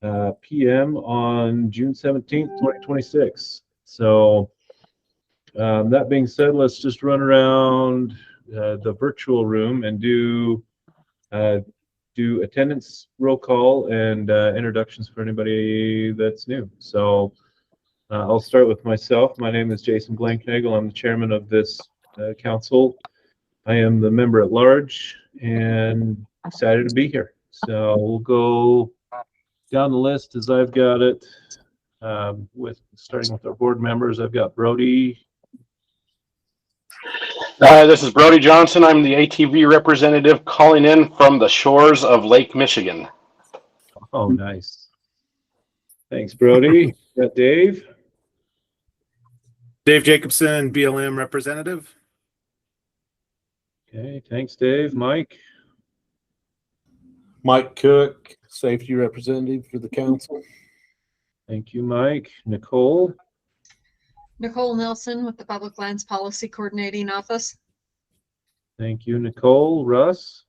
p.m. on June 17th, 2026. So that being said, let's just run around the virtual room and do attendance roll call and introductions for anybody that's new. So I'll start with myself. My name is Jason Blankenagel. I'm the chairman of this council. I am the member at large and excited to be here. So we'll go down the list as I've got it. Starting with our board members, I've got Brody. This is Brody Johnson. I'm the ATV representative calling in from the shores of Lake Michigan. Oh, nice. Thanks, Brody. Got Dave. Dave Jacobson, BLM representative. Okay, thanks, Dave. Mike. Mike Cook, safety representative for the council. Thank you, Mike. Nicole. Nicole Nelson with the Public Lands Policy Coordinating Office. Thank you, Nicole. Russ.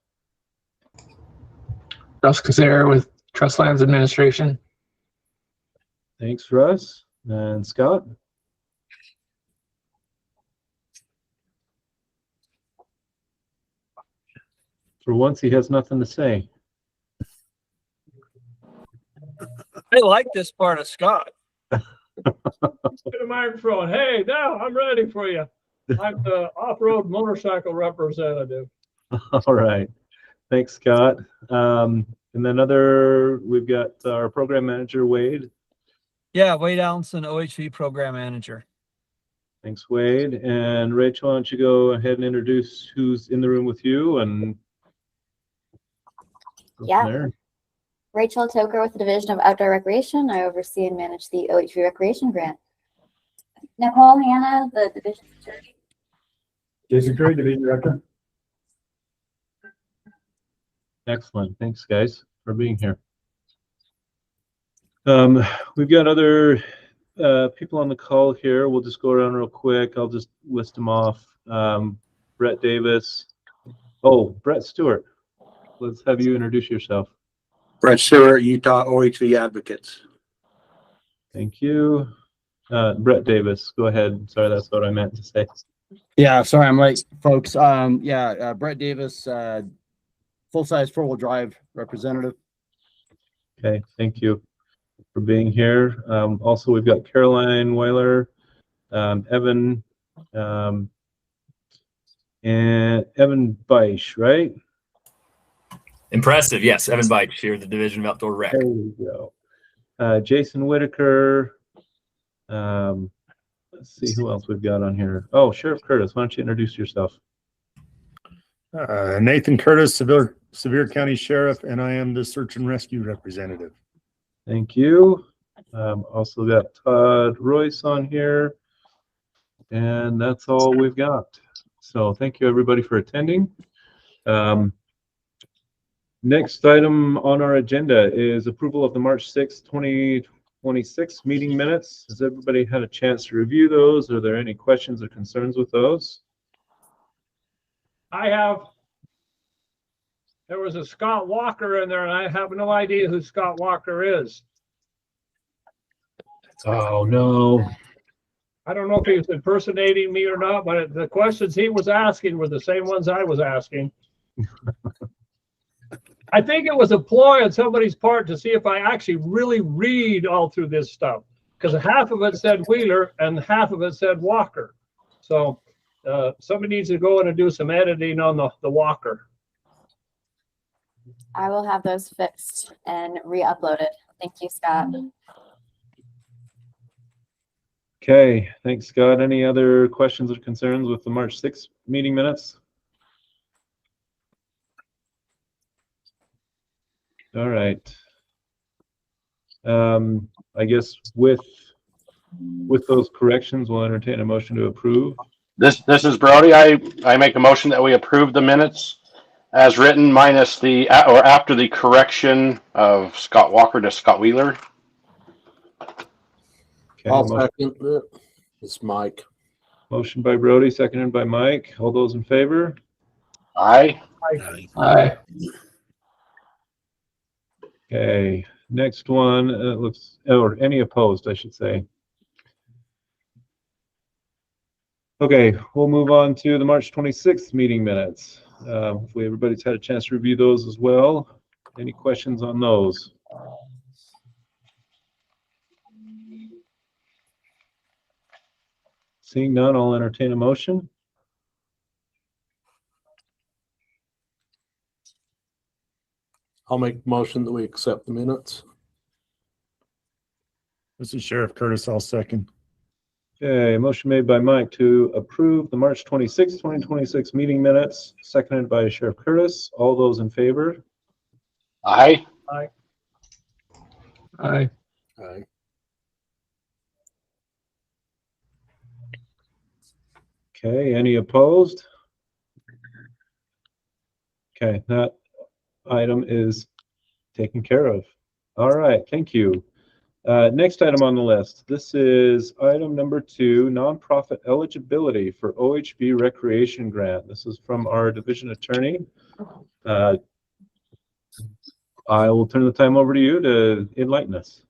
Russ Kazera with Trust Lands Administration. Thanks, Russ. And Scott. For once, he has nothing to say. I like this part of Scott. Get a microphone. Hey, now I'm ready for you. I'm the off-road motorcycle representative. All right. Thanks, Scott. And then we've got our program manager, Wade. Yeah, Wade Allinson, OHV Program Manager. Thanks, Wade. And Rachel, why don't you go ahead and introduce who's in the room with you and go from there. Rachel Toker with the Division of Outdoor Recreation. I oversee and manage the OHV Recreation Grant. Nicole Hanna, the Division Security. Jason Curry, Division Director. Excellent. Thanks, guys, for being here. We've got other people on the call here. We'll just go around real quick. I'll just list them off. Brett Davis. Oh, Brett Stewart. Let's have you introduce yourself. Brett Stewart, Utah OHV Advocates. Thank you. Brett Davis, go ahead. Sorry, that's what I meant to say. Yeah, sorry, I'm late, folks. Brett Davis, full-size four-wheel drive representative. Okay, thank you for being here. Also, we've got Caroline Weiler, Evan, and Evan Beisch, right? Impressive, yes. Evan Bike here, the Division of Outdoor Rec. There we go. Jason Whitaker. Let's see who else we've got on here. Oh, Sheriff Curtis, why don't you introduce yourself? Nathan Curtis, Sevier County Sheriff, and I am the Search and Rescue representative. Thank you. Also got Todd Royce on here. And that's all we've got. So thank you, everybody, for attending. Next item on our agenda is approval of the March 6th, 2026 meeting minutes. Has everybody had a chance to review those? Are there any questions or concerns with those? I have. There was a Scott Walker in there, and I have no idea who Scott Walker is. Oh, no. I don't know if he was impersonating me or not, but the questions he was asking were the same ones I was asking. I think it was a ploy on somebody's part to see if I actually really read all through this stuff, because half of it said Wheeler and half of it said Walker. So somebody needs to go in and do some editing on the Walker. I will have those fixed and re-uploaded. Thank you, Scott. Okay, thanks, Scott. Any other questions or concerns with the March 6th meeting minutes? All right. I guess with those corrections, we'll entertain a motion to approve. This is Brody. I make a motion that we approve the minutes as written, minus the or after the correction of Scott Walker to Scott Wheeler. Okay, I'll second it. It's Mike. Motion by Brody, seconded by Mike. All those in favor? Aye. Aye. Okay, Next one or any opposed, I should say. Okay, we'll move on to the March 26th meeting minutes. Hopefully everybody's had a chance to review those as well. Any questions on those? Seeing none, I'll entertain a motion. I'll make the motion that we accept the minutes. This is Sheriff Curtis. I'll second. Okay, motion made by Mike to approve the March 26, 2026 meeting minutes, seconded by Sheriff Curtis. All those in favor? Aye. Aye. Aye. Aye. Okay, any opposed? Okay, that item is taken care of. All right, thank you. Next item on the list. This is item number 2, nonprofit eligibility for OHV recreation grant. This is from our division attorney. I will turn the time over to you to enlighten us.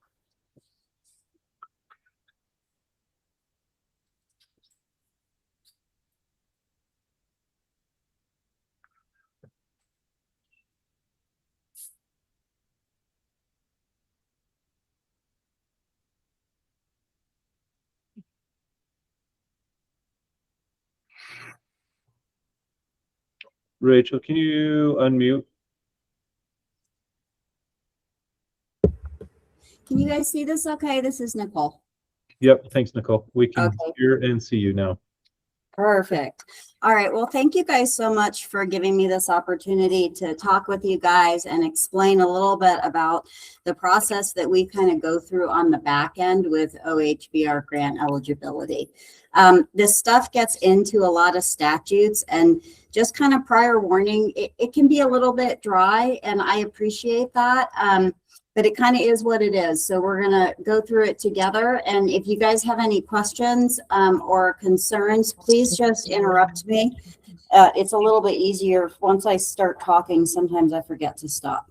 Rachel, can you unmute? Can you guys see this okay? This is Nicole. Yep, thanks, Nicole. We can Okay. hear and see you now. Perfect. All right. Well, thank you guys so much for giving me this opportunity to talk with you guys and explain a little bit about the process that we kind of go through on the back end with OHVR grant eligibility. This stuff gets into a lot of statutes, and just kind of prior warning, it can be a little bit dry, and I appreciate that. But it kind of is what it is. So we're going to go through it together. And if you guys have any questions or concerns, please just interrupt me. It's a little bit easier. Once I start talking, sometimes I forget to stop.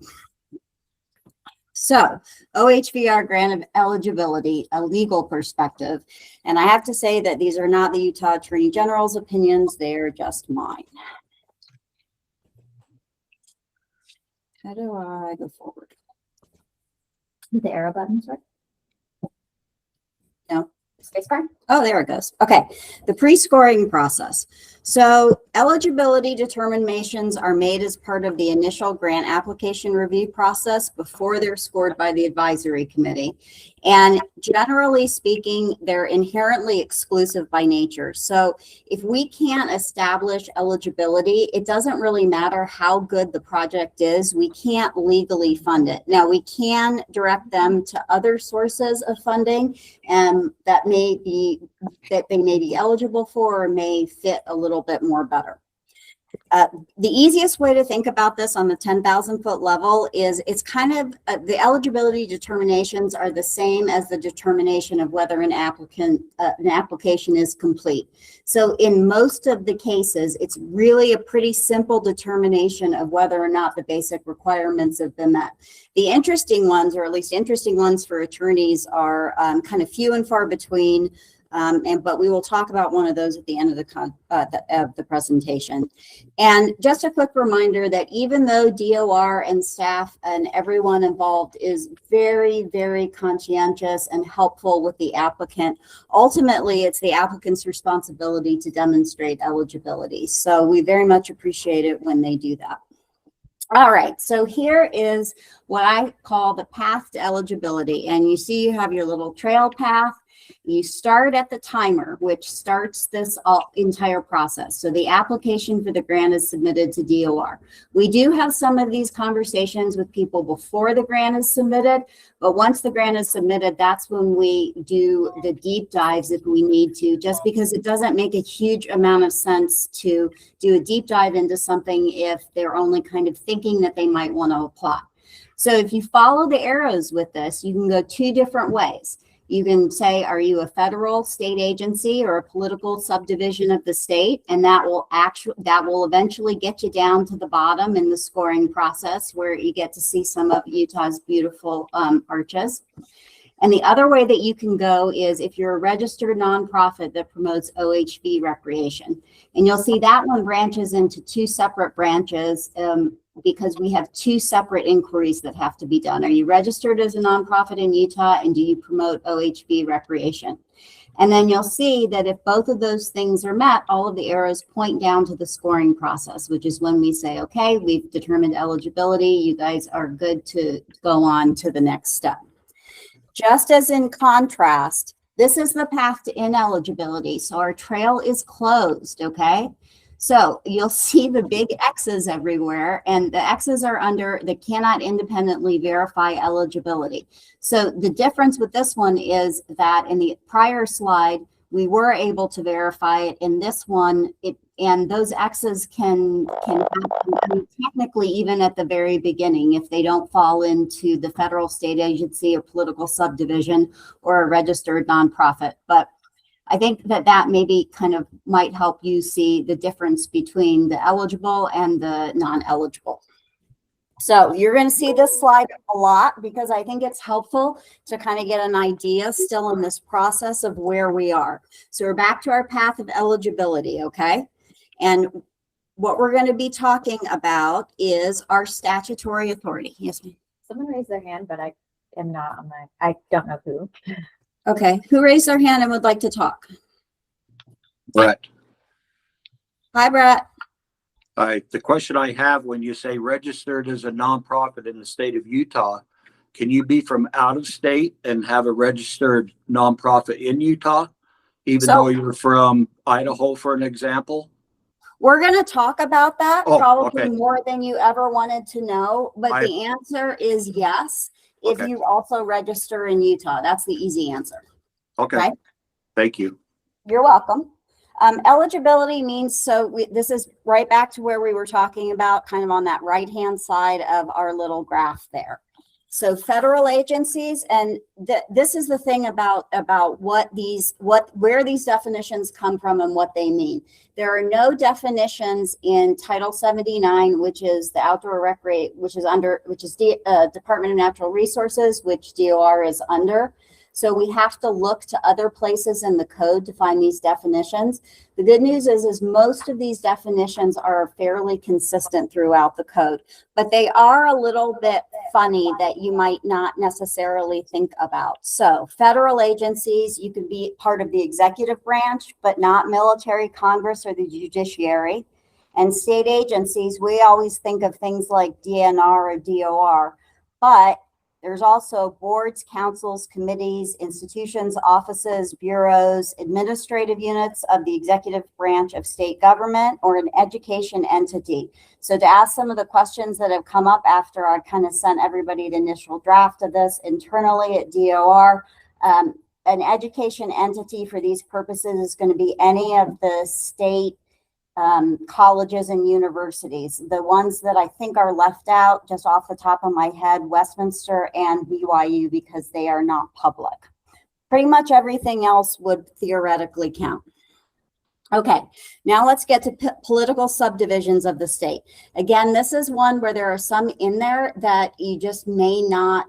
So OHVR grant of eligibility, a legal perspective. And I have to say that these are not the Utah Attorney General's opinions. They're just mine. How do I go forward? The arrow button, sorry. No, spacebar. Oh, there it goes. Okay, the pre-scoring process. So eligibility determinations are made as part of the initial grant application review process before they're scored by the advisory committee. And generally speaking, they're inherently exclusive by nature. So if we can't establish eligibility, it doesn't really matter how good the project is. We can't legally fund it. Now, we can direct them to other sources of funding that they may be eligible for or may fit a little bit more better. The easiest way to think about this on the 10,000 foot level is it's kind of the eligibility determinations are the same as the determination of whether an application is complete. So in most of the cases, it's really a pretty simple determination of whether or not the basic requirements have been met. The interesting ones, or at least interesting ones for attorneys, are kind of few and far between. But we will talk about one of those at the end of the presentation. And just a quick reminder that even though DOR and staff and everyone involved is very, very conscientious and helpful with the applicant, ultimately it's the applicant's responsibility to demonstrate eligibility. So we very much appreciate it when they do that. All right, so here is what I call the path to eligibility. And you see you have your little trail path. You start at the timer, which starts this entire process. So the application for the grant is submitted to DOR. We do have some of these conversations with people before the grant is submitted, but once the grant is submitted, that's when we do the deep dives if we need to, just because it doesn't make a huge amount of sense to do a deep dive into something if they're only kind of thinking that they might want to apply. So if you follow the arrows with this, you can go two different ways. You can say, are you a federal, state agency, or a political subdivision of the state? And that will eventually get you down to the bottom in the scoring process, where you get to see some of Utah's beautiful arches. And the other way that you can go is if you're a registered nonprofit that promotes OHV recreation. And you'll see that one branches into two separate branches because we have two separate inquiries that have to be done. Are you registered as a nonprofit in Utah, and do you promote OHV recreation? And then you'll see that if both of those things are met, all of the arrows point down to the scoring process, which is when we say, okay, we've determined eligibility. You guys are good to go on to the next step. Just as in contrast, this is the path to ineligibility. So our trail is closed, okay? So you'll see the big X's everywhere, and the X's are under the cannot independently verify eligibility. So the difference with this one is that in the prior slide, we were able to verify it. In this one, and those X's can happen technically even at the very beginning if they don't fall into the federal, state agency, or political subdivision, or a registered nonprofit. But I think that maybe kind of might help you see the difference between the eligible and the non-eligible. So you're going to see this slide a lot because I think it's helpful to kind of get an idea still in this process of where we are. So we're back to our path of eligibility, okay? And what we're going to be talking about is our statutory authority. Yes, ma'am. Someone raised their hand, but I am not on I don't know who. Okay, who raised their hand and would like to talk? Brett. Hi, Brett. The question I have, when you say registered as a nonprofit in the state of Utah, can you be from out of state and have a registered nonprofit in Utah, even though you're from Idaho, for an example? We're going to talk about that probably okay. more than you ever wanted to know, but the answer is yes. If you also register in Utah, that's the easy answer. Okay. Right? Thank you. You're welcome. Eligibility means, this is right back to where we were talking about, kind of on that right-hand side of our little graph there. So federal agencies, and this is the thing about where these definitions come from and what they mean. There are no definitions in Title 79, which is the outdoor recreation, which is Department of Natural Resources, which DOR is under. So we have to look to other places in the code to find these definitions. The good news is most of these definitions are fairly consistent throughout the code, but they are a little bit funny that you might not necessarily think about. So federal agencies, you can be part of the executive branch, but not military, Congress, or the judiciary. And state agencies, we always think of things like DNR or DOR, but there's also boards, councils, committees, institutions, offices, bureaus, administrative units of the executive branch of state government, or an education entity. So to ask some of the questions that have come up after I kind of sent everybody the initial draft of this internally at DOR, an education entity for these purposes is going to be any of the state colleges and universities. The ones that I think are left out, just off the top of my head, Westminster and BYU, because they are not public. Pretty much everything else would theoretically count. Okay, now let's get to political subdivisions of the state. Again, this is one where there are some in there that you just may not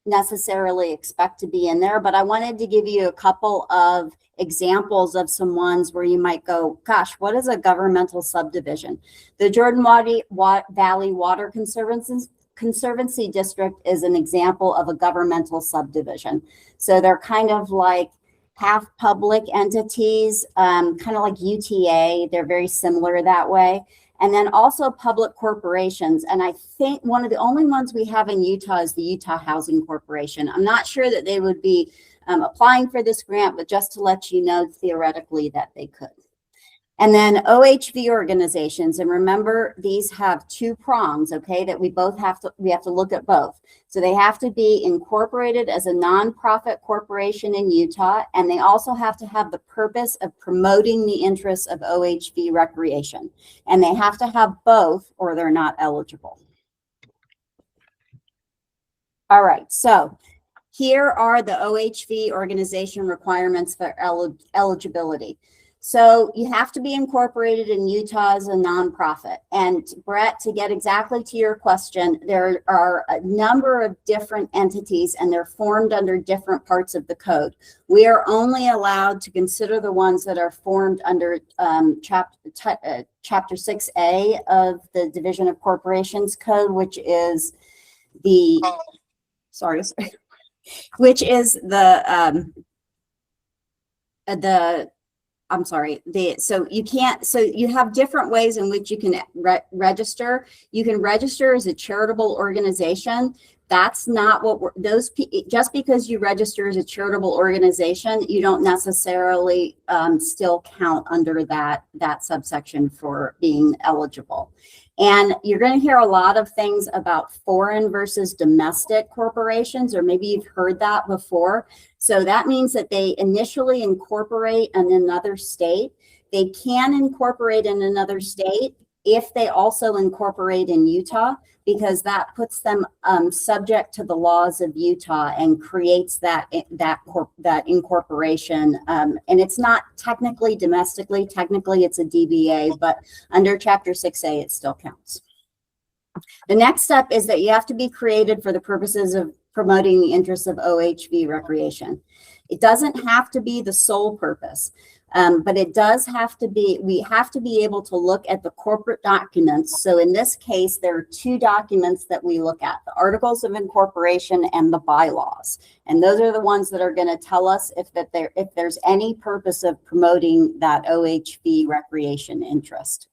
necessarily expect to be in there, but I wanted to give you a couple of examples of some ones where you might go, gosh, what is a governmental subdivision? The Jordan Valley Water Conservancy District is an example of a governmental subdivision. So they're kind of like half public entities, kind of like UTA. They're very similar that way. And then also public corporations. And I think one of the only ones we have in Utah is the Utah Housing Corporation. I'm not sure that they would be applying for this grant, but just to let you know theoretically that they could. And then OHV organizations, and remember these have two prongs, okay, that we have to look at both. So they have to be incorporated as a nonprofit corporation in Utah, and they also have to have the purpose of promoting the interests of OHV recreation. And they have to have both or they're not eligible. All right, so Here are the OHV organization requirements for eligibility. So you have to be incorporated in Utah as a nonprofit. And Brett, to get exactly to your question, there are a number of different entities and they're formed under different parts of the code. We are only allowed to consider the ones that are formed under Chapter 6A of the Division of Corporations Code, which is the, which is so you have different ways in which you can register. You can register as a charitable organization. That's not what just because you register as a charitable organization, you don't necessarily still count under that subsection for being eligible. And you're going to hear a lot of things about foreign versus domestic corporations, or maybe you've heard that before. So that means that they initially incorporate in another state. They can incorporate in another state if they also incorporate in Utah, because that puts them subject to the laws of Utah and creates that incorporation. And it's not technically domestically, technically it's a DBA, but under Chapter 6A, it still counts. The next step is that you have to be created for the purposes of promoting the interests of OHV recreation. It doesn't have to be the sole purpose. But it does have to be, we have to be able to look at the corporate documents. So in this case, there are two documents that we look at, the Articles of Incorporation and the bylaws. And those are the ones that are going to tell us if there's any purpose of promoting that OHV recreation interest.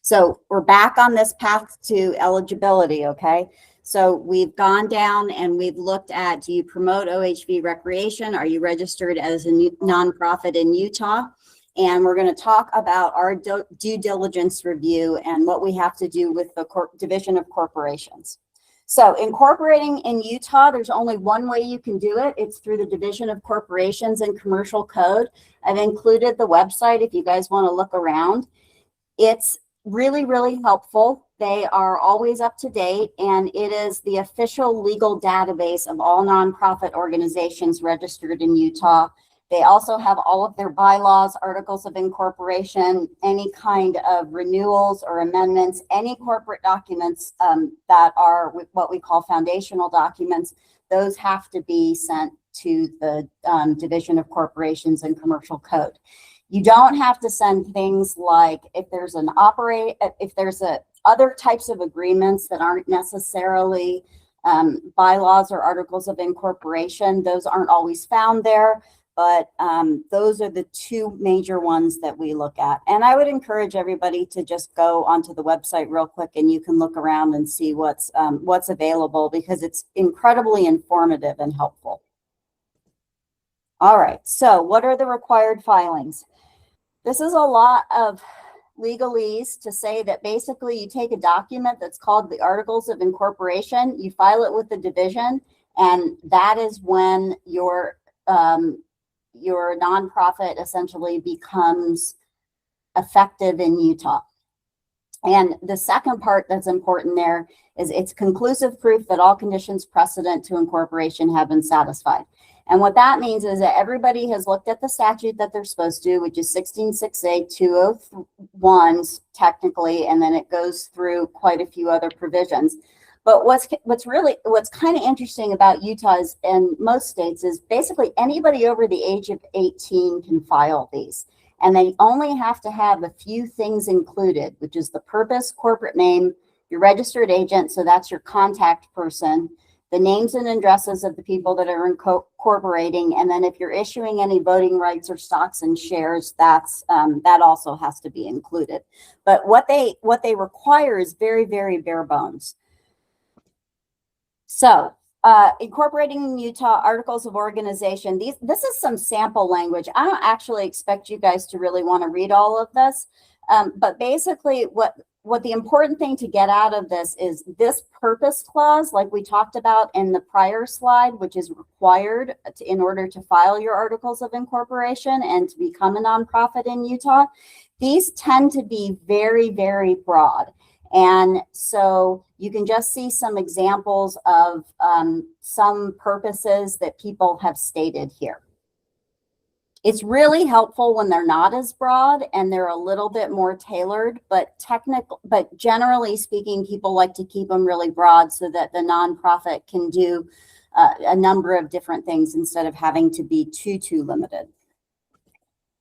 So we're back on this path to eligibility, okay? So we've gone down and we've looked at, do you promote OHV recreation? Are you registered as a nonprofit in Utah? And we're going to talk about our due diligence review and what we have to do with the Division of Corporations. So incorporating in Utah, there's only one way you can do it. It's through the Division of Corporations and Commercial Code. I've included the website if you guys want to look around. It's really, really helpful. They are always up to date, and it is the official legal database of all nonprofit organizations registered in Utah. They also have all of their bylaws, articles of incorporation, any kind of renewals or amendments, any corporate documents that are what we call foundational documents. Those have to be sent to the Division of Corporations and Commercial Code. You don't have to send things like if there's other types of agreements that aren't necessarily bylaws or articles of incorporation. Those aren't always found there, but those are the two major ones that we look at. And I would encourage everybody to just go onto the website real quick and you can look around and see what's available, because it's incredibly informative and helpful. All right, so what are the required filings? This is a lot of legalese to say that basically you take a document that's called the Articles of Incorporation, you file it with the division, and that is when your nonprofit essentially becomes effective in Utah. And the second part that's important there is it's conclusive proof that all conditions precedent to incorporation have been satisfied. And what that means is that everybody has looked at the statute that they're supposed to, which is 1668-201 technically, and then it goes through quite a few other provisions. But what's kind of interesting about Utah is, and most states, is basically anybody over the age of 18 can file these. And they only have to have a few things included, which is the purpose, corporate name, your registered agent, so that's your contact person, the names and addresses of the people that are incorporating, and then if you're issuing any voting rights or stocks and shares, that also has to be included. But what they require is very, very bare bones. So incorporating in Utah, articles of organization. This is some sample language. I don't actually expect you guys to really want to read all of this, but basically what the important thing to get out of this is this purpose clause, like we talked about in the prior slide, which is required in order to file your articles of incorporation and to become a nonprofit in Utah. These tend to be very, very broad. And so you can just see some examples of some purposes that people have stated here. It's really helpful when they're not as broad and they're a little bit more tailored, but generally speaking, people like to keep them really broad so that the nonprofit can do a number of different things instead of having to be too limited.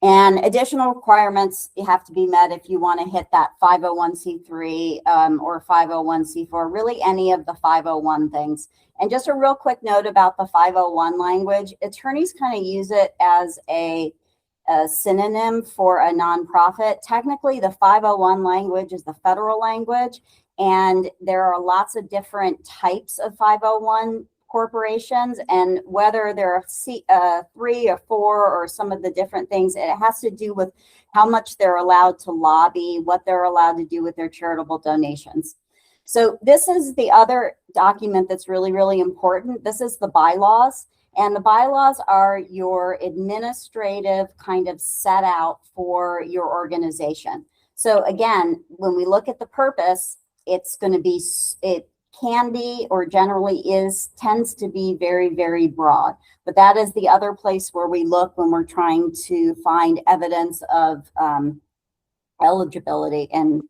And additional requirements have to be met if you want to hit that 501c3 or 501c4, really any of the 501 things. And just a real quick note about the 501 language, attorneys kind of use it as a synonym for a nonprofit. Technically, the 501 language is the federal language, and there are lots of different types of 501 corporations, and whether there are 3 or 4 or some of the different things, it has to do with how much they're allowed to lobby, what they're allowed to do with their charitable donations. So this is the other document that's really important. This is the bylaws, and the bylaws are your administrative kind of set out for your organization. So again, when we look at the purpose, it's going to be, it can be or generally tends to be very broad, but that is the other place where we look when we're trying to find evidence of eligibility and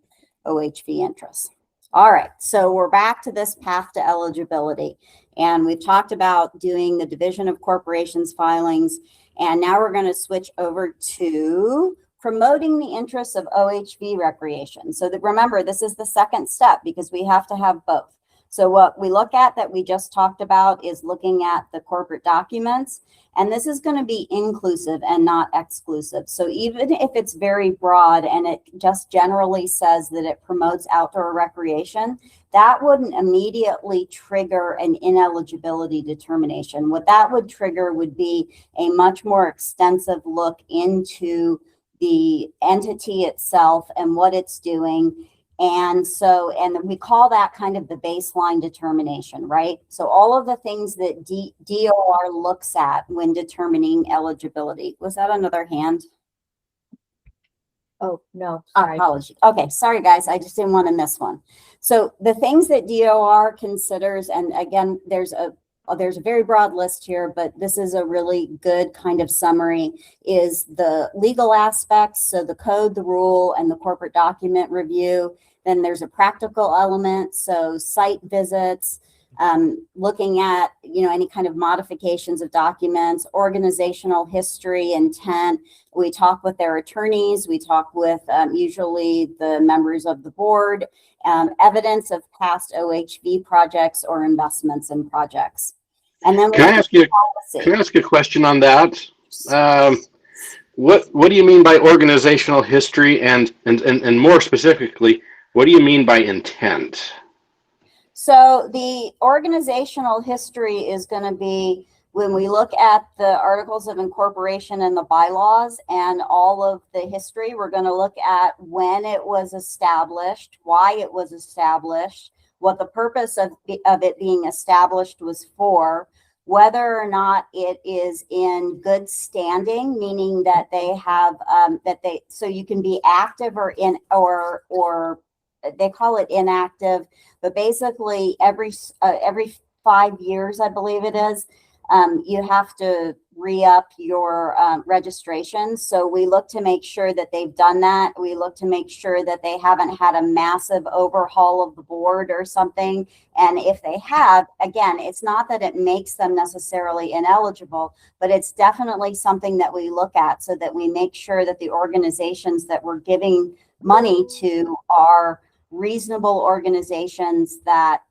OHV interests. All right, so we're back to this path to eligibility, and we've talked about doing the division of corporations filings, and now we're going to switch over to promoting the interests of OHV recreation. So remember, this is the second step because we have to have both. So what we look at that we just talked about is looking at the corporate documents, and this is going to be inclusive and not exclusive. So even if it's very broad and it just generally says that it promotes outdoor recreation, that wouldn't immediately trigger an ineligibility determination. What that would trigger would be a much more extensive look into the entity itself and what it's doing. And we call that kind of the baseline determination, right? So all of the things that DOR looks at when determining eligibility. Was that another hand? Oh, no, sorry. Apology. Okay, sorry guys, I just didn't want to miss one. So the things that DOR considers, and again, there's a very broad list here, but this is a really good kind of summary, is the legal aspects, so the code, the rule, and the corporate document review. Then there's a practical element, so site visits, looking at any kind of modifications of documents, organizational history, intent. We talk with their attorneys, we talk with usually the members of the board, evidence of past OHV projects or investments in projects. And then can I ask you a question on that? What do you mean by organizational history, and more specifically, what do you mean by intent? So the organizational history is going to be when we look at the articles of incorporation and the bylaws and all of the history. We're going to look at when it was established, why it was established, what the purpose of it being established was for, whether or not it is in good standing, meaning that they have so you can be active or they call it inactive, but basically every 5 years, I believe it is, you have to re-up your registration. So we look to make sure that they've done that. We look to make sure that they haven't had a massive overhaul of the board or something. And if they have, again, it's not that it makes them necessarily ineligible, but it's definitely something that we look at so that we make sure that the organizations that we're giving money to are reasonable organizations that,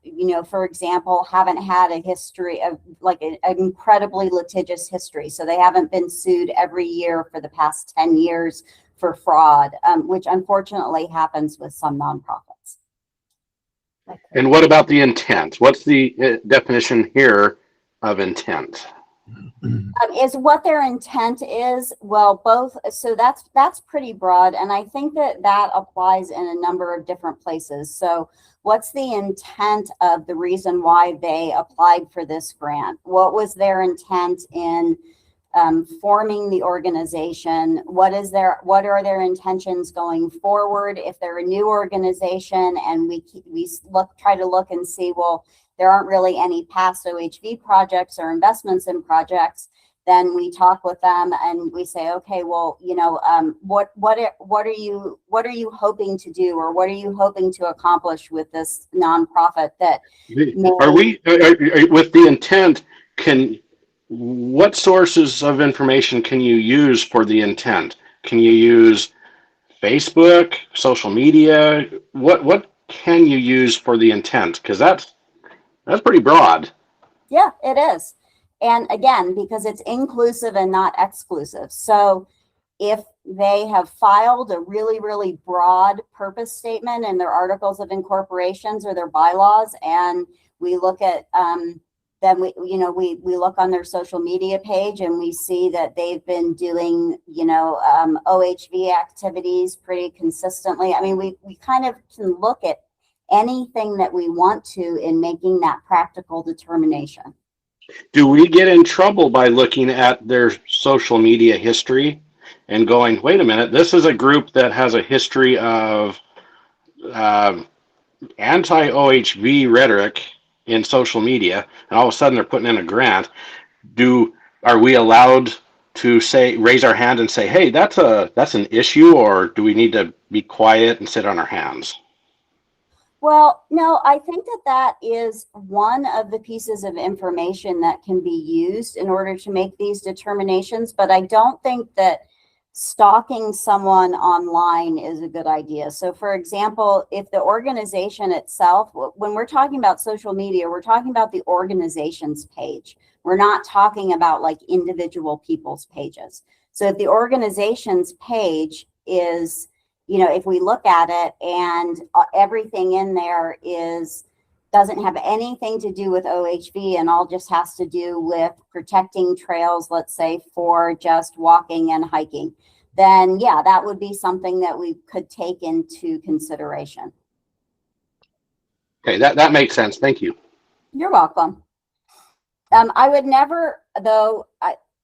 for example, haven't had a history of like an incredibly litigious history. So they haven't been sued every year for the past 10 years for fraud, which unfortunately happens with some nonprofits. And what about the intent? What's the definition here of intent? Is what their intent is. Well, both. So that's pretty broad, and I think that applies in a number of different places. So what's the intent of the reason why they applied for this grant? What was their intent in forming the organization. What are their intentions going forward? If they're a new organization and we try to look and see, well, there aren't really any past OHV projects or investments in projects, then we talk with them and we say, okay, well, you know, what are you hoping to do, or what are you hoping to accomplish with this nonprofit that Are we with the intent? What sources of information can you use for the intent? Can you use Facebook, social media? What can you use for the intent? Because that's pretty broad. Yeah, it is. And again, because it's inclusive and not exclusive. So if they have filed a really, really broad purpose statement in their articles of incorporations or their bylaws, and we look at, then we look on their social media page and we see that they've been doing, OHV activities pretty consistently. I mean, we kind of can look at anything that we want to in making that practical determination. Do we get in trouble by looking at their social media history and going, wait a minute, this is a group that has a history of anti-OHV rhetoric in social media, and all of a sudden they're putting in a grant? Are we allowed to raise our hand and say, hey, that's an issue, or do we need to be quiet and sit on our hands? Well, no, I think that is one of the pieces of information that can be used in order to make these determinations, but I don't think that stalking someone online is a good idea. So for example, if the organization itself, when we're talking about social media, we're talking about the organization's page. We're not talking about like individual people's pages. So if the organization's page is, if we look at it and everything in there doesn't have anything to do with OHV and all just has to do with protecting trails, let's say for just walking and hiking, then yeah, that would be something that we could take into consideration. Okay, that makes sense. Thank you. You're welcome. I would never, though,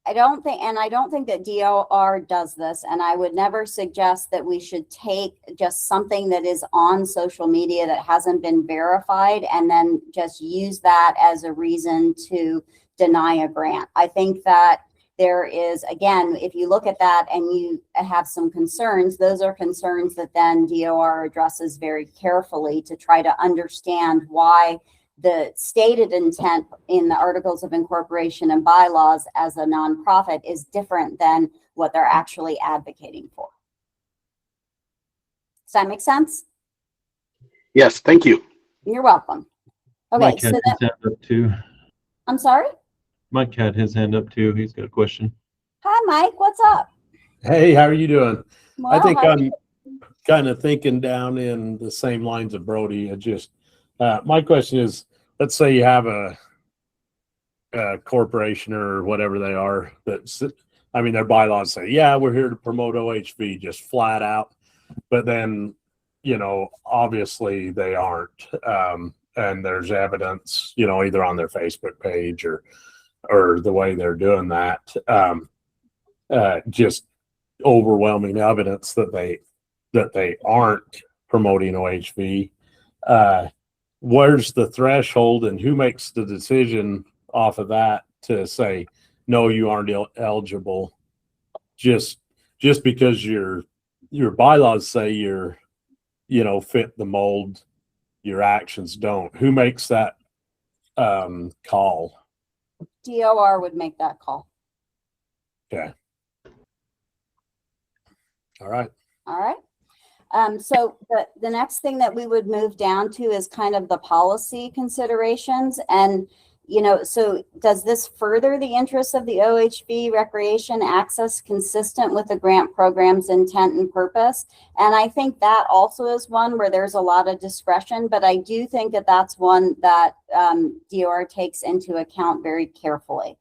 I don't think that DOR does this, and I would never suggest that we should take just something that is on social media that hasn't been verified and then just use that as a reason to deny a grant. I think that there is, again, if you look at that and you have some concerns, those are concerns that then DOR addresses very carefully to try to understand why the stated intent in the articles of incorporation and bylaws as a nonprofit is different than what they're actually advocating for. Does that make sense? Yes, thank you. You're welcome. Okay, Mike had his hand up too. I'm sorry? Mike had his hand up too. He's got a question. Hi, Mike. What's up? Hey, how are you doing? Well, I think how are I'm you? kind of thinking down in the same lines of Brody. My question is, let's say you have a corporation or whatever they are their bylaws say, yeah, we're here to promote OHV just flat out. But then, obviously they aren't. And there's evidence, either on their Facebook page or the way they're doing that, just overwhelming evidence that they aren't promoting OHV. Where's the threshold, and who makes the decision off of that to say, no, you aren't eligible, just because your bylaws say you're, fit the mold, your actions don't? Who makes that call? DOR would make that call. Okay. All right. All right. So the next thing that we would move down to is kind of the policy considerations. And, so does this further the interests of the OHV recreation access consistent with the grant program's intent and purpose? And I think that also is one where there's a lot of discretion, but I do think that that's one that DOR takes into account very carefully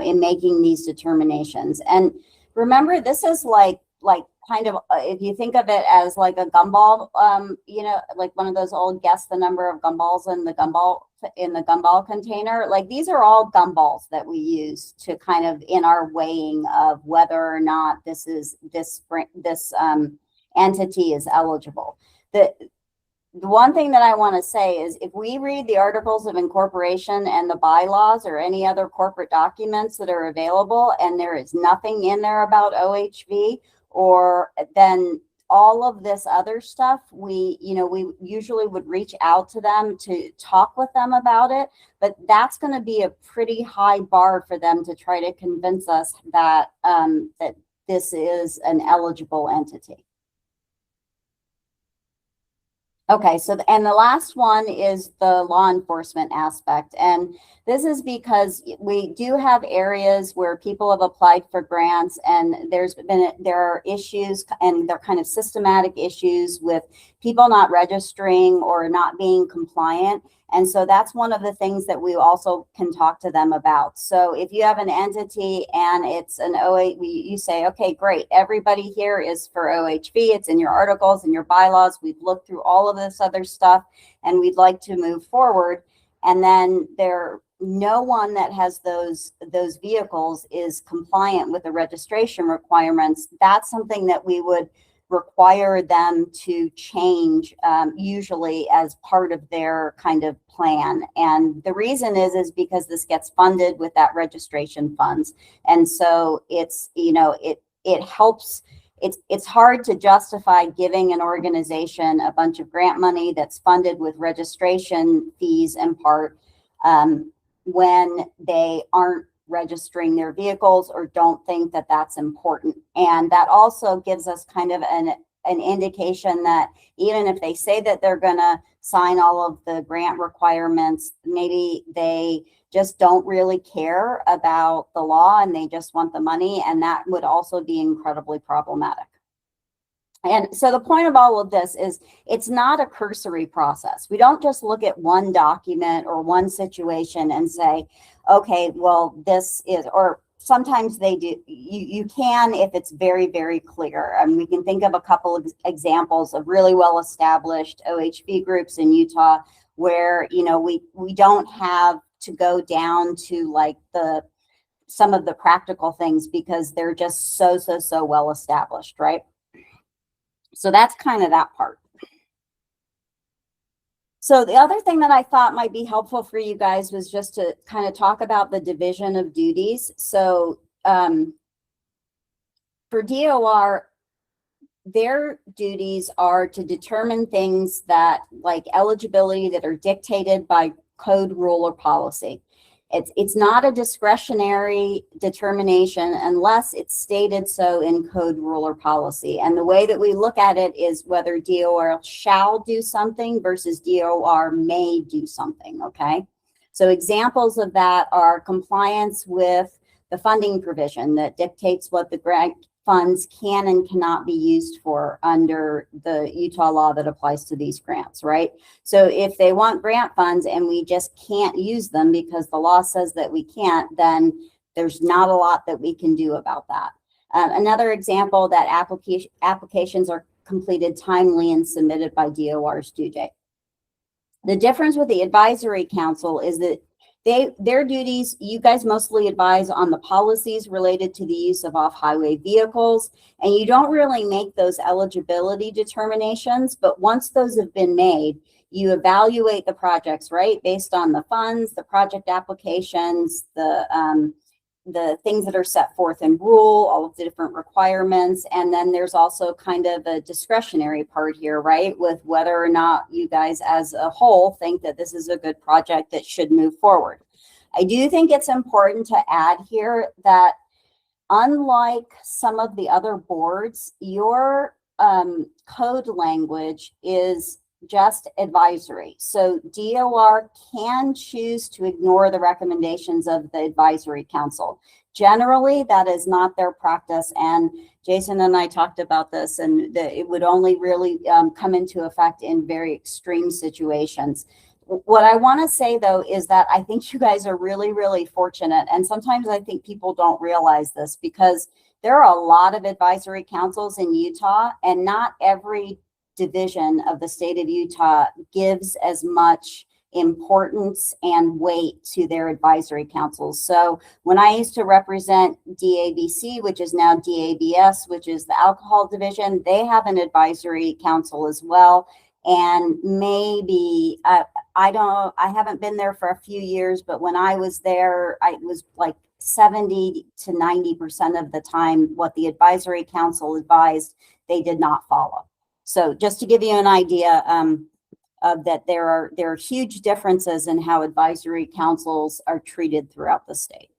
in making these determinations. And remember, this is like like kind of, if you think of it as like a gumball, you know, like one of those old guess the number of gumballs in the gumball container. Like these are all gumballs that we use to kind of in our weighing of whether or not this entity is eligible. The one thing that I want to say is if we read the articles of incorporation and the bylaws or any other corporate documents that are available and there is nothing in there about OHV, or then all of this other stuff, we usually would reach out to them to talk with them about it, but that's going to be a pretty high bar for them to try to convince us that that this is an eligible entity. Okay, so and the last one is the law enforcement aspect. And this is because we do have areas where people have applied for grants and there are issues, and they're kind of systematic issues with people not registering or not being compliant. And so that's one of the things that we also can talk to them about. So if you have an entity and it's an OHV, you say, okay, great, everybody here is for OHV. It's in your articles and your bylaws. We've looked through all of this other stuff and we'd like to move forward. And then no one that has those vehicles is compliant with the registration requirements. That's something that we would require them to change, usually as part of their kind of plan. And the reason is because this gets funded with that registration funds. And so it's, you know, it helps. It's hard to justify giving an organization a bunch of grant money that's funded with registration fees in part, when they aren't registering their vehicles or don't think that that's important. And that also gives us kind of an indication that even if they say that they're going to sign all of the grant requirements, maybe they just don't really care about the law and they just want the money. And that would also be incredibly problematic. And so the point of all of this is it's not a cursory process. We don't just look at one document or one situation and say, okay, well, this is, or sometimes they do, you can if it's very, very clear. And we can think of a couple of examples of really well-established OHV groups in Utah where, you know, we don't have to go down to like some of the practical things because they're just so well established, right? So that's kind of that part. So the other thing that I thought might be helpful for you guys was just to kind of talk about the division of duties. So for DOR, their duties are to determine things that like eligibility that are dictated by code, rule, or policy. It's not a discretionary determination unless it's stated so in code, rule, or policy. And the way that we look at it is whether DOR shall do something versus DOR may do something, okay? So examples of that are compliance with the funding provision that dictates what the grant funds can and cannot be used for under the Utah law that applies to these grants, right? So if they want grant funds and we just can't use them because the law says that we can't, then there's not a lot that we can do about that. Another example, that applications are completed timely and submitted by DOR's due date. The difference with the advisory council is that their duties, you guys mostly advise on the policies related to the use of off-highway vehicles, and you don't really make those eligibility determinations, but once those have been made, you evaluate the projects, right? Based on the funds, the project applications, the things that are set forth in rule, all of the different requirements. And then there's also kind of a discretionary part here, right? With whether or not you guys as a whole think that this is a good project that should move forward. I do think it's important to add here that unlike some of the other boards, your code language is just advisory. So DOR can choose to ignore the recommendations of the advisory council. Generally, that is not their practice. And Jason and I talked about this, and it would only really come into effect in very extreme situations. What I want to say, though, is that I think you guys are really, really fortunate. And sometimes I think people don't realize this because There are a lot of advisory councils in Utah, and not every division of the state of Utah gives as much importance and weight to their advisory councils. So when I used to represent DABC, which is now DABS, which is the alcohol division, they have an advisory council as well. And maybe, I haven't been there for a few years, but when I was there, I was like 70 to 90% of the time what the advisory council advised, they did not follow. So just to give you an idea, of that there are huge differences in how advisory councils are treated throughout the state.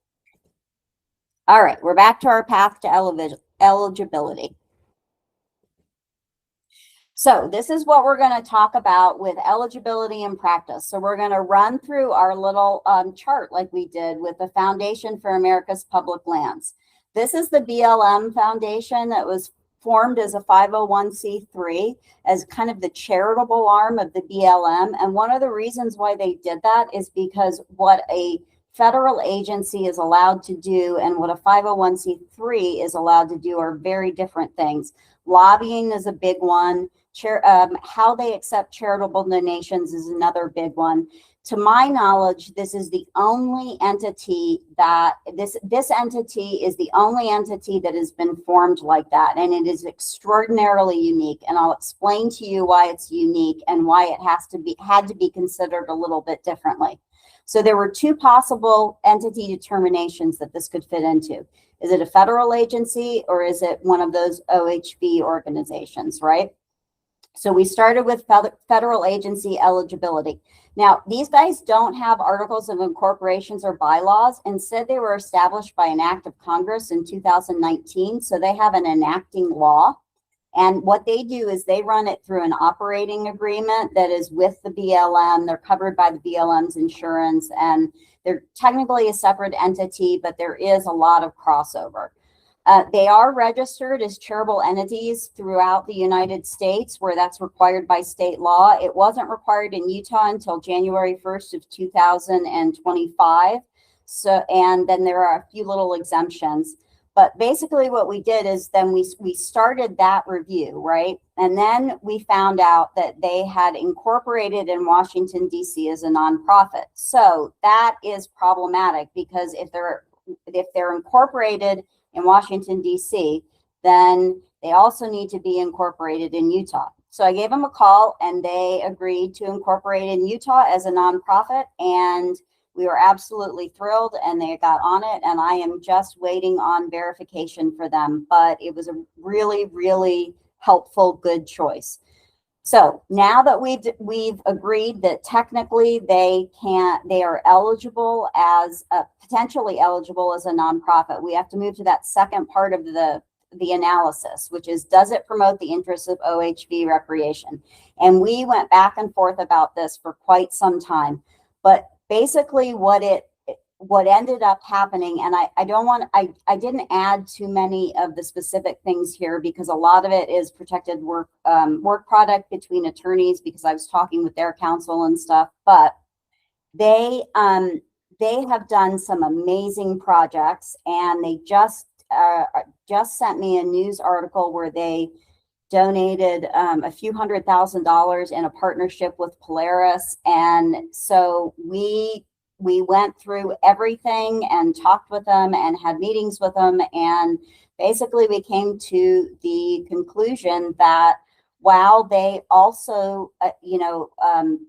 All right, we're back to our path to eligibility. So this is what we're going to talk about with eligibility in practice. So we're going to run through our little chart like we did with the Foundation for America's Public Lands. This is the BLM Foundation that was formed as a 501c3 as kind of the charitable arm of the BLM. And one of the reasons why they did that is because what a federal agency is allowed to do and what a 501c3 is allowed to do are very different things. Lobbying is a big one. How they accept charitable donations is another big one. To my knowledge, this is the only entity that this entity is the only entity that has been formed like that, and it is extraordinarily unique. And I'll explain to you why it's unique and why it had to be considered a little bit differently. So there were two possible entity determinations that this could fit into. Is it a federal agency or is it one of those OHV organizations, right? So we started with federal agency eligibility. Now, these guys don't have articles of incorporations or bylaws. Instead, they were established by an act of Congress in 2019. So they have an enacting law. And what they do is they run it through an operating agreement that is with the BLM. They're covered by the BLM's insurance, and they're technically a separate entity, but there is a lot of crossover. They are registered as charitable entities throughout the United States where that's required by state law. It wasn't required in Utah until January 1st of 2025. So, and then there are a few little exemptions. But basically what we did is then we started that review, right? And then we found out that they had incorporated in Washington, D.C. as a nonprofit. So that is problematic because if they're incorporated in Washington, D.C., then they also need to be incorporated in Utah. So I gave them a call and they agreed to incorporate in Utah as a nonprofit, and we were absolutely thrilled and they got on it, and I am just waiting on verification for them, but it was a really, really helpful, good choice. So now that we've agreed that technically they are eligible as potentially eligible as a nonprofit, we have to move to that second part of the analysis, which is, does it promote the interests of OHV recreation? And we went back and forth about this for quite some time, but basically what ended up happening, and I didn't add too many of the specific things here because a lot of it is protected work product between attorneys because I was talking with their counsel and stuff, but they have done some amazing projects, and they just sent me a news article where they donated a few $100,000 in a partnership with Polaris. And so we went through everything and talked with them and had meetings with them. And basically we came to the conclusion that while they also,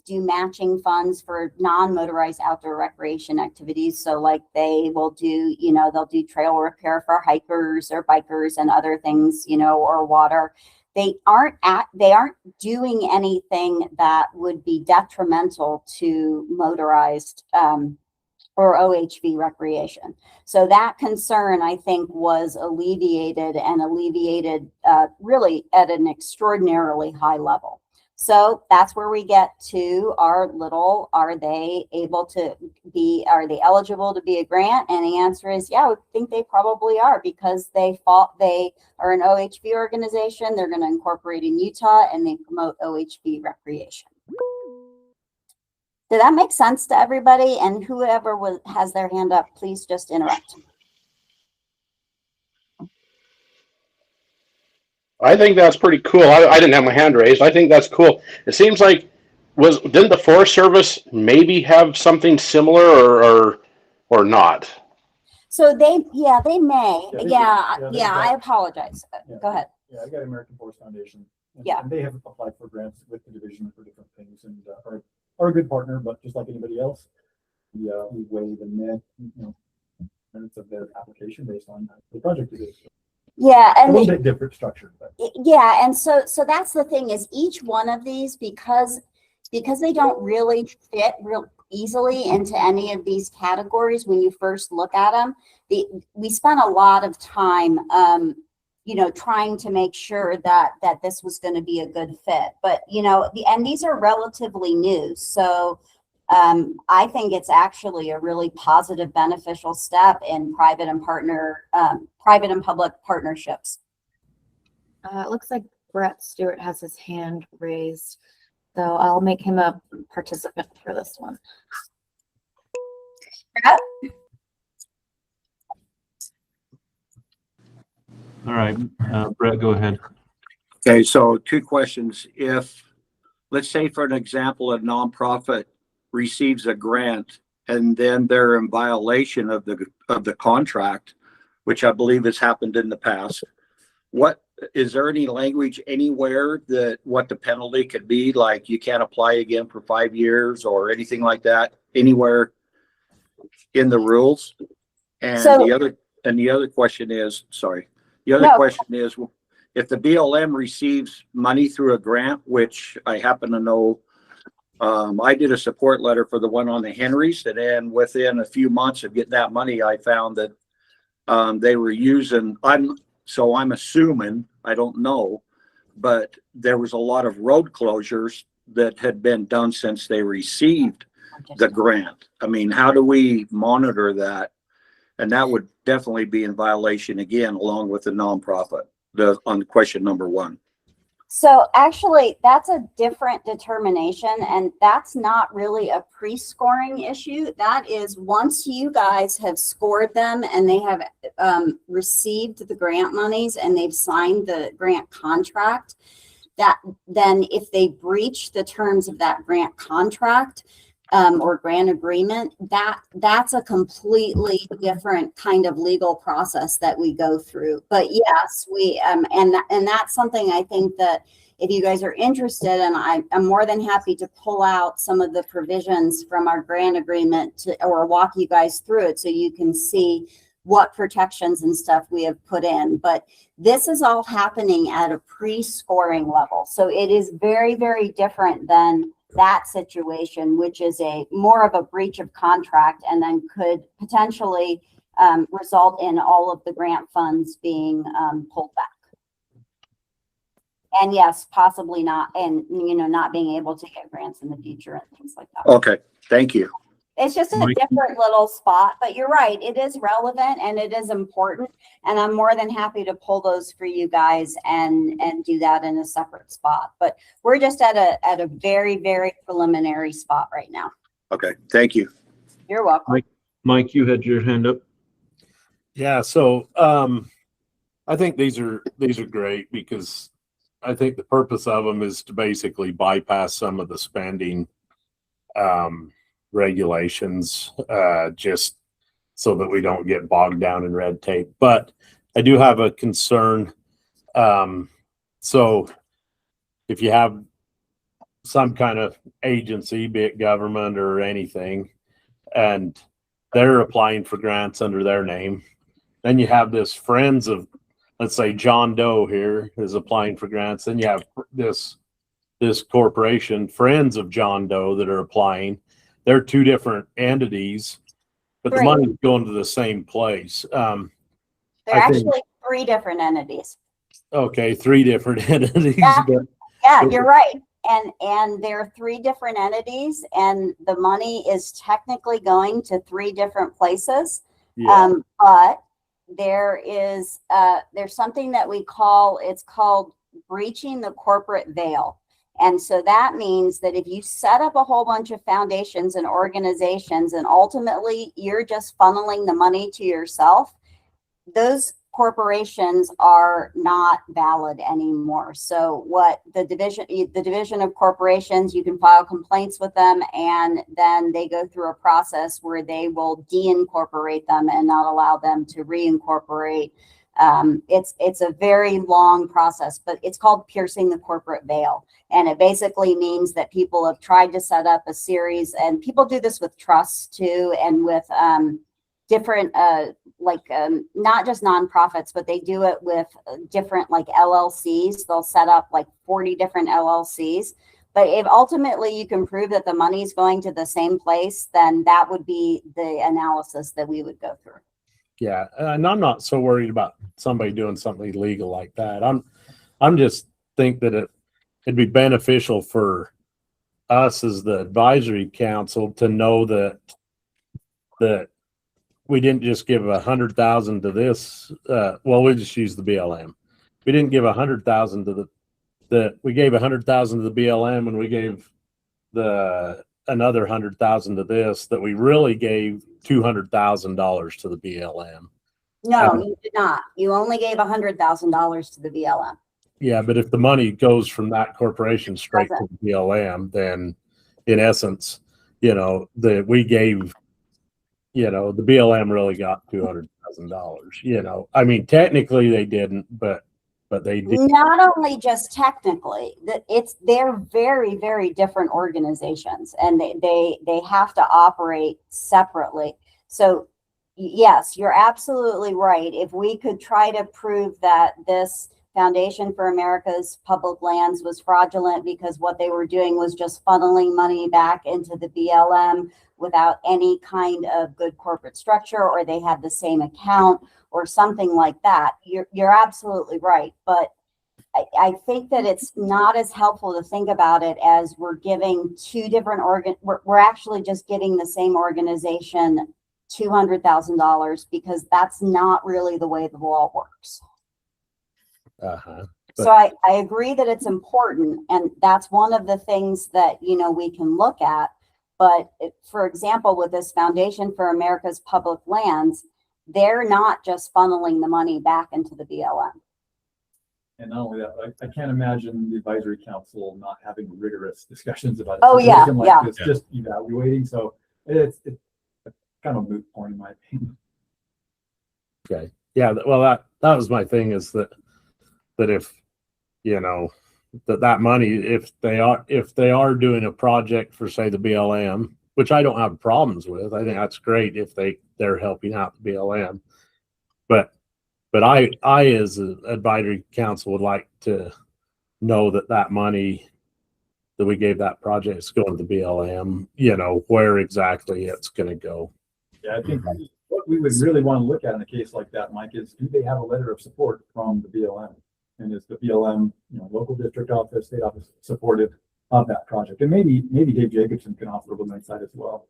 do matching funds for non-motorized outdoor recreation activities. So like they will do, they'll do trail repair for hikers or bikers and other things, or water. They aren't doing anything that would be detrimental to motorized or OHV recreation. So that concern, I think, was alleviated really at an extraordinarily high level. So that's where we get to our little, are they eligible to be a grant? And the answer is, yeah, I think they probably are, because they are an OHV organization. They're going to incorporate in Utah and they promote OHV recreation. Did that make sense to everybody? And whoever has their hand up, please just interrupt. I think that's pretty cool. I didn't have my hand raised. I think that's cool. It seems like didn't the Forest Service maybe have something similar or not? So they may. Yeah, I apologize. Go ahead. Yeah, I got American Forest Foundation. And, Yeah. and they have applied for grants with the division for different things and are a good partner, but just like anybody else, we weigh the merits of their application based on the project it is. Yeah, A and little bit different structure, but yeah, and so that's the thing is each one of these because they don't really fit real easily into any of these categories when you first look at them. We spent a lot of time trying to make sure that this was going to be a good fit. But and these are relatively new, so I think it's actually a really positive, beneficial step in private and public partnerships. It looks like Brett Stewart has his hand raised, so I'll make him a participant for this one. Brett? All right, Brett, go ahead. Okay, so 2 questions. If, let's say for an example, a nonprofit receives a grant and then they're in violation of the contract, which I believe has happened in the past, is there any language anywhere that what the penalty could be? Like you can't apply again for 5 years or anything like that anywhere in the rules? And the other question is, question is, if the BLM receives money through a grant, which I happen to know, I did a support letter for the one on the Henrys, and then within a few months of getting that money, I found that they were using, I'm assuming, I don't know, but there was a lot of road closures that had been done since they received the grant. I mean, how do we monitor that? And that would definitely be in violation again, along with the nonprofit, on question number 1. So actually, that's a different determination, and that's not really a pre-scoring issue. That is once you guys have scored them and they have received the grant monies and they've signed the grant contract, then if they breach the terms of that grant contract or grant agreement, that's a completely different kind of legal process that we go through. But yes, we and that's something I think that if you guys are interested, and I'm more than happy to pull out some of the provisions from our grant agreement or walk you guys through it so you can see what protections and stuff we have put in. But this is all happening at a pre-scoring level, so it is very, very different than that situation, which is more of a breach of contract and then could potentially result in all of the grant funds being pulled back. And yes, possibly not, and not being able to get grants in the future and things like that. Okay, thank you. It's just a different little spot, but you're right. It is relevant and it is important. And I'm more than happy to pull those for you guys and do that in a separate spot. But we're just at a very, very preliminary spot right now. Okay, thank you. You're welcome. Mike, you had your hand up. Yeah, so I think these are great because I think the purpose of them is to basically bypass some of the spending regulations, just so that we don't get bogged down in red tape. But I do have a concern. So if you have some kind of agency, be it government or anything, and they're applying for grants under their name, then you have this friends of, let's say John Doe here is applying for grants. Then you have this corporation, friends of John Doe, that are applying. They're 2 different entities, but the money's going to the same place. They're actually 3 different entities. Okay, 3 different entities. Yeah, you're right. And there are 3 different entities, and the money is technically going to 3 different places. Yeah. But there's something that it's called breaching the corporate veil. And so that means that if you set up a whole bunch of foundations and organizations and ultimately you're just funneling the money to yourself, those corporations are not valid anymore. So what the division of corporations, you can file complaints with them, and then they go through a process where they will de-incorporate them and not allow them to reincorporate. It's a very long process, but it's called piercing the corporate veil. And it basically means that people have tried to set up a series, and people do this with trusts too, and with different, not just nonprofits, but they do it with different like LLCs. They'll set up like 40 different LLCs. But if ultimately you can prove that the money is going to the same place, then that would be the analysis that we would go through. Yeah, and I'm not so worried about somebody doing something illegal like that. I'm just think that it'd be beneficial for us as the advisory council to know that we didn't just give 100,000 to this. Well, we just use the BLM. We didn't give 100,000 to we gave 100,000 to the BLM, and we gave another 100,000 to this. That we really gave $200,000 to the BLM. No, you did not. You only gave $100,000 to the BLM. Yeah, but if the money goes from that corporation straight to the BLM, then in essence, we gave. The BLM really got $200,000. I mean, technically they didn't, but they did. Not only just technically, they're very, very different organizations, and they have to operate separately. So yes, you're absolutely right. If we could try to prove that this Foundation for America's Public Lands was fraudulent because what they were doing was just funneling money back into the BLM without any kind of good corporate structure, or they had the same account or something like that, you're absolutely right. But I think that it's not as helpful to think about it as we're giving two different we're actually just giving the same organization $200,000, because that's not really the way the law works. So I agree that it's important, and that's one of the things that we can look at. But for example, with this Foundation for America's Public Lands, they're not just funneling the money back into the BLM. And not only that, I can't imagine the advisory council not having rigorous discussions about it. Oh yeah, yeah. It's just evaluating. So it's kind of a moot point in my opinion. Okay. Yeah. Well, that was my thing, is that if that money, if they are doing a project for, say, the BLM, which I don't have problems with, I think that's great if they're helping out the BLM. But I as an advisory council would like to know that money that we gave that project is going to the BLM, where exactly it's going to go. Yeah, I think what we would really want to look at in a case like that, Mike, is do they have a letter of support from the BLM? And is the BLM, local district office, state office supportive of that project? And maybe Dave Jacobson can offer a little insight as well.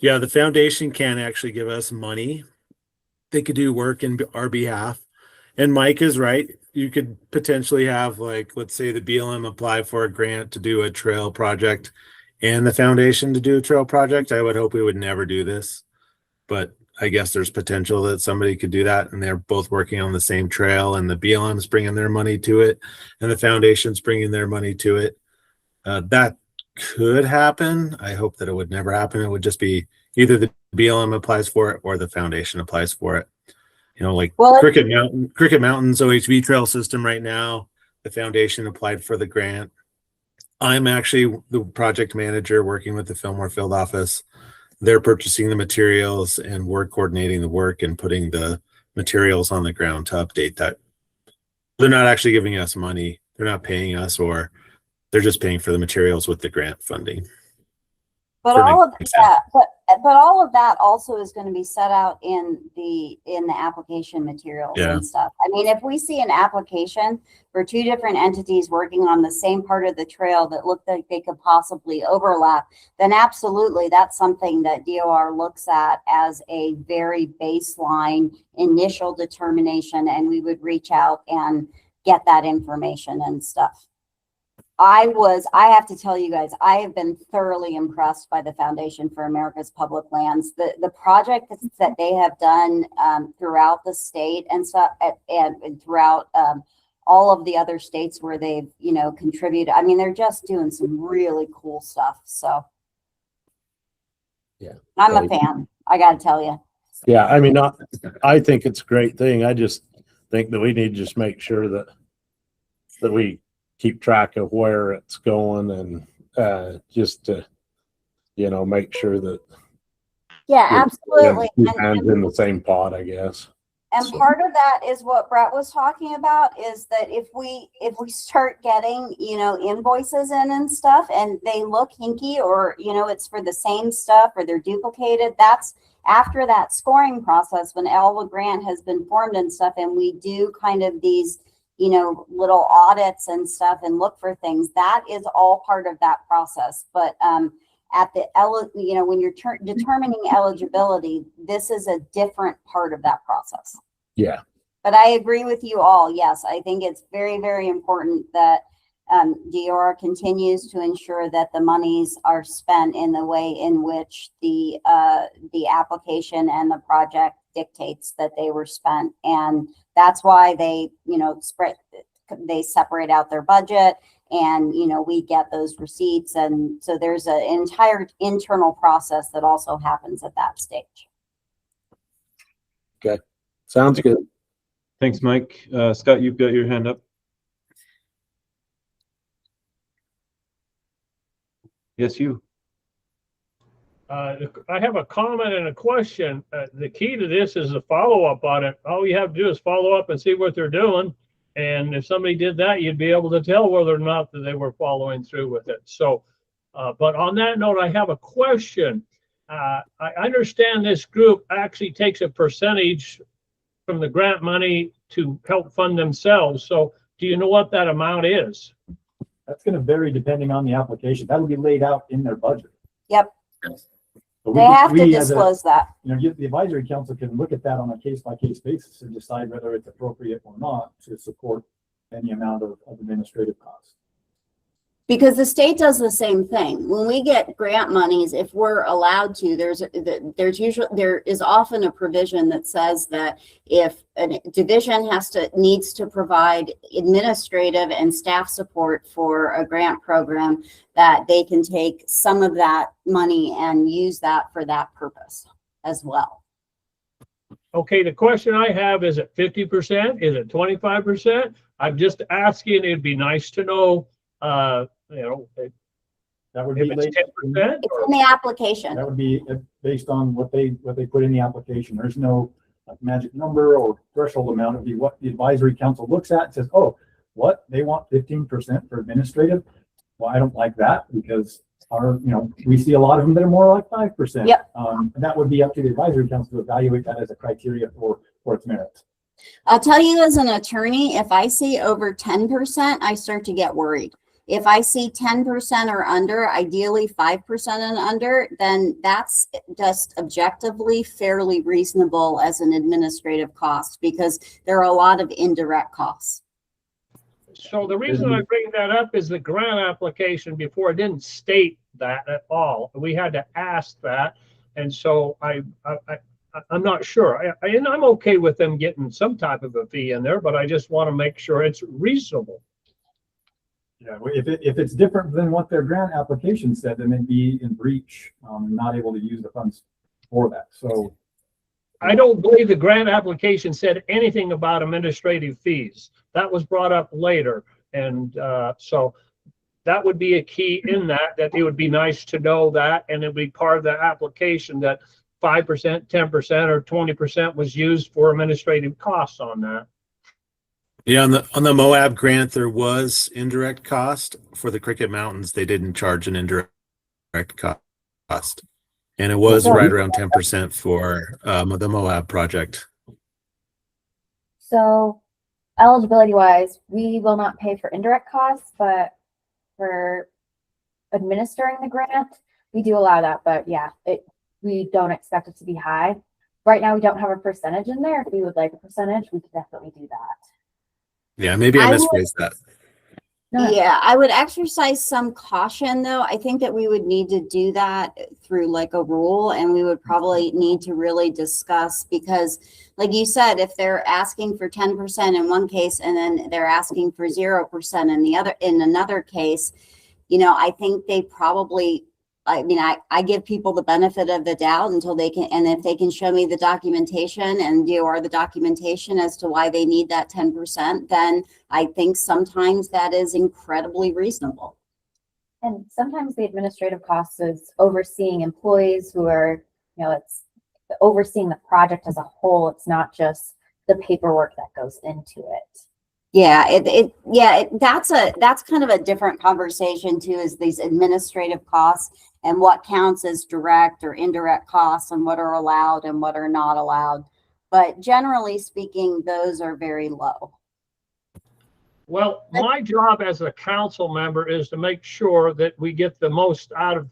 Yeah, the foundation can actually give us money. They could do work in our behalf. And Mike is right. You could potentially have, let's say the BLM apply for a grant to do a trail project and the foundation to do a trail project. I would hope we would never do this, but I guess there's potential that somebody could do that, and they're both working on the same trail, and the BLM's bringing their money to it and the foundation's bringing their money to it. That could happen. I hope that it would never happen. It would just be either the BLM applies for it or the foundation applies for it. Cricket Mountain's OHV trail system right now, the foundation applied for the grant. I'm actually the project manager working with the Fillmore Field Office. They're purchasing the materials, and we're coordinating the work and putting the materials on the ground to update that. They're not actually giving us money. They're not paying us, or they're just paying for the materials with the grant funding. But all of that, but all of that also is going to be set out in the application materials and stuff. I mean, if we see an application for two different entities working on the same part of the trail that look like they could possibly overlap, then absolutely that's something that DOR looks at as a very baseline initial determination, and we would reach out and get that information and stuff. I have to tell you guys, I have been thoroughly impressed by the Foundation for America's Public Lands. The project that they have done throughout the state and stuff, and throughout all of the other states where they've, you know, contributed. I mean, they're just doing some really cool stuff. So yeah, I'm a fan. I got to tell you. Yeah, I mean, I think it's a great thing. I just think that we need to just make sure that we keep track of where it's going, and just to, you know, make sure that absolutely, hands in the same pot, I guess. And part of that is what Brett was talking about, is that if we start getting, you know, invoices in and stuff, and they look hinky, or, you know, it's for the same stuff or they're duplicated, that's after that scoring process, when Elva Grant has been formed and stuff, and we do kind of these, you know, little audits and stuff and look for things, that is all part of that process. But at the, you know, when you're determining eligibility, this is a different part of that process. Yeah. But I agree with you all. Yes, I think it's very, very important that DOR continues to ensure that the monies are spent in the way in which the application and the project dictates that they were spent. And that's why they, you know, they separate out their budget, and, you know, we get those receipts. And so there's an entire internal process that also happens at that stage. Okay. Sounds good. Thanks, Mike. Scott, you've got your hand up. Yes, you. I have a comment and a question. The key to this is a follow-up on it. All you have to do is follow up and see what they're doing. And if somebody did that, you'd be able to tell whether or not that they were following through with it. So, but on that note, I have a question. I understand this group actually takes a percentage from the grant money to help fund themselves. So do you know what that amount is? That's going to vary depending on the application. That'll be laid out in their budget. Yep. So they have to disclose that. You know, the advisory council can look at that on a case-by-case basis and decide whether it's appropriate or not to support any amount of administrative costs. Because the state does the same thing. When we get grant monies, if we're allowed to, there is often a provision that says that if a division needs to provide administrative and staff support for a grant program, that they can take some of that money and use that for that purpose as well. Okay, the question I have, is it 50%? Is it 25%? I'm just asking. It'd be nice to know. You know, that would if be it's 10%. It's in the application. That would be based on what they put in the application. There's no magic number or threshold amount. It would be what the advisory council looks at and says, oh, what, they want 15% for administrative? Well, I don't like that, because you know, we see a lot of them that are more like 5%. Yep. And that would be up to the advisory council to evaluate that as a criteria for its merits. I'll tell you, as an attorney, if I see over 10%, I start to get worried. If I see 10% or under, ideally 5% and under, then that's just objectively fairly reasonable as an administrative cost, because there are a lot of indirect costs. So the reason I bring that up is the grant application before it didn't state that at all. We had to ask that. And so I'm not sure. And I'm okay with them getting some type of a fee in there, but I just want to make sure it's reasonable. Yeah, if it's different than what their grant application said, then they'd be in breach, not able to use the funds for that. So I don't believe the grant application said anything about administrative fees. That was brought up later. And so that would be a key in that it would be nice to know that, and it'd be part of the application that 5%, 10%, or 20% was used for administrative costs on that. Yeah, on the Moab grant, there was indirect cost. For the Cricket Mountains, they didn't charge an indirect cost. And it was right around 10% for the Moab project. So eligibility wise, we will not pay for indirect costs, but for administering the grant, we do allow that. But yeah, we don't expect it to be high. Right now, we don't have a percentage in there. If we would like a percentage, we could definitely do that. Yeah, maybe I misphrased that. Yeah, I would exercise some caution though. I think that we would need to do that through like a rule, and we would probably need to really discuss, because like you said, if they're asking for 10% in one case and then they're asking for 0% in another case, you know, I think they probably, I mean, I give people the benefit of the doubt until they can, and if they can show me the documentation and DOR the documentation as to why they need that 10%, then I think sometimes that is incredibly reasonable. And sometimes the administrative cost is overseeing employees who are, you know, it's overseeing the project as a whole. It's not just the paperwork that goes into it. Yeah, that's kind of a different conversation too, is these administrative costs and what counts as direct or indirect costs and what are allowed and what are not allowed. But generally speaking, those are very low. Well, my job as a council member is to make sure that we get the most out of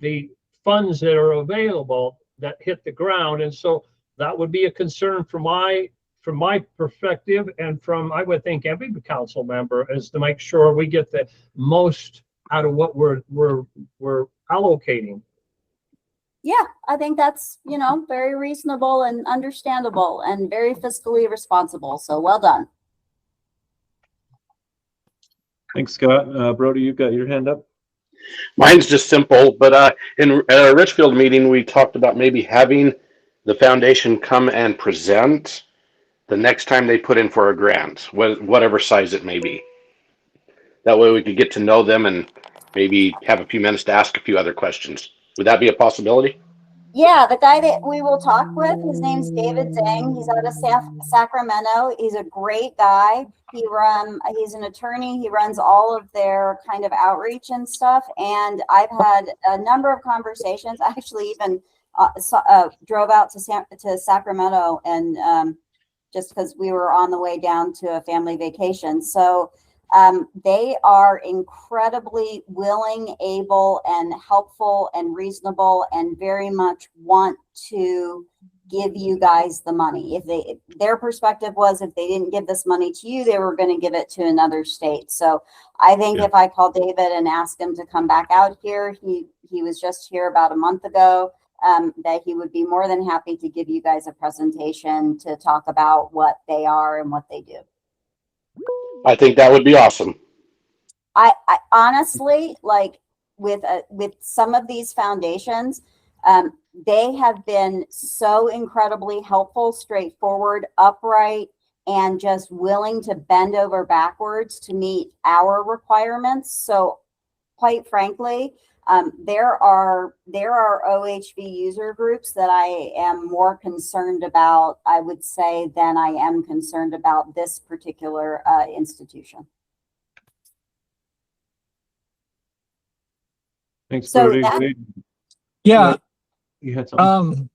the funds that are available that hit the ground. And so that would be a concern from my perspective, and from, I would think, every council member, is to make sure we get the most out of what we're allocating. Yeah, I think that's, you know, very reasonable and understandable and very fiscally responsible. So well done. Thanks, Scott. Brody, you've got your hand up. Mine's just simple, but in a Richfield meeting, we talked about maybe having the foundation come and present the next time they put in for a grant, whatever size it may be. That way we could get to know them and maybe have a few minutes to ask a few other questions. Would that be a possibility? Yeah, the guy that we will talk with, his name's David Zhang. He's out of Sacramento. He's a great guy. He's an attorney. He runs all of their kind of outreach and stuff. And I've had a number of conversations. I actually even drove out to Sacramento and just because we were on the way down to a family vacation. So they are incredibly willing, able, and helpful and reasonable, and very much want to give you guys the money. If their perspective was, if they didn't give this money to you, they were going to give it to another state. So I think if I call David and ask him to come back out here, he was just here about a month ago, that he would be more than happy to give you guys a presentation to talk about what they are and what they do. I think that would be awesome. I honestly, like with some of these foundations, they have been so incredibly helpful, straightforward, upright, and just willing to bend over backwards to meet our requirements. So quite frankly, there are OHV user groups that I am more concerned about, I would say, than I am concerned about this particular institution. Thanks, So Brody. Yeah. You had something?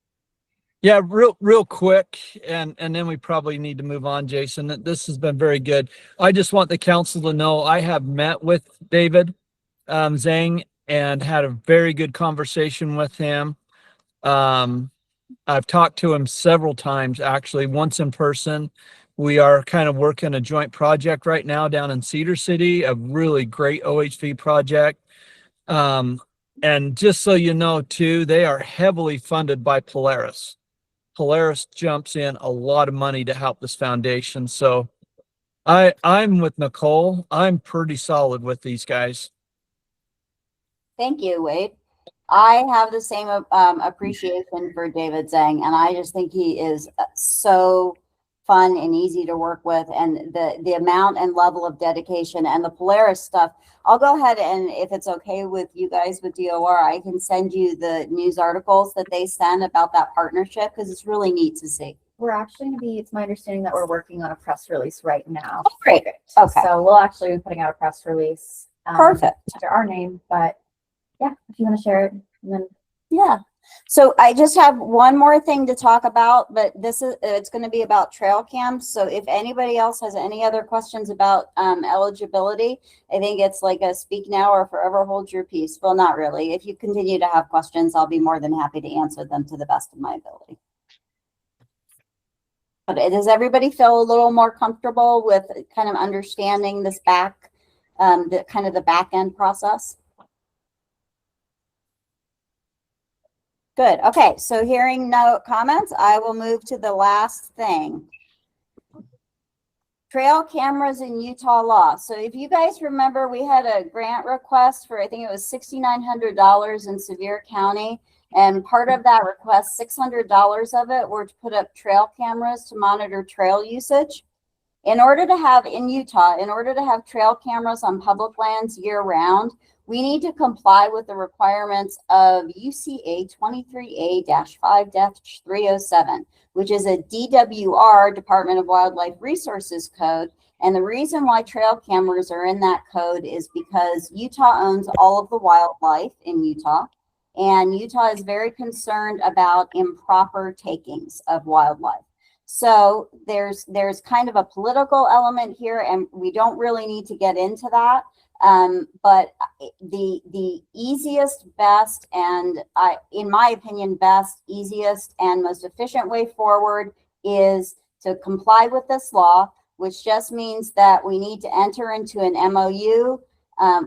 Yeah, real quick, and then we probably need to move on, Jason. This has been very good. I just want the council to know I have met with David Zhang and had a very good conversation with him. I've talked to him several times, actually, once in person. We are kind of working a joint project right now down in Cedar City, a really great OHV project. And just so you know, too, they are heavily funded by Polaris. Polaris jumps in a lot of money to help this foundation. So I'm with Nicole. I'm pretty solid with these guys. Thank you, Wade. I have the same appreciation for David Zhang, and I just think he is so fun and easy to work with, and the amount and level of dedication and the Polaris stuff. I'll go ahead and, if it's okay with you guys with DOR, I can send you the news articles that they send about that partnership, because it's really neat to see. We're actually going to be, it's my understanding that we're working on a press release right now. Oh, great. Okay. So we'll actually be putting out a press release. Perfect. Under our name, but yeah, if you want to share it, and then yeah. So I just have one more thing to talk about, but it's going to be about trail cams. So if anybody else has any other questions about eligibility, I think it's like a speak now or forever hold your peace. Well, not really. If you continue to have questions, I'll be more than happy to answer them to the best of my ability. But does everybody feel a little more comfortable with kind of understanding this back the kind of the back end process? Good. Okay. So hearing no comments, I will move to the last thing. Trail cameras in Utah law. So if you guys remember, we had a grant request for, I think it was $6,900 in Sevier County. And part of that request, $600 of it were to put up trail cameras to monitor trail usage. In order to have in Utah, in order to have trail cameras on public lands year round, we need to comply with the requirements of UCA 23A-5-307, which is a DWR, Department of Wildlife Resources code. And the reason why trail cameras are in that code is because Utah owns all of the wildlife in Utah. And Utah is very concerned about improper takings of wildlife. So there's kind of a political element here, and we don't really need to get into that. But the easiest, best, and in my opinion, best, easiest, and most efficient way forward is to comply with this law, which just means that we need to enter into an MOU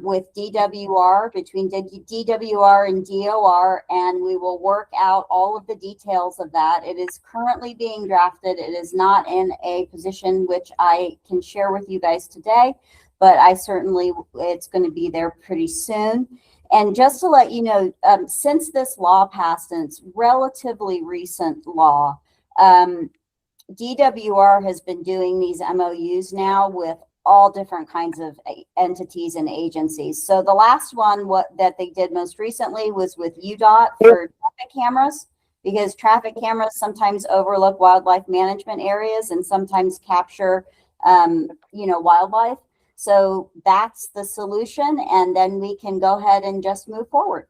with DWR, between DWR and DOR, and we will work out all of the details of that. It is currently being drafted. It is not in a position which I can share with you guys today, but I certainly, it's going to be there pretty soon. And just to let you know, since this law passed, and it's relatively recent law, DWR has been doing these MOUs now with all different kinds of entities and agencies. So the last one that they did most recently was with UDOT for traffic cameras, because traffic cameras sometimes overlook wildlife management areas and sometimes capture, wildlife. So that's the solution. And then we can go ahead and just move forward.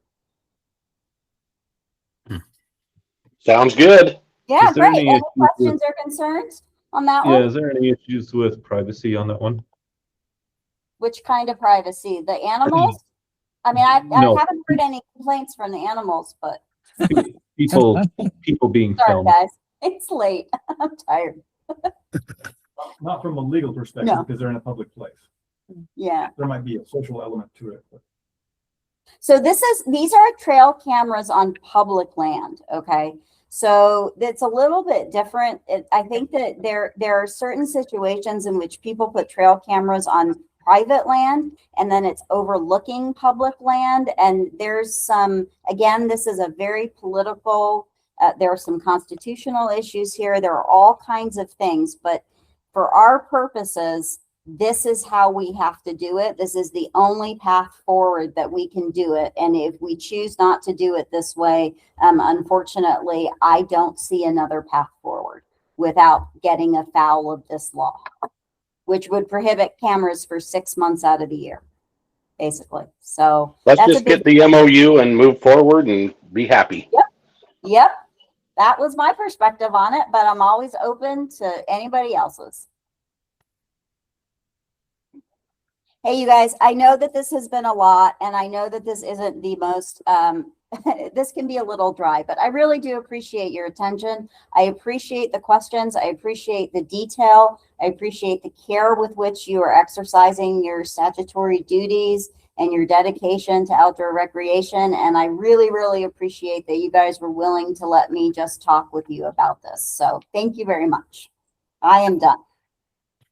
Sounds good. Yeah, Is there great. any Any questions or concerns on that one? Yeah, is there any issues with privacy on that one? Which kind of privacy? The animals? I mean, I No. haven't heard any complaints from the animals, but People being sorry, filmed. guys. It's late. I'm tired. Not from a legal perspective, No. because they're in a public place. Yeah. There might be a social element to it. But So these are trail cameras on public land. Okay. So it's a little bit different. I think that there are certain situations in which people put trail cameras on private land, and then it's overlooking public land. And there's some, again, this is a very political, there are some constitutional issues here. There are all kinds of things, but for our purposes, this is how we have to do it. This is the only path forward that we can do it. And if we choose not to do it this way, unfortunately, I don't see another path forward without getting afoul of this law, which would prohibit cameras for 6 months out of the year, basically. So Let's that's just get the MOU and move forward and be happy. Yep. That was my perspective on it, but I'm always open to anybody else's. Hey, you guys, I know that this has been a lot, and I know that this isn't the most, this can be a little dry, but I really do appreciate your attention. I appreciate the questions. I appreciate the detail. I appreciate the care with which you are exercising your statutory duties and your dedication to outdoor recreation. And I really, really appreciate that you guys were willing to let me just talk with you about this. So thank you very much. I am done.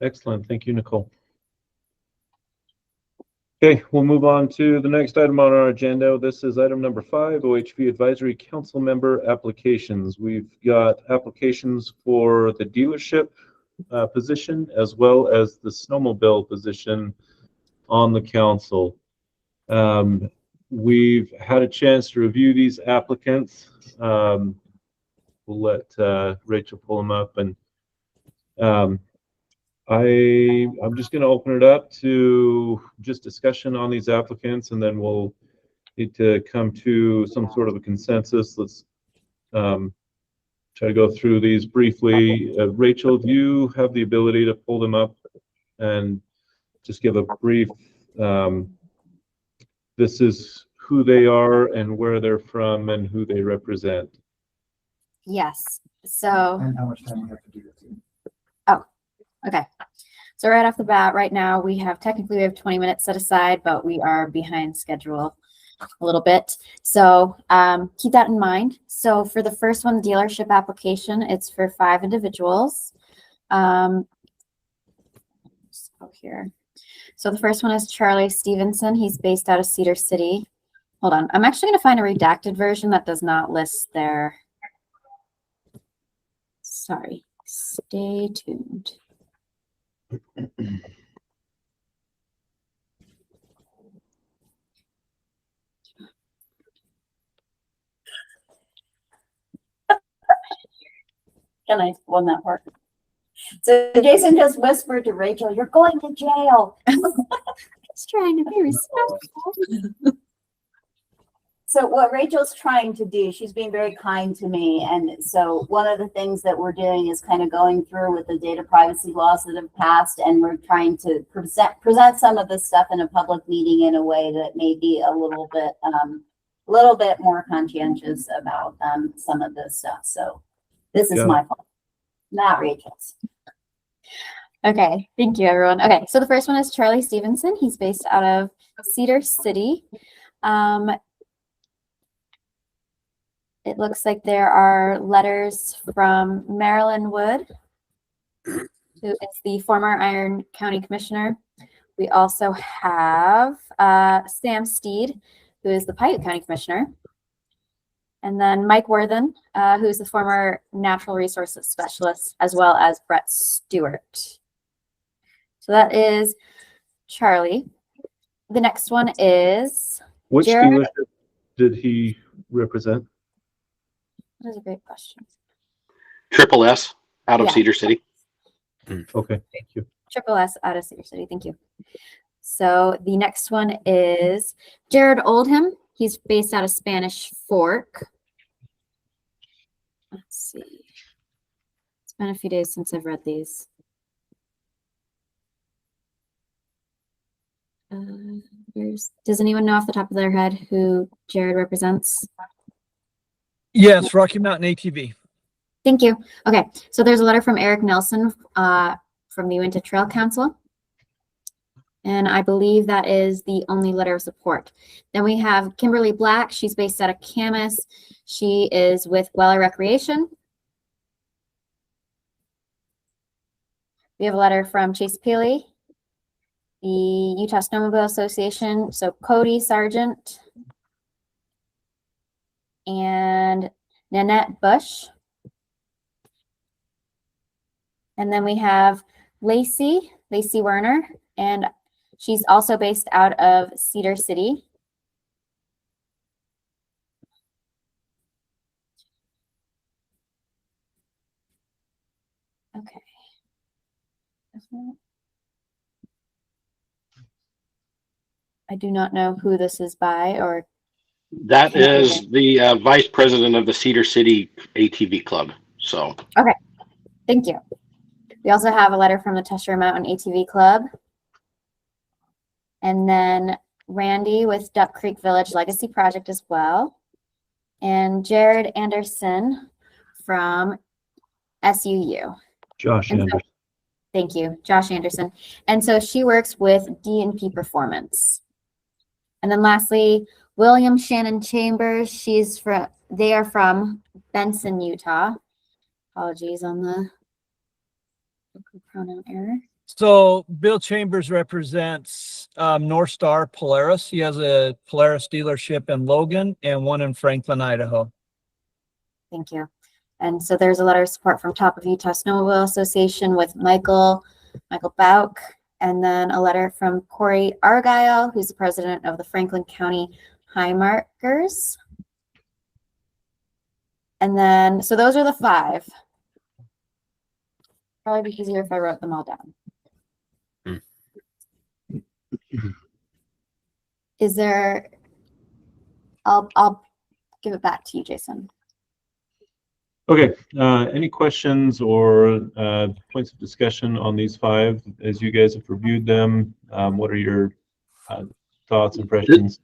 Excellent. Thank you, Nicole. Okay, we'll move on to the next item on our agenda. This is item number 5, OHV Advisory Council Member Applications. We've got applications for the dealership position as well as the snowmobile position on the council. We've had a chance to review these applicants. We'll let Rachel pull them up, and I'm just going to open it up to just discussion on these applicants, and then we'll need to come to some sort of a consensus. Let's try to go through these briefly. Rachel, do you have the ability to pull them up and just give a brief, this is who they are and where they're from and who they represent? Yes. So, and how much time we have to do this in. oh, okay. So right off the bat, right now, we have 20 minutes set aside, but we are behind schedule a little bit. So keep that in mind. So for the first one, dealership application, it's for 5 individuals. Let's go here. So the first one is Charlie Stevenson. He's based out of Cedar City. Hold on. I'm actually going to find a redacted version that does not list their. Sorry. Stay tuned. Can I one that part? So Jason just whispered to Rachel, "You're going to jail." He's trying to be respectful. So what Rachel's trying to do, she's being very kind to me. And so one of the things that we're doing is kind of going through with the data privacy laws that have passed. And we're trying to present some of this stuff in a public meeting in a way that may be a little bit more conscientious about some of this stuff. So this is my fault, not Rachel's. Okay, thank you, everyone. Okay, so the first one is Charlie Stevenson. He's based out of Cedar City. It looks like there are letters from Marilyn Wood, who is the former Iron County Commissioner. We also have Sam Steed, who is the Piute County Commissioner. And then Mike Worthen, who is the former Natural Resources Specialist, as well as Brett Stewart. So that is Charlie. The next one is Which Jared. dealership did he represent? That is a great question. Triple S out of Yeah. Cedar City. Okay, thank you. Triple S out of Cedar City. Thank you. So the next one is Jared Oldham. He's based out of Spanish Fork. Let's see. It's been a few days since I've read these. Does anyone know off the top of their head who Jared represents? Yes, Rocky Mountain ATV. Thank you. Okay, so there's a letter from Eric Nelson from the Uinta Trail Council. And I believe that is the only letter of support. Then we have Kimberly Black. She's based out of Camas. She is with Weller Recreation. We have a letter from Chase Peely, the Utah Snowmobile Association. So Cody Sargent and Nanette Bush. And then we have Lacey Werner, and she's also based out of Cedar City. Okay. I do not know who this is by, or That is the vice president of the Cedar City ATV Club. So okay, thank you. We also have a letter from the Tusher Mountain ATV Club. And then Randy with Duck Creek Village Legacy Project as well. And Jared Anderson from SUU. Josh Anderson. Thank you, Josh Anderson. And so she works with D&P Performance. And then lastly, William Shannon Chambers. They are from Benson, Utah. Apologies on the pronoun error. So Bill Chambers represents North Star Polaris. He has a Polaris dealership in Logan and one in Franklin, Idaho. Thank you. And so there's a letter of support from Top of Utah Snowmobile Association with Michael Bauk, and then a letter from Corey Argyle, who's the president of the Franklin County High Markers. And then, so those are the 5. Probably be easier if I wrote them all down. Is there, I'll give it back to you, Jason. Okay, any questions or points of discussion on these 5 as you guys have reviewed them? What are your thoughts, impressions?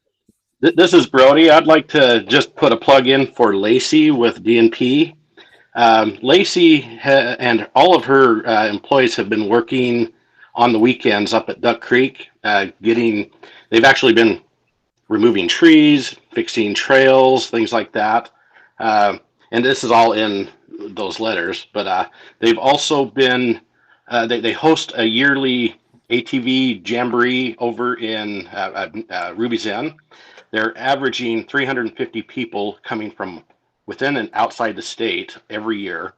This is Brody. I'd like to just put a plug in for Lacey with DNP. Lacey and all of her employees have been working on the weekends up at Duck Creek, they've actually been removing trees, fixing trails, things like that. And this is all in those letters, but they've also been, they host a yearly ATV jamboree over in Ruby's Inn. They're averaging 350 people coming from within and outside the state every year.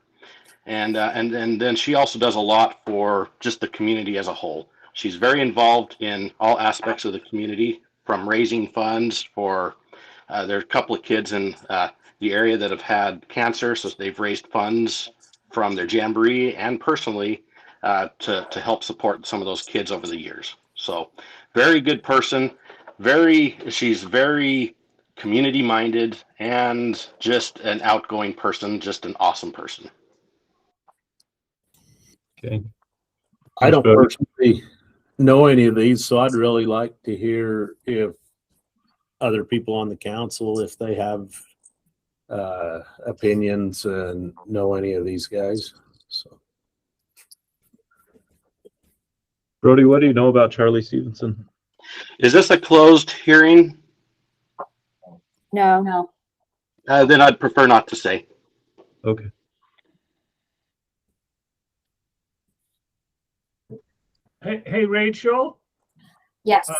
And then she also does a lot for just the community as a whole. She's very involved in all aspects of the community, from raising funds for, there are a couple of kids in the area that have had cancer, so they've raised funds from their jamboree and personally to help support some of those kids over the years. So very good person, she's very community minded and just an outgoing person, just an awesome person. Okay. I don't personally know any of these, so I'd really like to hear if other people on the council, if they have opinions and know any of these guys. So, Brody, what do you know about Charlie Stevenson? Is this a closed hearing? No. Then I'd prefer not to say. Okay. Hey, Rachel, Yes.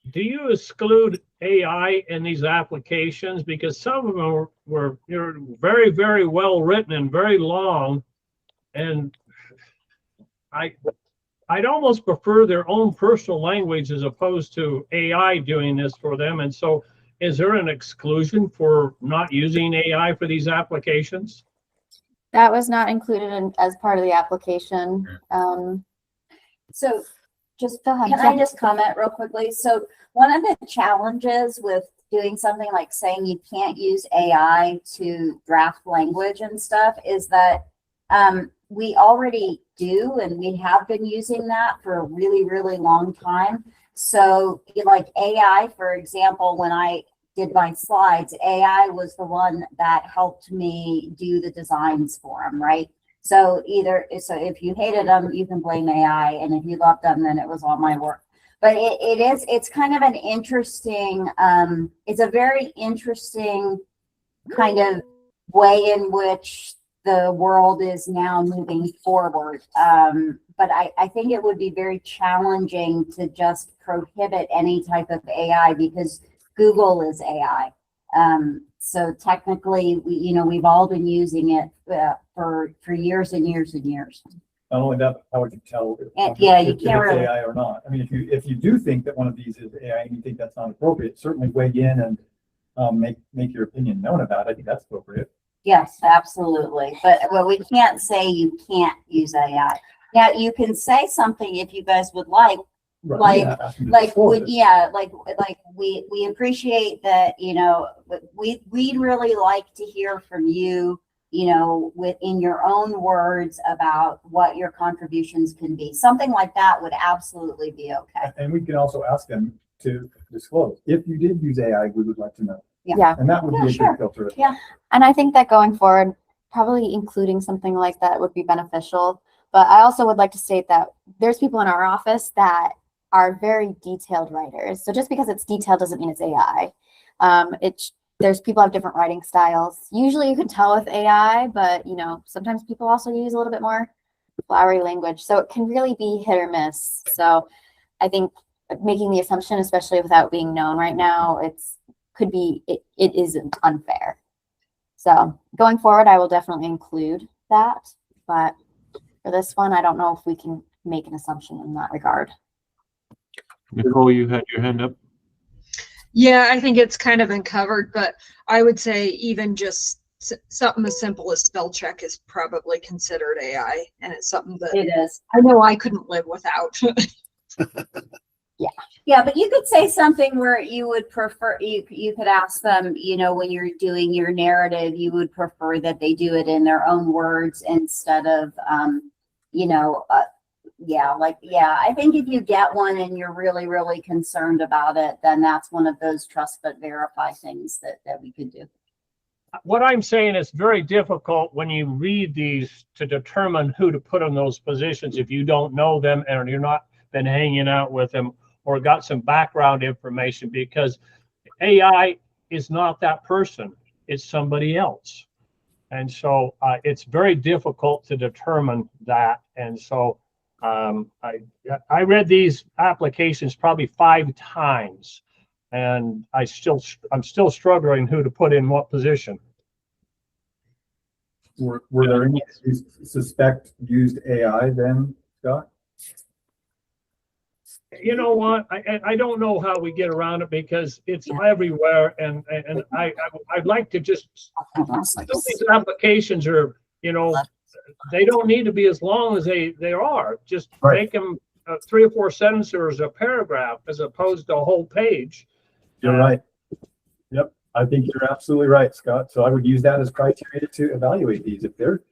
do you exclude AI in these applications? Because some of them were very, very well written and very long. And I'd almost prefer their own personal language as opposed to AI doing this for them. And so is there an exclusion for not using AI for these applications? That was not included as part of the application. So Just go ahead. can I just comment real quickly? So one of the challenges with doing something like saying you can't use AI to draft language and stuff is that we already do, and we have been using that for a really, really long time. So like AI, for example, when I did my slides, AI was the one that helped me do the designs for them, right? So if you hated them, you can blame AI, and if you loved them, then it was all my work. But it's kind of an interesting, it's a very interesting kind of way in which the world is now moving forward. But I think it would be very challenging to just prohibit any type of AI because Google is AI. So technically, we've all been using it for years and years and years. Not only that, how would you tell if You it's can't really. AI or not? I mean, if you do think that one of these is AI and you think that's not appropriate, certainly weigh in and make your opinion known about it. I think that's appropriate. Yes, absolutely. But we can't say you can't use AI. Now you can say something if you guys would like. Right. We appreciate that, we'd really like to hear from you, within your own words about what your contributions can be. Something like that would absolutely be okay. And we can also ask them to disclose. If you did use AI, we would like to know. Yeah. And that would be a sure. good filter. Yeah. And I think that going forward, probably including something like that would be beneficial. But I also would like to state that there's people in our office that are very detailed writers. So just because it's detailed doesn't mean it's AI. There's people have different writing styles. Usually you can tell with AI, but sometimes people also use a little bit more flowery language. So it can really be hit or miss. So I think making the assumption, especially without being known right now, it isn't unfair. So going forward, I will definitely include that. But for this one, I don't know if we can make an assumption in that regard. Nicole, you had your hand up. Yeah, I think it's kind of been covered, but I would say even just something as simple as spell check is probably considered AI, and it's something that It is. I know I couldn't live without. Yeah, but you could say something where you would prefer, you could ask them, when you're doing your narrative, you would prefer that they do it in their own words instead of, I think if you get one and you're really, really concerned about it, then that's one of those trust but verify things that we could do. what I'm saying is very difficult when you read these to determine who to put in those positions if you don't know them and you're not been hanging out with them or got some background information, because AI is not that person, it's somebody else. And so it's very difficult to determine that. And so I read these applications probably 5 times, and I'm still struggling who to put in what position. Were there any you suspect used AI then, Scott? You know what? I don't know how we get around it because it's everywhere, and I'd like to just, some of these applications are, you know, they don't need to be as long as they are. Just make them 3 or 4 sentences or a paragraph as opposed to a whole page. You're right. Yep, I think you're absolutely right, Scott. So I would use that as criteria to evaluate these. If they're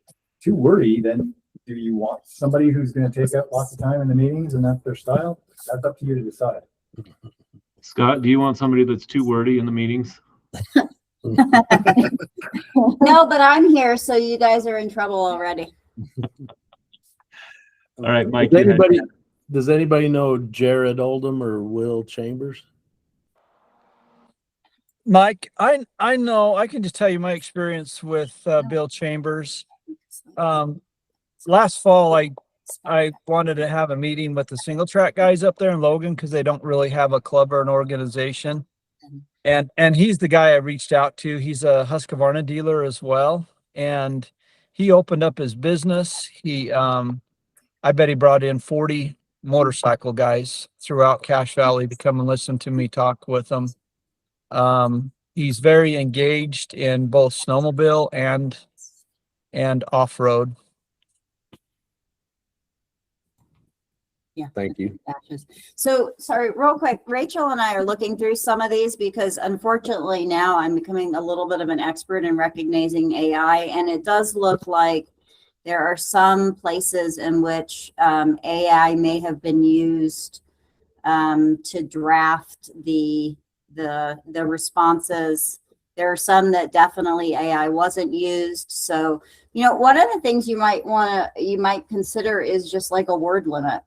too wordy, then do you want somebody who's going to take up lots of time in the meetings and that's their style? That's up to you to decide. Scott, do you want somebody that's too wordy in the meetings? No, but I'm here, so you guys are in trouble already. All right, Mike. Does anybody know Jared Oldham or Will Chambers? Mike, I know, I can just tell you my experience with Bill Chambers. Last fall, I wanted to have a meeting with the single track guys up there in Logan because they don't really have a club or an organization. And he's the guy I reached out to. He's a Husqvarna dealer as well. And he opened up his business. He, I bet he brought in 40 motorcycle guys throughout Cache Valley to come and listen to me talk with them. He's very engaged in both snowmobile and off-road. Yeah. Thank you. So sorry, real quick, Rachel and I are looking through some of these because unfortunately now I'm becoming a little bit of an expert in recognizing AI, and it does look like there are some places in which AI may have been used to draft the responses. There are some that definitely AI wasn't used. So, you know, one of the things you might consider is just like a word limit.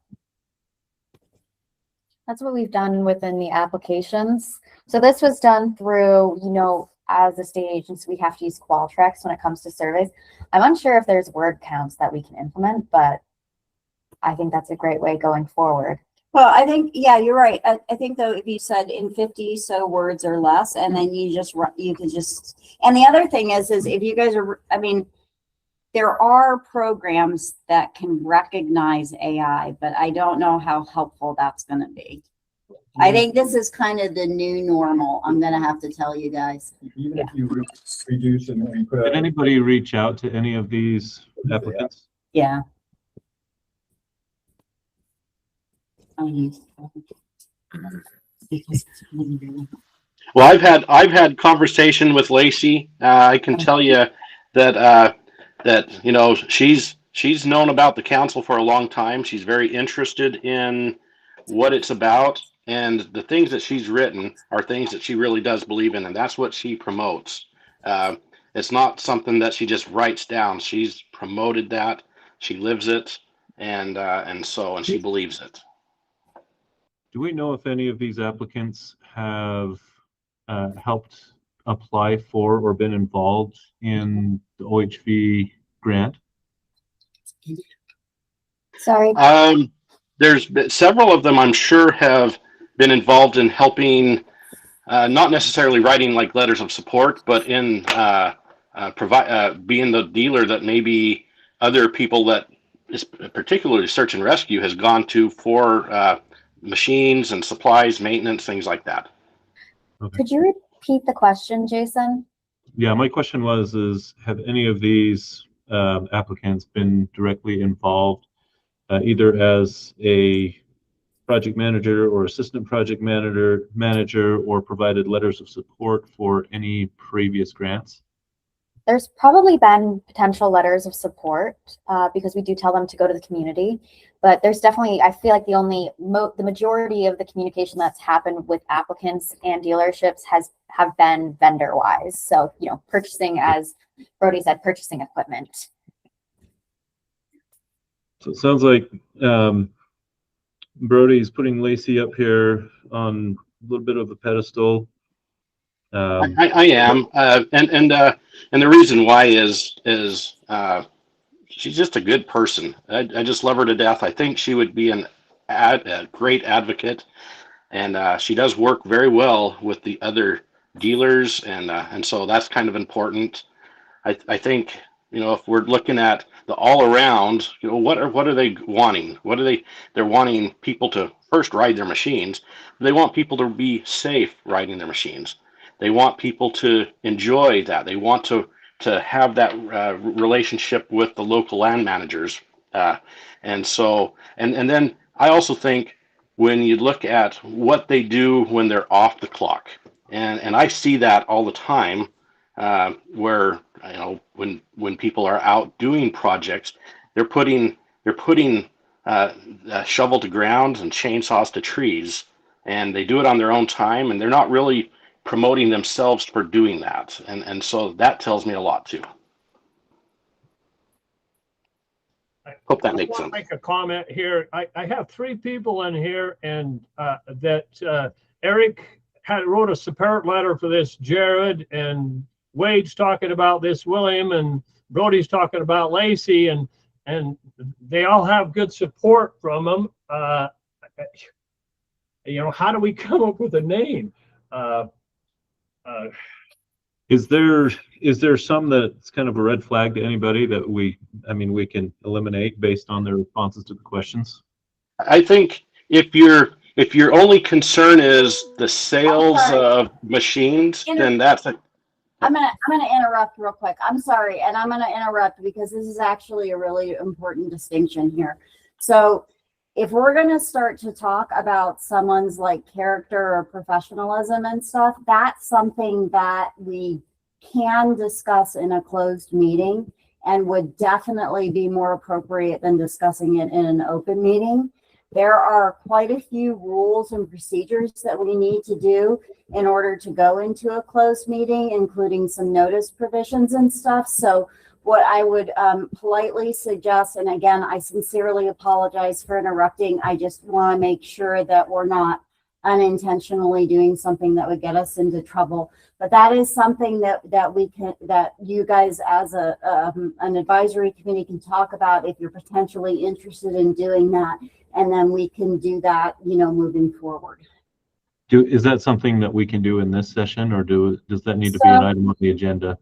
That's what we've done within the applications. So this was done through, you know, as a state agency, we have to use Qualtrics when it comes to surveys. I'm unsure if there's word counts that we can implement, but I think that's a great way going forward. Well, I think, yeah, you're right. I think though, if you said in 50 so words or less, and then you could just, and the other thing is if you guys are, I mean, there are programs that can recognize AI, but I don't know how helpful that's going to be. I think this is kind of the new normal. I'm going to have to tell you guys. Even if you reduce and put Did anybody reach out to any of these applicants? Yeah. Well, I've had conversation with Lacey. I can tell you that that, you know, she's known about the council for a long time. She's very interested in what it's about, and the things that she's written are things that she really does believe in, and that's what she promotes. It's not something that she just writes down. She's promoted that. She lives it, and she believes it. Do we know if any of these applicants have helped apply for or been involved in the OHV grant? Sorry. There's been several of them, I'm sure, have been involved in helping, not necessarily writing like letters of support, but in being the dealer that maybe other people that is particularly search and rescue has gone to for machines and supplies, maintenance, things like that. Okay. Could you repeat the question, Jason? Yeah, my question was, have any of these applicants been directly involved either as a project manager or assistant project manager or provided letters of support for any previous grants? There's probably been potential letters of support because we do tell them to go to the community, but there's definitely, I feel like the majority of the communication that's happened with applicants and dealerships have been vendor wise. So, you know, purchasing, as Brody said, purchasing equipment. So it sounds like Brody's putting Lacey up here on a little bit of a pedestal. I am, and the reason why is she's just a good person. I just love her to death. I think she would be a great advocate, and she does work very well with the other dealers, and so that's kind of important. I think, you know, if we're looking at the all around, you know, what are they wanting? They're wanting people to first ride their machines. They want people to be safe riding their machines. They want people to enjoy that. They want to have that relationship with the local land managers. And so, and then I also think when you look at what they do when they're off the clock, and I see that all the time, where, you know, when people are out doing projects, they're putting shovel to ground and chainsaws to trees, and they do it on their own time, and they're not really promoting themselves for doing that, and so that tells me a lot too. Hope that makes sense. Make a comment here. I have 3 people in here, and that Eric wrote a separate letter for this, Jared, and Wade's talking about this, William, and Brody's talking about Lacey, and they all have good support from them. You know, how do we come up with a name? Is there some that's kind of a red flag to anybody that we can eliminate based on their responses to the questions? I think if your only concern is the sales of machines, then that's a. I'm gonna interrupt real quick. I'm sorry, and I'm gonna interrupt because this is actually a really important distinction here. So if we're going to start to talk about someone's like character or professionalism and stuff, that's something that we can discuss in a closed meeting and would definitely be more appropriate than discussing it in an open meeting. There are quite a few rules and procedures that we need to do in order to go into a closed meeting, including some notice provisions and stuff. So what I would politely suggest, and again, I sincerely apologize for interrupting. I just want to make sure that we're not unintentionally doing something that would get us into trouble. But that is something that you guys as an advisory committee can talk about if you're potentially interested in doing that, and then we can do that, you know, moving forward. Is that something that we can do in this session, or does that need to be an item on the agenda?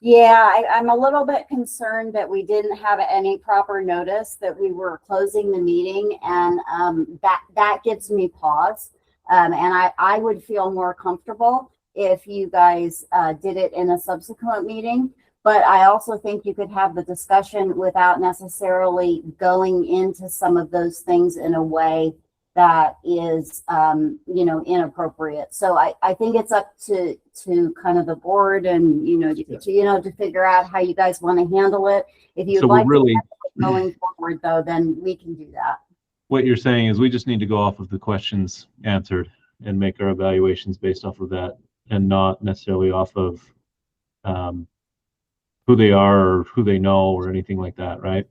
Yeah, I'm a little bit concerned that we didn't have any proper notice that we were closing the meeting, and that gives me pause. And I would feel more comfortable if you guys did it in a subsequent meeting. But I also think you could have the discussion without necessarily going into some of those things in a way that is, you know, inappropriate. So I think it's up to kind of the board and, to figure out how you guys want to handle it. If you'd like to going forward though, then we can do that. What you're saying is we just need to go off of the questions answered and make our evaluations based off of that, and not necessarily off of who they are or who they know or anything like that, right?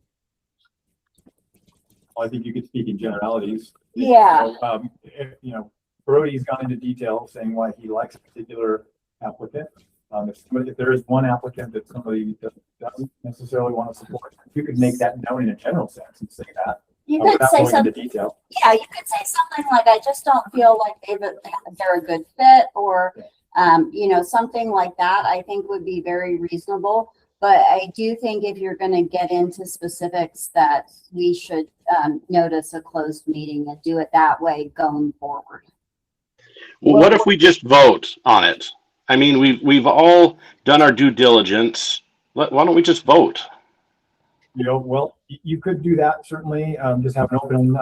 Well, I think you could speak in generalities. Yeah. So, Brody's gone into detail saying why he likes a particular applicant. If there is one applicant that somebody doesn't necessarily want to support, you could make that known in a general sense and say that. You could say something. Detail. Yeah, you could say something like, "I just don't feel like they're a good fit," or something like that. I think would be very reasonable. But I do think if you're going to get into specifics, that we should notice a closed meeting and do it that way going forward. Well, what if we just vote on it? I mean, we've all done our due diligence. Why don't we just vote? Well, you could do that certainly. Just have an open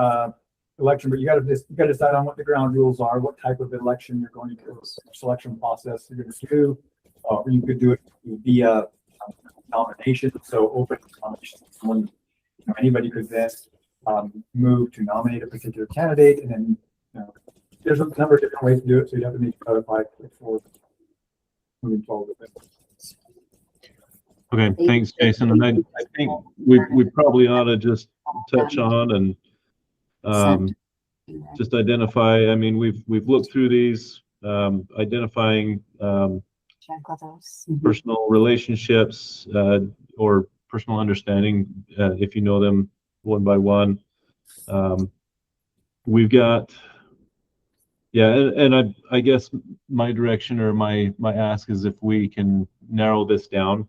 election, but you got to decide on what the ground rules are, what type of election you're going to do, selection process you're going to do. or you could do it via nomination. So open nomination, someone, anybody could then move to nominate a particular candidate, and then there's a number of different ways to do it. So you have to make notified before moving forward with it. Okay, thanks, Jason. And I think we probably ought to just touch on and just identify. I mean, we've looked through these, identifying personal relationships or personal understanding, if you know them one by one. We've got, and I guess my direction or my ask is if we can narrow this down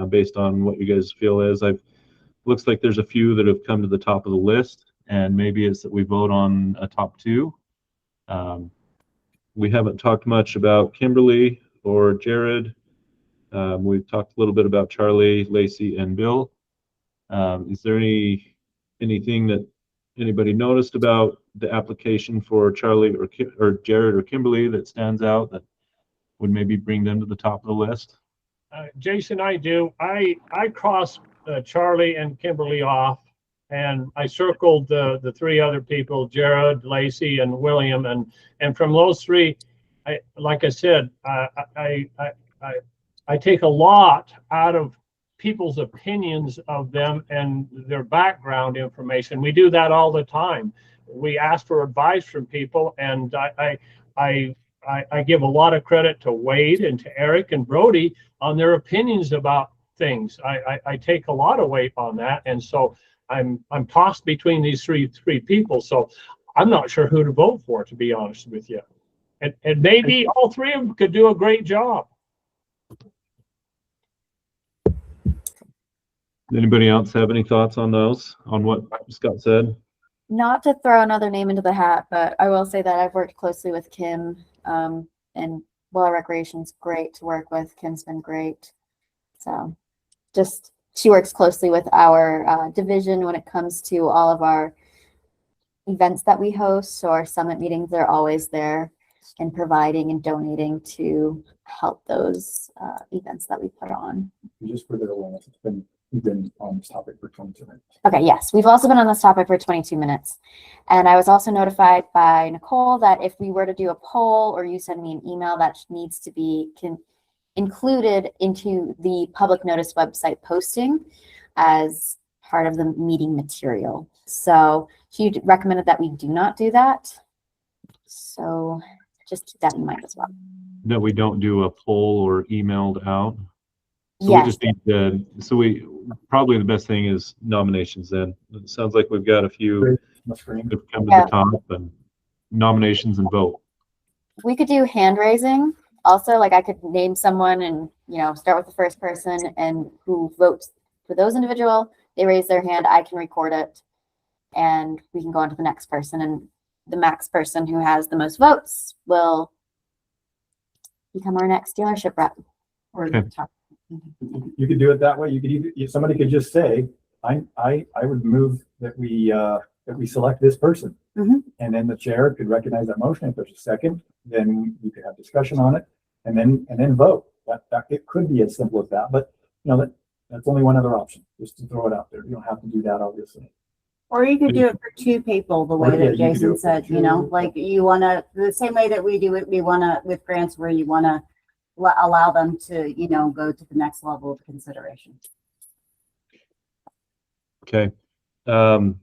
based on what you guys feel is. Looks like there's a few that have come to the top of the list, and maybe it's that we vote on a top two. We haven't talked much about Kimberly or Jared. We've talked a little bit about Charlie, Lacey, and Bill. Is there anything that anybody noticed about the application for Charlie or Jared or Kimberly that stands out that would maybe bring them to the top of the list? Jason, I do. I crossed Charlie and Kimberly off, and I circled the three other people, Jared, Lacey, and William, and from those three, like I said, I take a lot out of people's opinions of them and their background information. We do that all the time. We ask for advice from people, and I give a lot of credit to Wade and to Eric and Brody on their opinions about things. I take a lot of weight on that, and so I'm tossed between these three people. So I'm not sure who to vote for, to be honest with you. And maybe all three of them could do a great job. Anybody else have any thoughts on those, on what Scott said? Not to throw another name into the hat, but I will say that I've worked closely with Kim, and Well Recreation's great to work with. Kim's been great. So just, she works closely with our division when it comes to all of our events that we host. So our summit meetings, they're always there and providing and donating to help those events that we put on. Just for their awareness, we've been on this topic for 22 minutes. Okay, yes, we've also been on this topic for 22 minutes. And I was also notified by Nicole that if we were to do a poll or you send me an email, that needs to be included into the public notice website posting as part of the meeting material. So she recommended that we do not do that. So just keep that in mind as well. That we don't do a poll or emailed out? So yes. We just need to, probably the best thing is nominations then. It sounds like we've got a few that have come to the top, and nominations and vote. We could do hand raising. Also, like I could name someone and, start with the first person and who votes for those individual, they raise their hand, I can record it, and we can go on to the next person, and the max person who has the most votes will become our next dealership rep. Or top. You could do it that way. You could either, somebody could just say, I would move that we select this person. And then the chair could recognize that motion. If there's a second, then you could have discussion on it and then vote. That it could be as simple as that, but that's only one other option, just to throw it out there. You don't have to do that, obviously. Or you could do it for two people, the way that Jason said, like you want to, the same way that we do it, we want to, with grants where you want to allow them to, go to the next level of consideration. Okay. I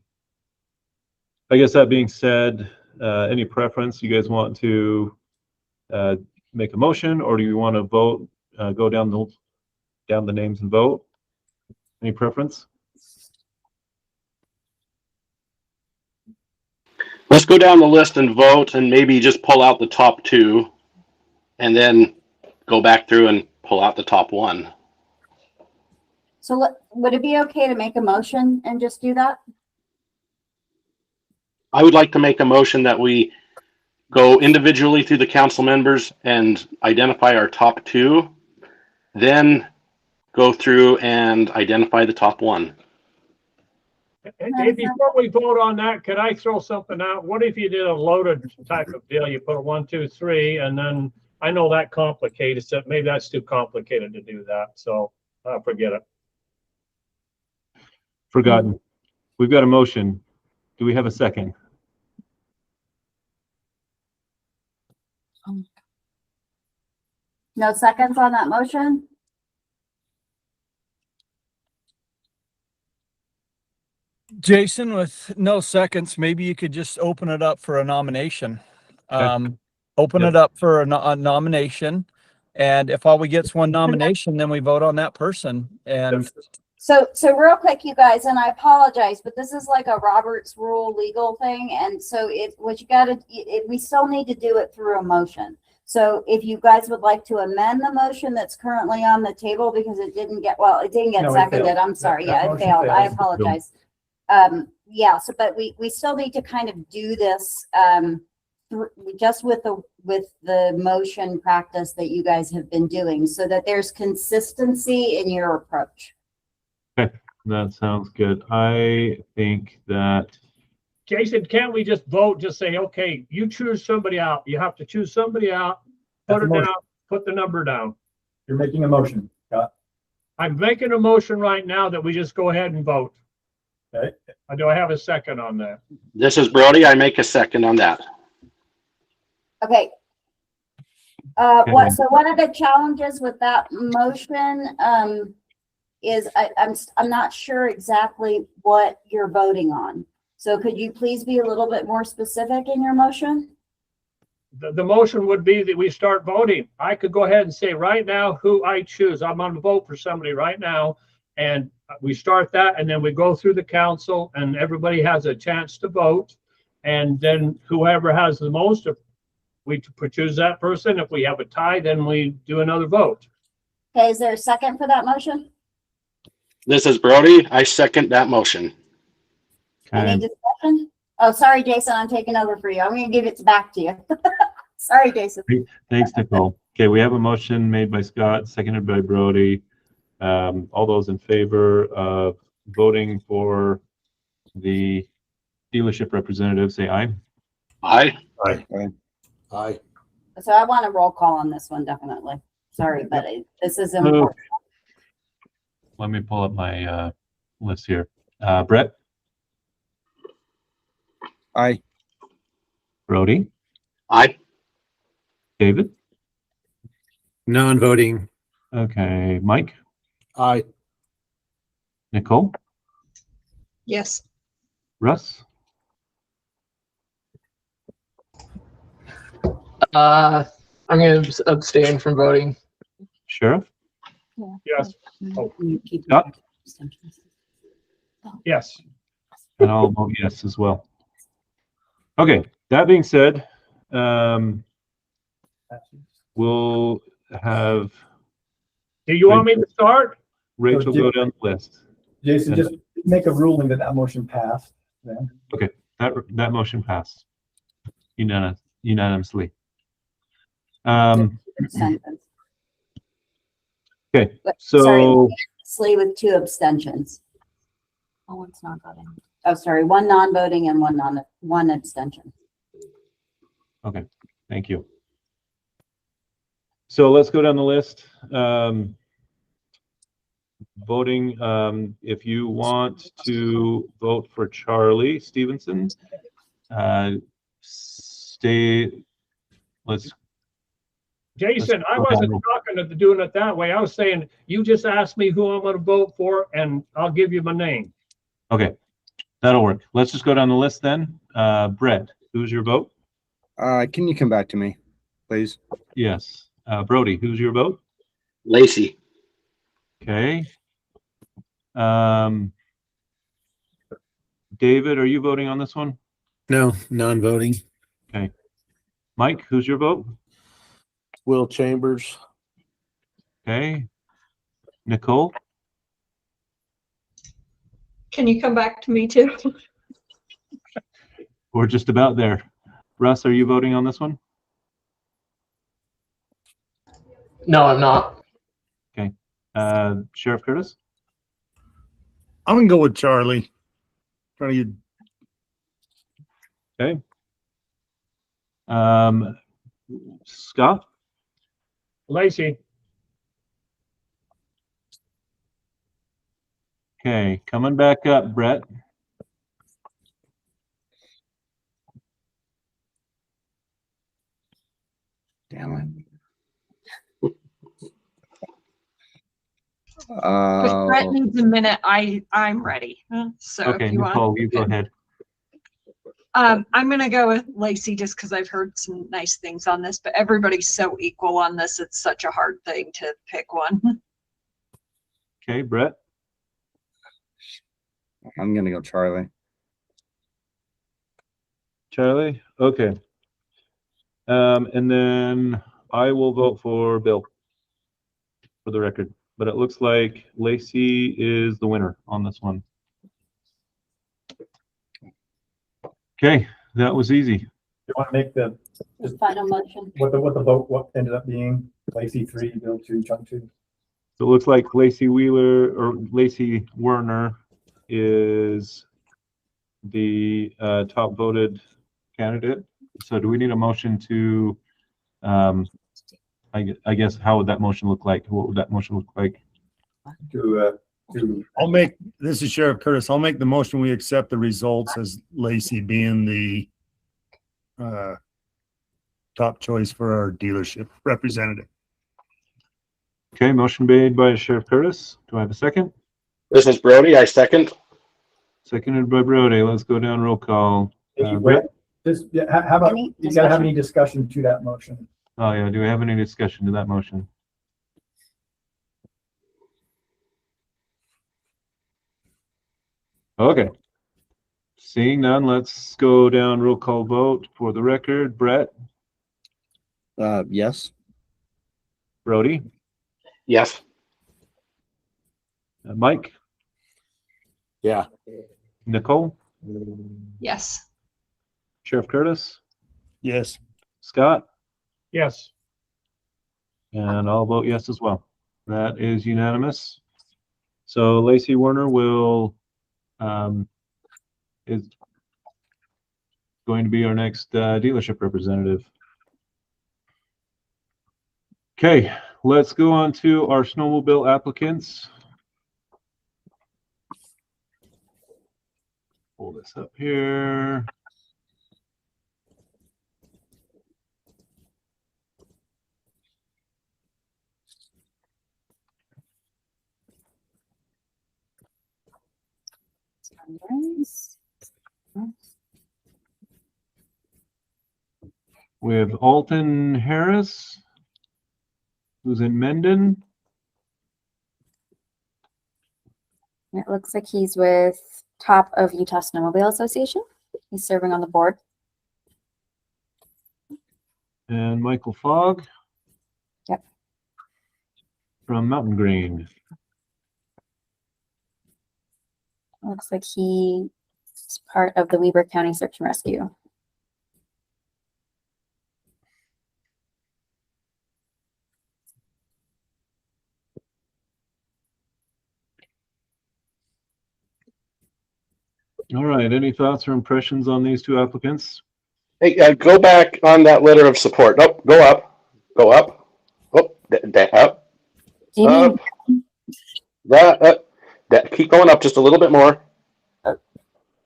guess that being said, any preference you guys want to make a motion, or do you want to vote, go down the names and vote? Any preference? Let's go down the list and vote, and maybe just pull out the top two, and then go back through and pull out the top one. So would it be okay to make a motion and just do that? I would like to make a motion that we go individually through the council members and identify our top two, then go through and identify the top one. Hey, before we vote on that, could I throw something out? What if you did a loaded type of deal? You put a 1, 2, 3, and then I know that complicated, so maybe that's too complicated to do that, so forget it. Forgotten. We've got a motion. Do we have a second? No seconds on that motion? Jason, with no seconds, maybe you could just open it up for a nomination. Open Yep. it up for a nomination. And if all we get is one nomination, then we vote on that person. And So real quick, you guys, and I apologize, but this is like a Robert's rule legal thing. And so we still need to do it through a motion. So if you guys would like to amend the motion that's currently on the table, because it didn't get seconded. I'm sorry. Yeah, it failed. I apologize. Yeah, so, but we still need to kind of do this, just with the motion practice that you guys have been doing, so that there's consistency in your approach. Okay, that sounds good. I think that. Jason, can't we just vote, just say, okay, you choose somebody out. You have to choose somebody out, put it down, put the number down. You're making a motion, Scott. I'm making a motion right now that we just go ahead and vote. Okay. Do I have a second on that? This is Brody. I make a second on that. Okay. So one of the challenges with that motion is I'm not sure exactly what you're voting on. So could you please be a little bit more specific in your motion? The motion would be that we start voting. I could go ahead and say right now who I choose. I'm going to vote for somebody right now. And we start that, and then we go through the council, and everybody has a chance to vote. And then whoever has the most, we choose that person. If we have a tie, then we do another vote. Okay, is there a second for that motion? This is Brody. I second that motion. Any discussion? Oh, sorry, Jason, I'm taking over for you. I'm going to give it back to you. Sorry, Jason. Thanks, Nicole. Okay, we have a motion made by Scott, seconded by Brody. All those in favor of voting for the dealership representative, say aye. Aye. Aye. Aye. Aye. So I want a roll call on this one, definitely. Sorry, but this is important. Let me pull up my list here. Brett? Aye. Brody? Aye. David? Non-voting. Okay. Mike? Aye. Nicole? Yes. Russ? I'm going to abstain from voting. Sheriff? Yes. Oh, Scott? yes. And I'll vote yes as well. Okay, that being said, we'll have. Do you want me to start? Rachel go down the list. Jason, just make a ruling that motion passed then. Okay, that motion passed unanimously. Okay, so sorry, with 2 abstentions. Oh, one's not voting. Oh, sorry, 1 non-voting and 1 abstention. Okay, thank you. So let's go down the list. Voting, if you want to vote for Charlie Stevenson, Jason, I wasn't talking to doing it that way. I was saying, you just asked me who I'm going to vote for, and I'll give you my name. Okay, that'll work. Let's just go down the list then. Brett, who's your vote? Can you come back to me, please? Yes. Brody, who's your vote? Lacey. Okay. David, are you voting on this one? No, non-voting. Okay. Mike, who's your vote? Will Chambers. Okay. Nicole? Can you come back to me too? We're just about there. Russ, are you voting on this one? No, I'm not. Okay. Sheriff Curtis? I'm gonna go with Charlie. Okay. Scott? Lacey. Okay, coming back up, Brett. Damn If Brett needs a minute, I'm ready. So Okay, if you Nicole, want, you go ahead. I'm gonna go with Lacey just because I've heard some nice things on this, but everybody's so equal on this. It's such a hard thing to pick one. Okay, Brett. I'm gonna go Charlie. Charlie? Okay. And then I will vote for Bill for the record. But it looks like Lacey is the winner on this one. Okay, that was easy. You want to make the Final motion. what the vote what ended up being? Lacey 3, Bill 2, Chuck 2. So it looks like Lacey Wheeler or Lacey Werner is the top voted candidate. So do we need a motion to, I guess, how would that motion look like? What would that motion look like? This is Sheriff Curtis. I'll make the motion. We accept the results as Lacey being the top choice for our dealership representative. Okay, motion made by Sheriff Curtis. Do I have a second? This is Brody. I second. Seconded by Brody. Let's go down roll call. Brett, how about you gotta have any discussion to that motion? Oh yeah, do we have any discussion to that motion? Okay. Seeing none, let's go down roll call vote for the record. Brett? Yes. Brody? Yes. Mike? Yeah. Nicole? Yes. Sheriff Curtis? Yes. Scott? Yes. And I'll vote yes as well. That is unanimous. So Lacey Werner will is going to be our next dealership representative. Okay, let's go on to our snowmobile applicants. Pull this up here. We have Alton Harris, who's in Mendon. It looks like he's with top of Utah Snowmobile Association. He's serving on the board. And Michael Fogg. Yep. From Mountain Green. Looks like he's part of the Weber County Search and Rescue. All right, any thoughts or impressions on these two applicants? Hey, go back on that letter of support. Nope, go up. Go up. Oh, up. Up. That keep going up just a little bit more.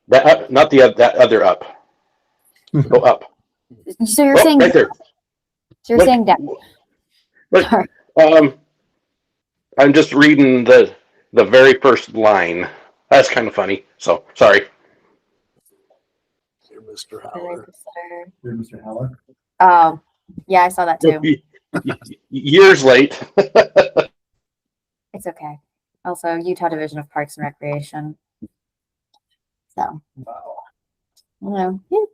That up, not the that other up. Go up. So you're saying right there. So you're saying down. Look, I'm just reading the very first line. That's kind of funny. So sorry. Dear Mr. Howler. Dear Mr. Howler. Oh, yeah, I saw that too. Years late. It's okay. Also, Utah Division of Parks and Recreation. So, you know, yeah.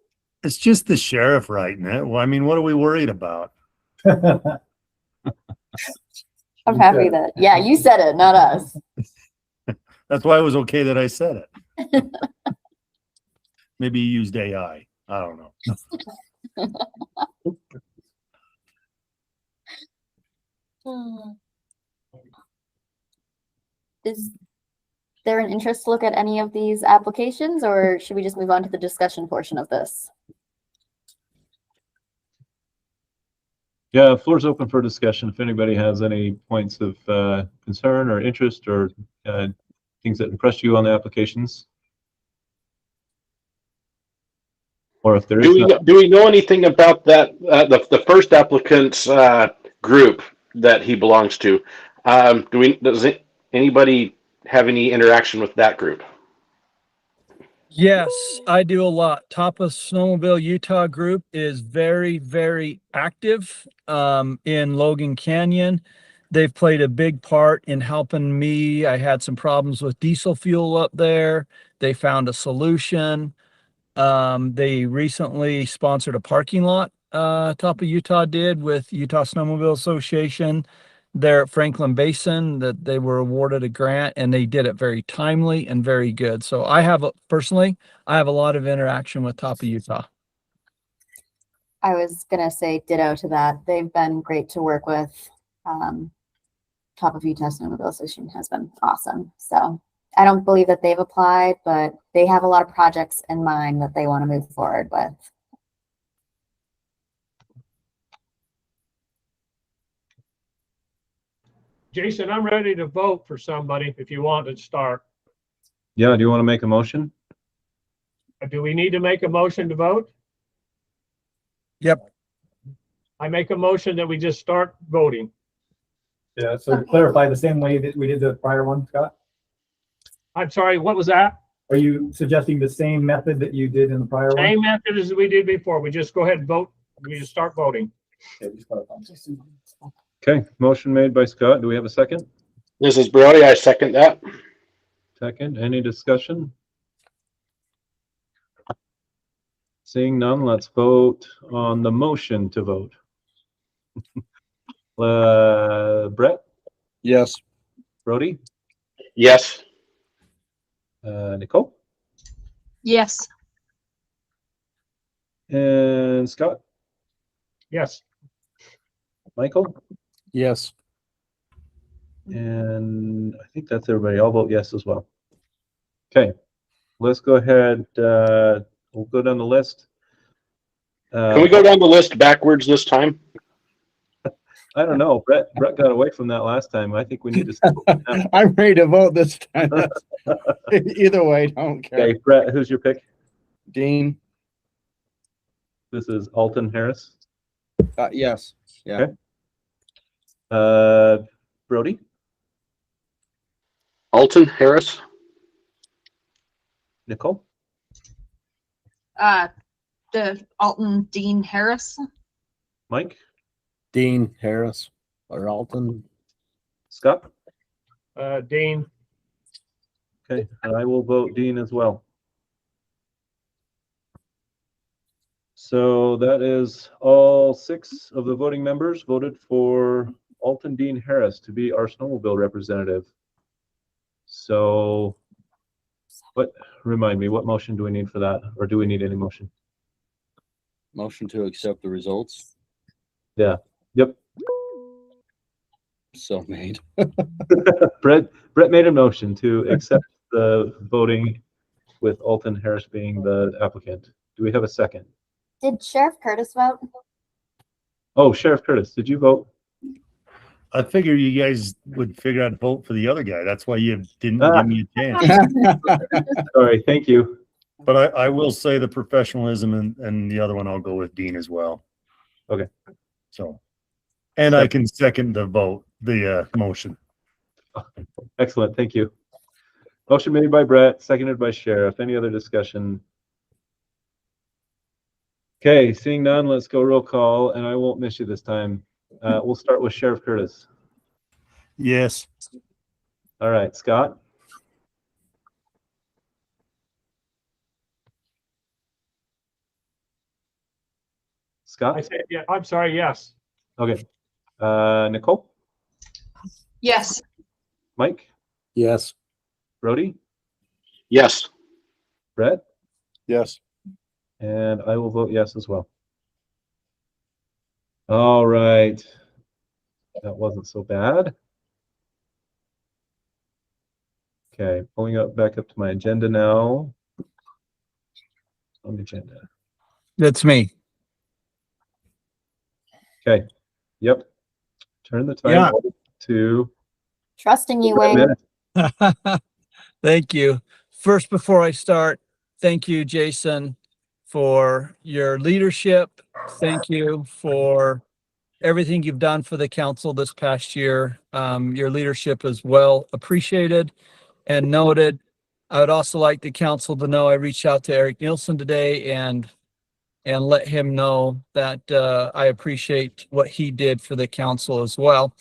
It's just the sheriff writing it. Well, I mean, what are we worried about? I'm happy that, yeah, you said it, not us. That's why it was okay that I said it. Maybe you used AI. I don't know. Is there an interest to look at any of these applications, or should we just move on to the discussion portion of this? Yeah, floor's open for discussion. If anybody has any points of concern or interest or things that impressed you on the applications. Or if there is Do we know anything about that, the first applicant's group that he belongs to? Does anybody have any interaction with that group? Yes, I do a lot. Top of Snowmobile Utah group is very, very active in Logan Canyon. They've played a big part in helping me. I had some problems with diesel fuel up there. They found a solution. They recently sponsored a parking lot, Top of Utah did with Utah Snowmobile Association there at Franklin Basin, that they were awarded a grant, and they did it very timely and very good. So I have personally, I have a lot of interaction with Top of Utah. I was gonna say ditto to that. They've been great to work with. Top of Utah Snowmobile Association has been awesome. So I don't believe that they've applied, but they have a lot of projects in mind that they want to move forward with. Jason, I'm ready to vote for somebody if you want to start. Yeah, do you want to make a motion? Do we need to make a motion to vote? Yep. I make a motion that we just start voting. Yeah, so to clarify, the same way that we did the prior one, Scott? I'm sorry, what was that? Are you suggesting the same method that you did in the prior one? Same method as we did before. We just go ahead and vote. We just start voting. Okay, just clarify. Okay, motion made by Scott. Do we have a second? This is Brody. I second that. Second, any discussion? Seeing none, let's vote on the motion to vote. Brett? Yes. Brody? Yes. Nicole? Yes. And Scott? Yes. Michael? Yes. And I think that's everybody. I'll vote yes as well. Okay, let's go ahead. We'll go down the list. Can we go down the list backwards this time? I don't know. Brett got away from that last time. I think we need to. I'm ready to vote this time. Either way, don't care. Okay, Brett, who's your pick? Dean. This is Alton Harris. Yes. Yeah. Okay. Brody. Alton Harris. Nicole. The Alton Dean Harris. Mike. Dean Harris or Alton. Scott. Dean. Okay, and I will vote Dean as well. So that is all 6 of the voting members voted for Alton Dean Harris to be our snowmobile representative. So remind me, what motion do we need for that? Or do we need any motion? Motion to accept the results. Yeah. Yep. So made. Brett made a motion to accept the voting with Alton Harris being the applicant. Do we have a second? Did Sheriff Curtis vote? Oh, Sheriff Curtis, did you vote? I figure you guys would figure out to vote for the other guy. That's why you didn't give me a chance. Sorry, thank you. But I will say the professionalism and the other one, I'll go with Dean as well. Okay. So, and I can second the vote, the motion. Excellent, thank you. Motion made by Brett, seconded by Sheriff. Any other discussion? Okay, seeing none, let's go roll call, and I won't miss you this time. We'll start with Sheriff Curtis. Yes. All right, Scott. Scott? I said, yeah, I'm sorry, yes. Okay. Nicole? Yes. Mike? Yes. Brody? Yes. Brett? Yes. And I will vote yes as well. All right. That wasn't so bad. Okay, pulling up back up to my agenda now. On the agenda. That's me. Okay. Yep. Turn the time Yeah. to Trusting you, 5 Wayne. minutes. Thank you. First, before I start, thank you, Jason, for your leadership. Thank you for everything you've done for the council this past year. Your leadership is well appreciated and noted. I would also like the council to know I reached out to Eric Nielsen today and let him know that I appreciate what he did for the council as well.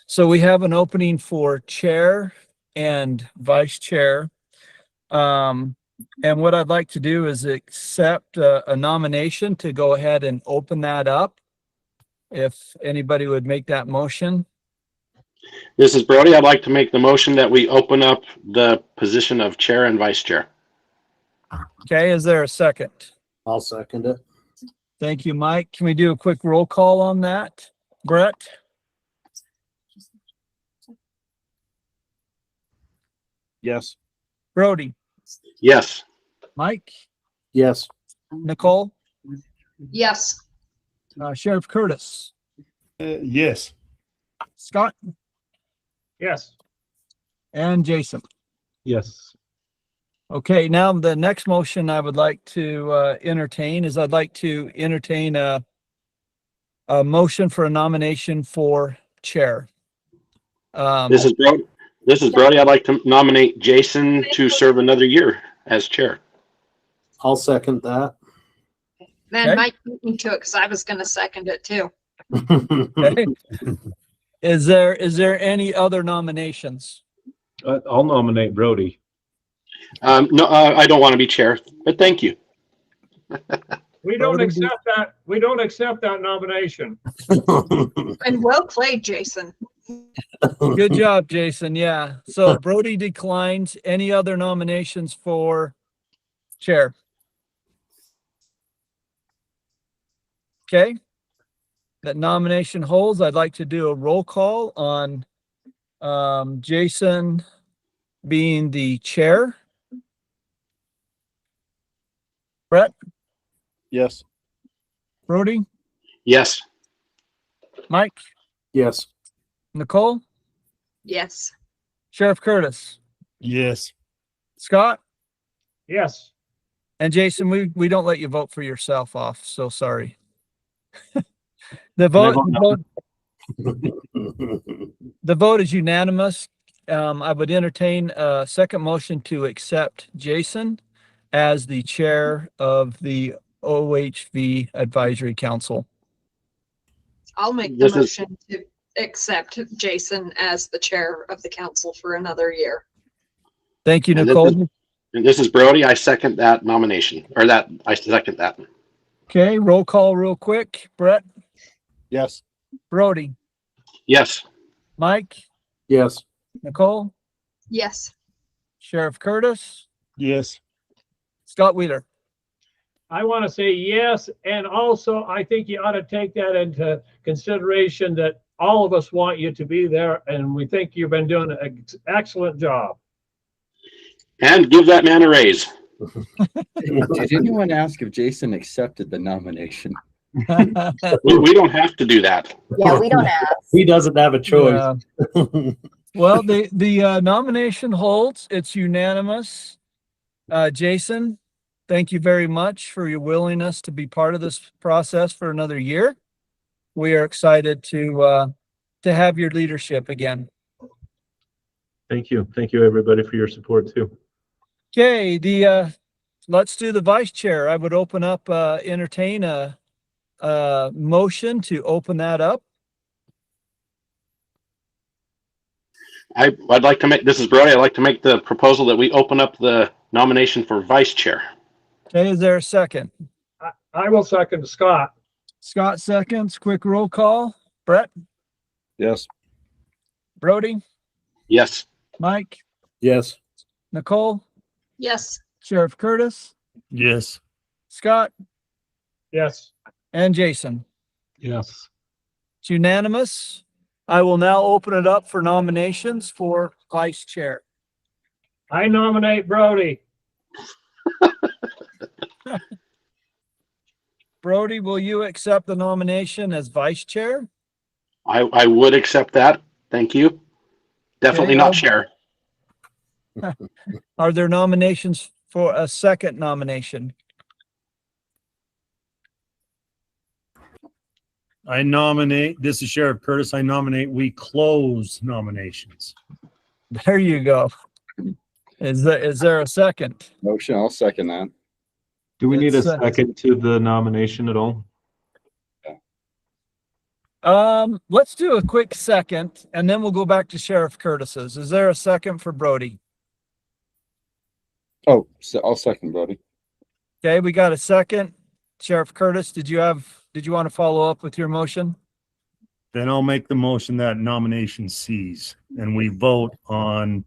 So we have an opening for chair and vice chair. And what I'd like to do is accept a nomination to go ahead and open that up. If anybody would make that motion. This is Brody. I'd like to make the motion that we open up the position of chair and vice chair. Okay, is there a second? I'll second it. Thank you, Mike. Can we do a quick roll call on that? Brett? Yes. Brody? Yes. Mike? Yes. Nicole? Yes. Sheriff Curtis? Yes. Scott? Yes. And Jason? Yes. Okay, now the next motion I would like to entertain is I'd like to entertain a motion for a nomination for chair. This is Brody. This is Brody. I'd like to nominate Jason to serve another year as chair. I'll second that. Then Okay. Mike beat me to it because I was going to second it too. Okay. Is there any other nominations? I'll nominate Brody. No, I don't want to be chair, but thank you. We don't accept that. We don't accept that nomination. And well played, Jason. Good job, Jason. Yeah. So Brody declines. Any other nominations for chair? Okay. That nomination holds. I'd like to do a roll call on Jason being the chair. Brett? Yes. Brody? Yes. Mike? Yes. Nicole? Yes. Sheriff Curtis? Yes. Scott? Yes. And Jason, we don't let you vote for yourself off, so sorry. The vote is unanimous. I would entertain a second motion to accept Jason as the chair of the OHV Advisory Council. I'll make the motion to accept Jason as the chair of the council for another year. Thank you, And Nicole. this is Brody. I second that nomination, or that I second that. Okay, roll call real quick. Brett? Yes. Brody? Yes. Mike? Yes. Nicole? Yes. Sheriff Curtis? Yes. Scott Wheeler? I want to say yes. And also, I think you ought to take that into consideration that all of us want you to be there. And we think you've been doing an excellent job. And give that man a raise. Did anyone ask if Jason accepted the nomination? We don't have to do that. Yeah, we don't ask. He doesn't have a choice. Yeah. Well, the nomination holds. It's unanimous. Jason, thank you very much for your willingness to be part of this process for another year. We are excited to have your leadership again. Thank you. Thank you, everybody, for your support too. Okay, let's do the vice chair. I would open up, entertain a motion to open that up. I'd like to make, this is Brody. I'd like to make the proposal that we open up the nomination for vice chair. Okay, is there a second? I will second Scott. Scott seconds. Quick roll call. Brett? Yes. Brody? Yes. Mike? Yes. Nicole? Yes. Sheriff Curtis? Yes. Scott? Yes. And Jason? Yes. It's unanimous. I will now open it up for nominations for vice chair. I nominate Brody. Brody, will you accept the nomination as vice chair? I would accept that. Thank you. Definitely Okay, not share. Are there nominations for a second nomination? I nominate, this is Sheriff Curtis, I nominate we close nominations. There you go. Is there a second? Motion, I'll second that. Do we need a It's, second to the nomination at all? Let's do a quick second and then we'll go back to Sheriff Curtis's. Is there a second for Brody? Oh, so I'll second Brody. Okay, we got a second. Sheriff Curtis, did you want to follow up with your motion? Then I'll make the motion that nomination cease and we vote on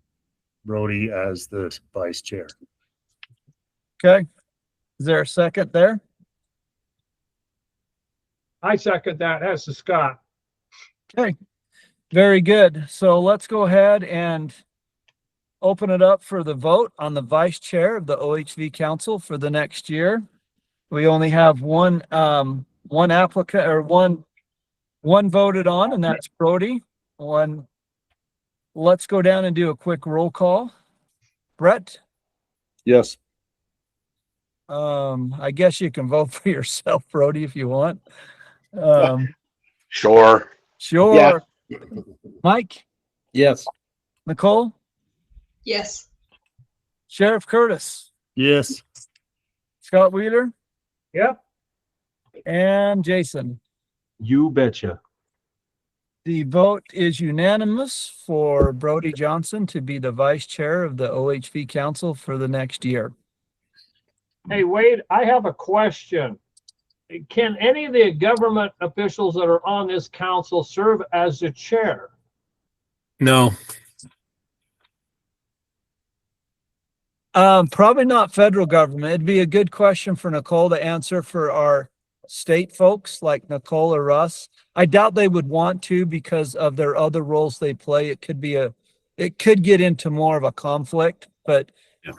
Brody as the vice chair. Okay. Is there a second there? I second that. That's the Scott. Okay. Very good. So let's go ahead and open it up for the vote on the vice chair of the OHV Council for the next year. We only have one applicant or one voted on, and that's Brody. Let's go down and do a quick roll call. Brett? Yes. I guess you can vote for yourself, Brody, if you want. Sure. Sure. Yeah. Mike? Yes. Nicole? Yes. Sheriff Curtis? Yes. Scott Wheeler? Yep. And Jason? You betcha. The vote is unanimous for Brody Johnson to be the vice chair of the OHV Council for the next year. Hey, Wade, I have a question. Can any of the government officials that are on this council serve as the chair? No. Probably not federal government. It'd be a good question for Nicole to answer for our state folks like Nicole or Russ. I doubt they would want to because of their other roles they play. It could get into more of a conflict, but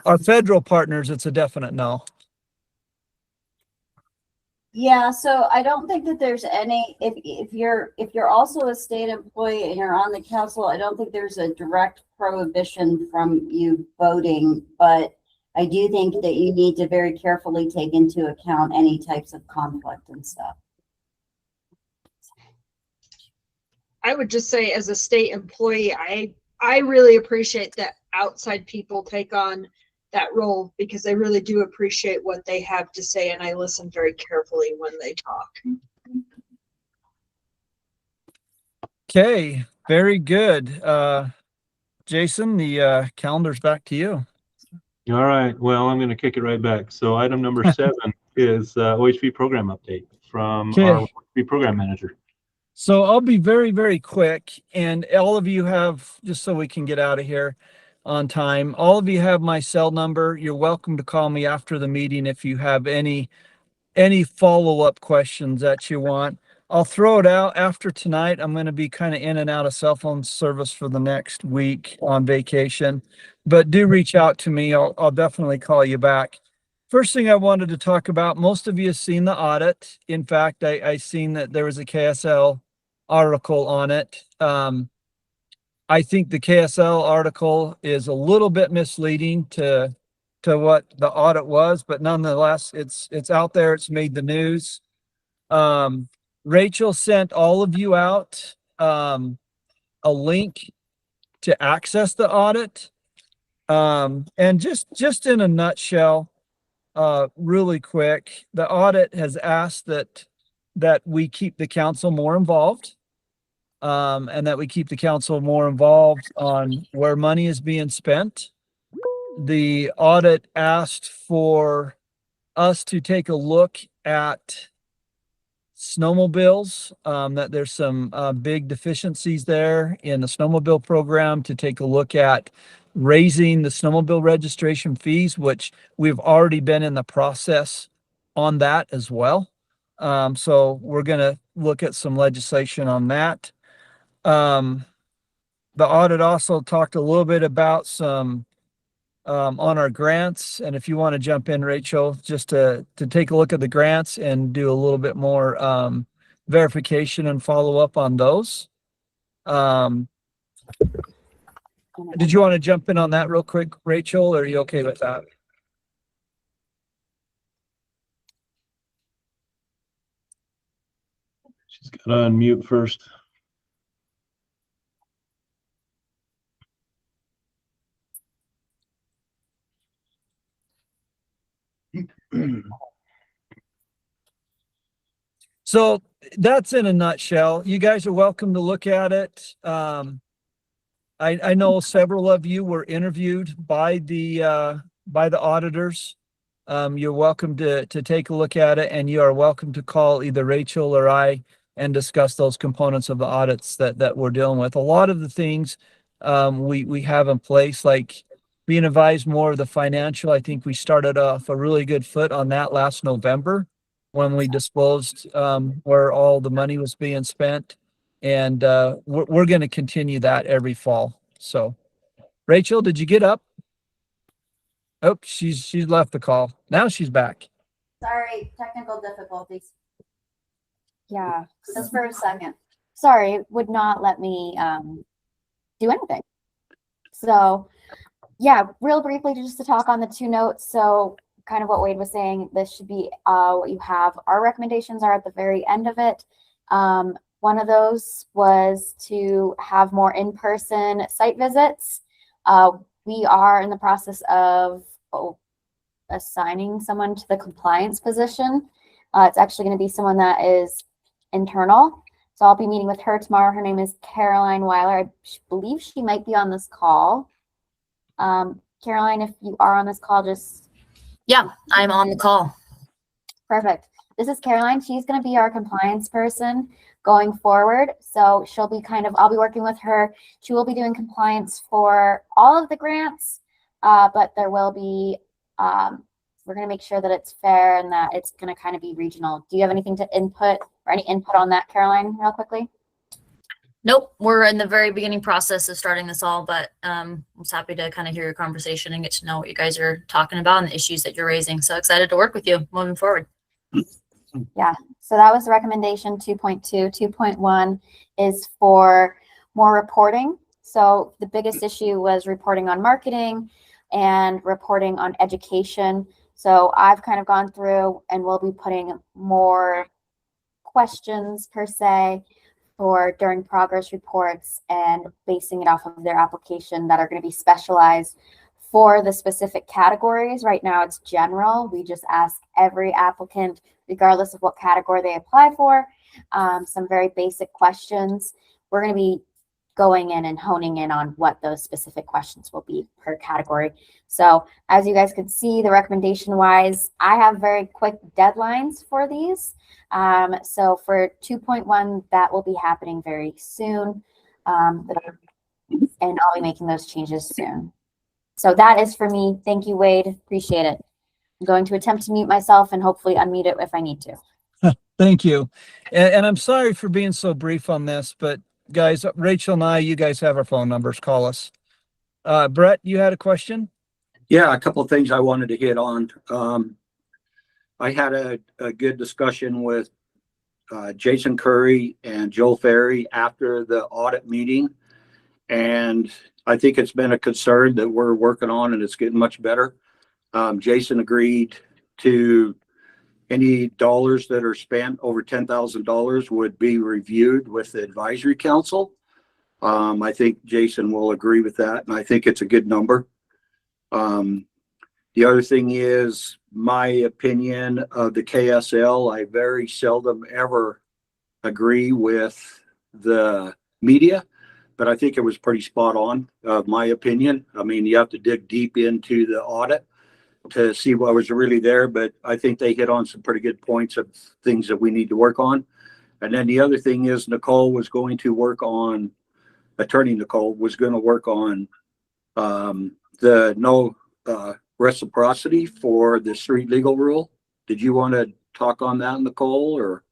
our federal partners, it's a definite no. Yeah, so I don't think that there's any, if you're also a state employee and you're on the council, I don't think there's a direct prohibition from you voting, but I do think that you need to very carefully take into account any types of conflict and stuff. I would just say as a state employee, I really appreciate that outside people take on that role because they really do appreciate what they have to say and I listen very carefully when they talk. Okay, very good. Jason, the calendar's back to you. All right. Well, I'm going to kick it right back. So item number 7 is OHV program update from our OHV Program Manager. So I'll be very, very quick. And all of you have, just so we can get out of here on time, all of you have my cell number. You're welcome to call me after the meeting if you have any follow-up questions that you want. I'll throw it out after tonight. I'm going to be kind of in and out of cell phone service for the next week on vacation, but do reach out to me. I'll definitely call you back. First thing I wanted to talk about, most of you have seen the audit. In fact, I seen that there was a KSL article on it. I think the KSL article is a little bit misleading to what the audit was, but nonetheless, it's out there. It's made the news. Rachel sent all of you out a link to access the audit. And just in a nutshell, really quick, the audit has asked that we keep the council more involved. And that we keep the council more involved on where money is being spent. The audit asked for us to take a look at snowmobiles, that there's some big deficiencies there in the snowmobile program, to take a look at raising the snowmobile registration fees, which we've already been in the process on that as well. So we're going to look at some legislation on that. The audit also talked a little bit about some on our grants, and if you want to jump in, Rachel, just to take a look at the grants and do a little bit more verification and follow up on those. Did you want to jump in on that real quick, Rachel, or are you okay with that? She's got to unmute first. So that's in a nutshell. You guys are welcome to look at it. I know several of you were interviewed by the auditors. You're welcome to take a look at it, and you are welcome to call either Rachel or I and discuss those components of the audits that we're dealing with. A lot of the things we have in place, like being advised more of the financial. I think we started off a really good foot on that last November when we disclosed where all the money was being spent. And we're going to continue that every fall. So, Rachel, did you get up? Oh, she's left the call. Now she's back. Sorry, technical difficulties. Yeah, just for a second. Sorry, it would not let me do anything. So, yeah, real briefly, just to talk on the two notes. So, kind of what Wade was saying, this should be what you have. Our recommendations are at the very end of it. One of those was to have more in-person site visits. We are in the process of assigning someone to the compliance position. It's actually going to be someone that is internal. So I'll be meeting with her tomorrow. Her name is Caroline Weiler. I believe she might be on this call. Caroline, if you are on this call, just... Yeah, I'm on the call. Perfect. This is Caroline. She's going to be our compliance person going forward. So she'll be I'll be working with her. She will be doing compliance for all of the grants, but there will be, we're going to make sure that it's fair and that it's going to kind of be regional. Do you have anything to input or any input on that, Caroline, real quickly? Nope, we're in the very beginning process of starting this all, but I'm just happy to kind of hear your conversation and get to know what you guys are talking about and the issues that you're raising. So excited to work with you moving forward. Yeah, so that was the recommendation 2.2. 2.1 is for more reporting. So the biggest issue was reporting on marketing and reporting on education. So I've kind of gone through and we'll be putting more questions per se for during progress reports and basing it off of their application that are going to be specialized for the specific categories. Right now it's general. We just ask every applicant, regardless of what category they apply for, some very basic questions. We're going to be going in and honing in on what those specific questions will be per category. So as you guys can see, the recommendation wise, I have very quick deadlines for these. So for 2.1, that will be happening very soon. And I'll be making those changes soon. So that is for me. Thank you, Wade. Appreciate it. I'm going to attempt to mute myself and hopefully unmute it if I need to. Thank you. And I'm sorry for being so brief on this, but guys, Rachel and I, you guys have our phone numbers. Call us. Brett, you had a question? Yeah, a couple of things I wanted to hit on. I had a good discussion with Jason Curry and Joel Ferry after the audit meeting. And I think it's been a concern that we're working on and it's getting much better. Jason agreed to any dollars that are spent over $10,000 would be reviewed with the advisory council. I think Jason will agree with that, and I think it's a good number. The other thing is my opinion of the KSL. I very seldom ever agree with the media, but I think it was pretty spot on, my opinion. I mean, you have to dig deep into the audit to see what was really there, but I think they hit on some pretty good points of things that we need to work on. And then the other thing is Nicole was going to work on, Attorney Nicole was going to work on the no reciprocity for the street legal rule. Did you want to talk on that, Nicole, or?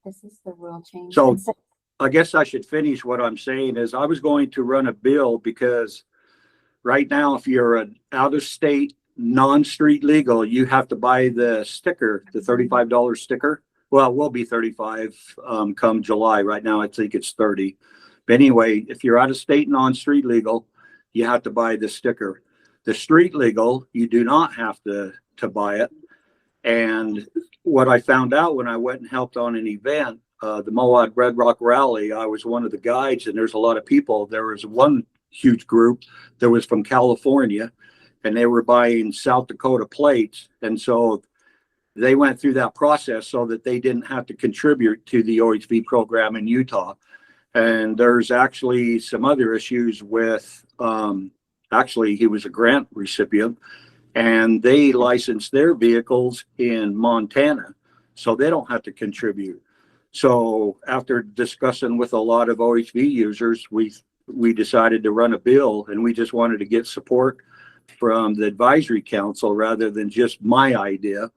This is the rule change. So I guess I should finish what I'm saying is I was going to run a bill because right now, if you're an out-of-state, non-street legal, you have to buy the sticker, the $35 sticker Well, it will be 35 come July. Right now, I think it's 30. But anyway, if you're out of state and on street legal, you have to buy the sticker. The street legal, you do not have to buy it. And what I found out when I went and helped on an event, the Moab Red Rock Rally, I was one of the guides, and there's a lot of people. There was one huge group that was from California, and they were buying South Dakota plates. And so they went through that process so that they didn't have to contribute to the OHV program in Utah. And there's actually some other issues with, actually, he was a grant recipient, and they licensed their vehicles in Montana, so they don't have to contribute. So after discussing with a lot of OHV users, we decided to run a bill, and we just wanted to get support from the advisory council rather than just my idea,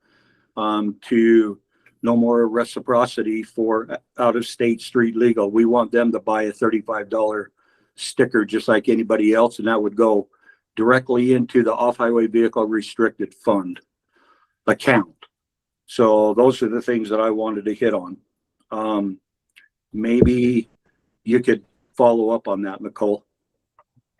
to no more reciprocity for out-of-state street legal. We want them to buy a $35 sticker just like anybody else, and that would go directly into the off-highway vehicle restricted fund account. So those are the things that I wanted to hit on. Maybe you could follow up on that, Nicole.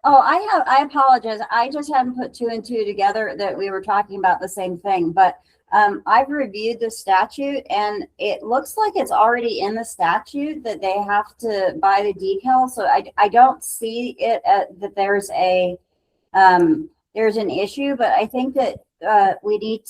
Oh, I apologize. I just hadn't put two and two together that we were talking about the same thing, but I've reviewed the statute, and it looks like it's already in the statute that they have to buy the decals. So I don't see it that there's an issue, but I think that we need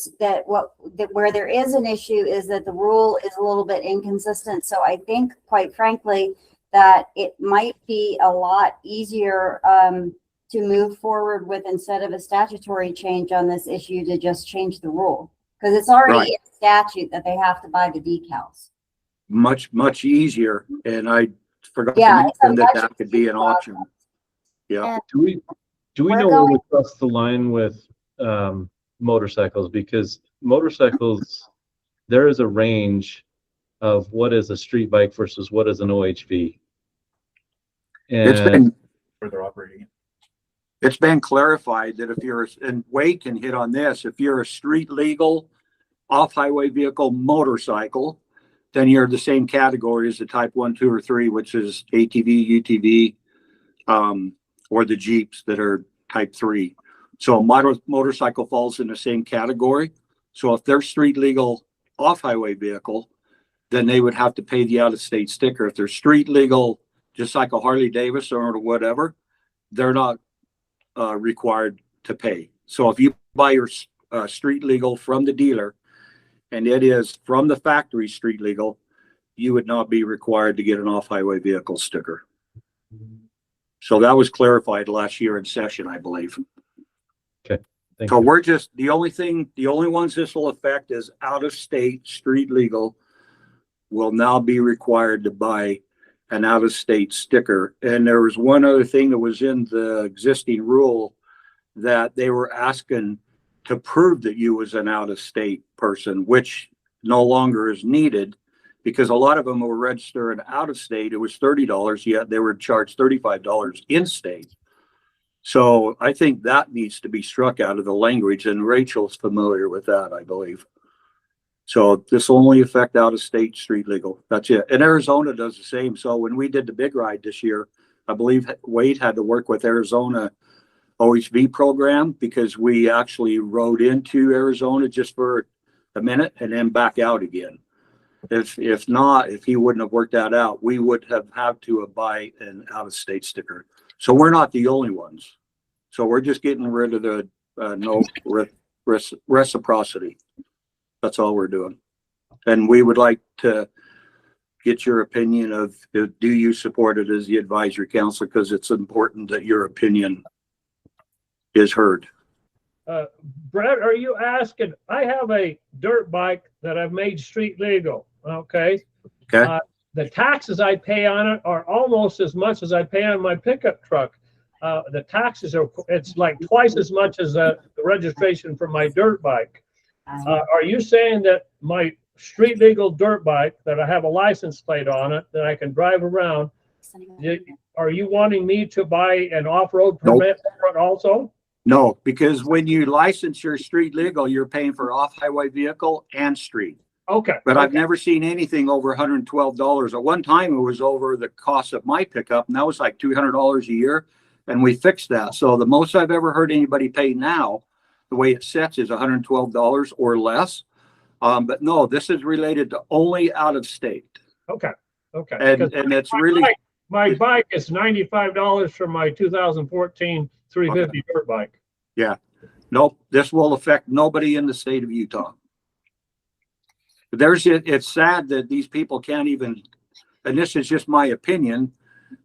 where there is an issue is that the rule is a little bit inconsistent. So I think, quite frankly, that it might be a lot easier to move forward with, instead of a statutory change on this issue, to just change the rule, because it's already in statute that they have to buy the decals. Much easier, and I forgot Yeah, to mention that could be an option. Yeah. Do we know where we cross the line with motorcycles? Because motorcycles, there is a range of what is a street bike versus what is an OHV. And further operating. It's been clarified that if you're, and Wade can hit on this, if you're a street legal off-highway vehicle motorcycle, then you're the same category as the type 1, 2, or 3, which is ATV, UTV, or the Jeeps that are type 3. So a motorcycle falls in the same category. So if they're street legal off-highway vehicle, then they would have to pay the out-of-state sticker. If they're street legal, just like a Harley Davidson or whatever, they're not required to pay. So if you buy your street legal from the dealer, and it is from the factory street legal, you would not be required to get an off-highway vehicle sticker. So that was clarified last year in session, I believe. Okay. So we're just, the only ones this will affect is out-of-state street legal will now be required to buy an out-of-state sticker. And there was one other thing that was in the existing rule, that they were asking to prove that you was an out-of-state person, which no longer is needed, because a lot of them were registered out of state. It was $30, yet they were charged $35 in state. So I think that needs to be struck out of the language, and Rachel's familiar with that, I believe. So this will only affect out of state street legal. That's it. And Arizona does the same. So when we did the big ride this year, I believe Wade had to work with Arizona OHV program, because we actually rode into Arizona just for a minute and then back out again. If not, if he wouldn't have worked that out, we would have had to buy an out-of-state sticker. So we're not the only ones. So we're just getting rid of the no reciprocity. That's all we're doing. And we would like to get your opinion of, do you support it as the advisory council? Because it's important that your opinion is heard. Brett, are you asking? I have a dirt bike that I've made street legal. Okay. Okay. The taxes I pay on it are almost as much as I pay on my pickup truck. The taxes are, it's like twice as much as the registration for my dirt bike. Are you saying that my street legal dirt bike that I have a license plate on it that I can drive around, are you wanting me to buy an off-road permit for it also? No, because when you license your street legal, you're paying for off-highway vehicle and street. Okay. But I've okay. never seen anything over $112. At one time, it was over the cost of my pickup, and that was like $200 a year, and we fixed that. So the most I've ever heard anybody pay now, the way it sets, is $112 or less. But no, this is related to only out of state. Okay. Okay. And it's really my bike is $95 for my 2014 350 dirt bike. yeah. Nope. This will affect nobody in the state of Utah. It's sad that these people can't even, and this is just my opinion,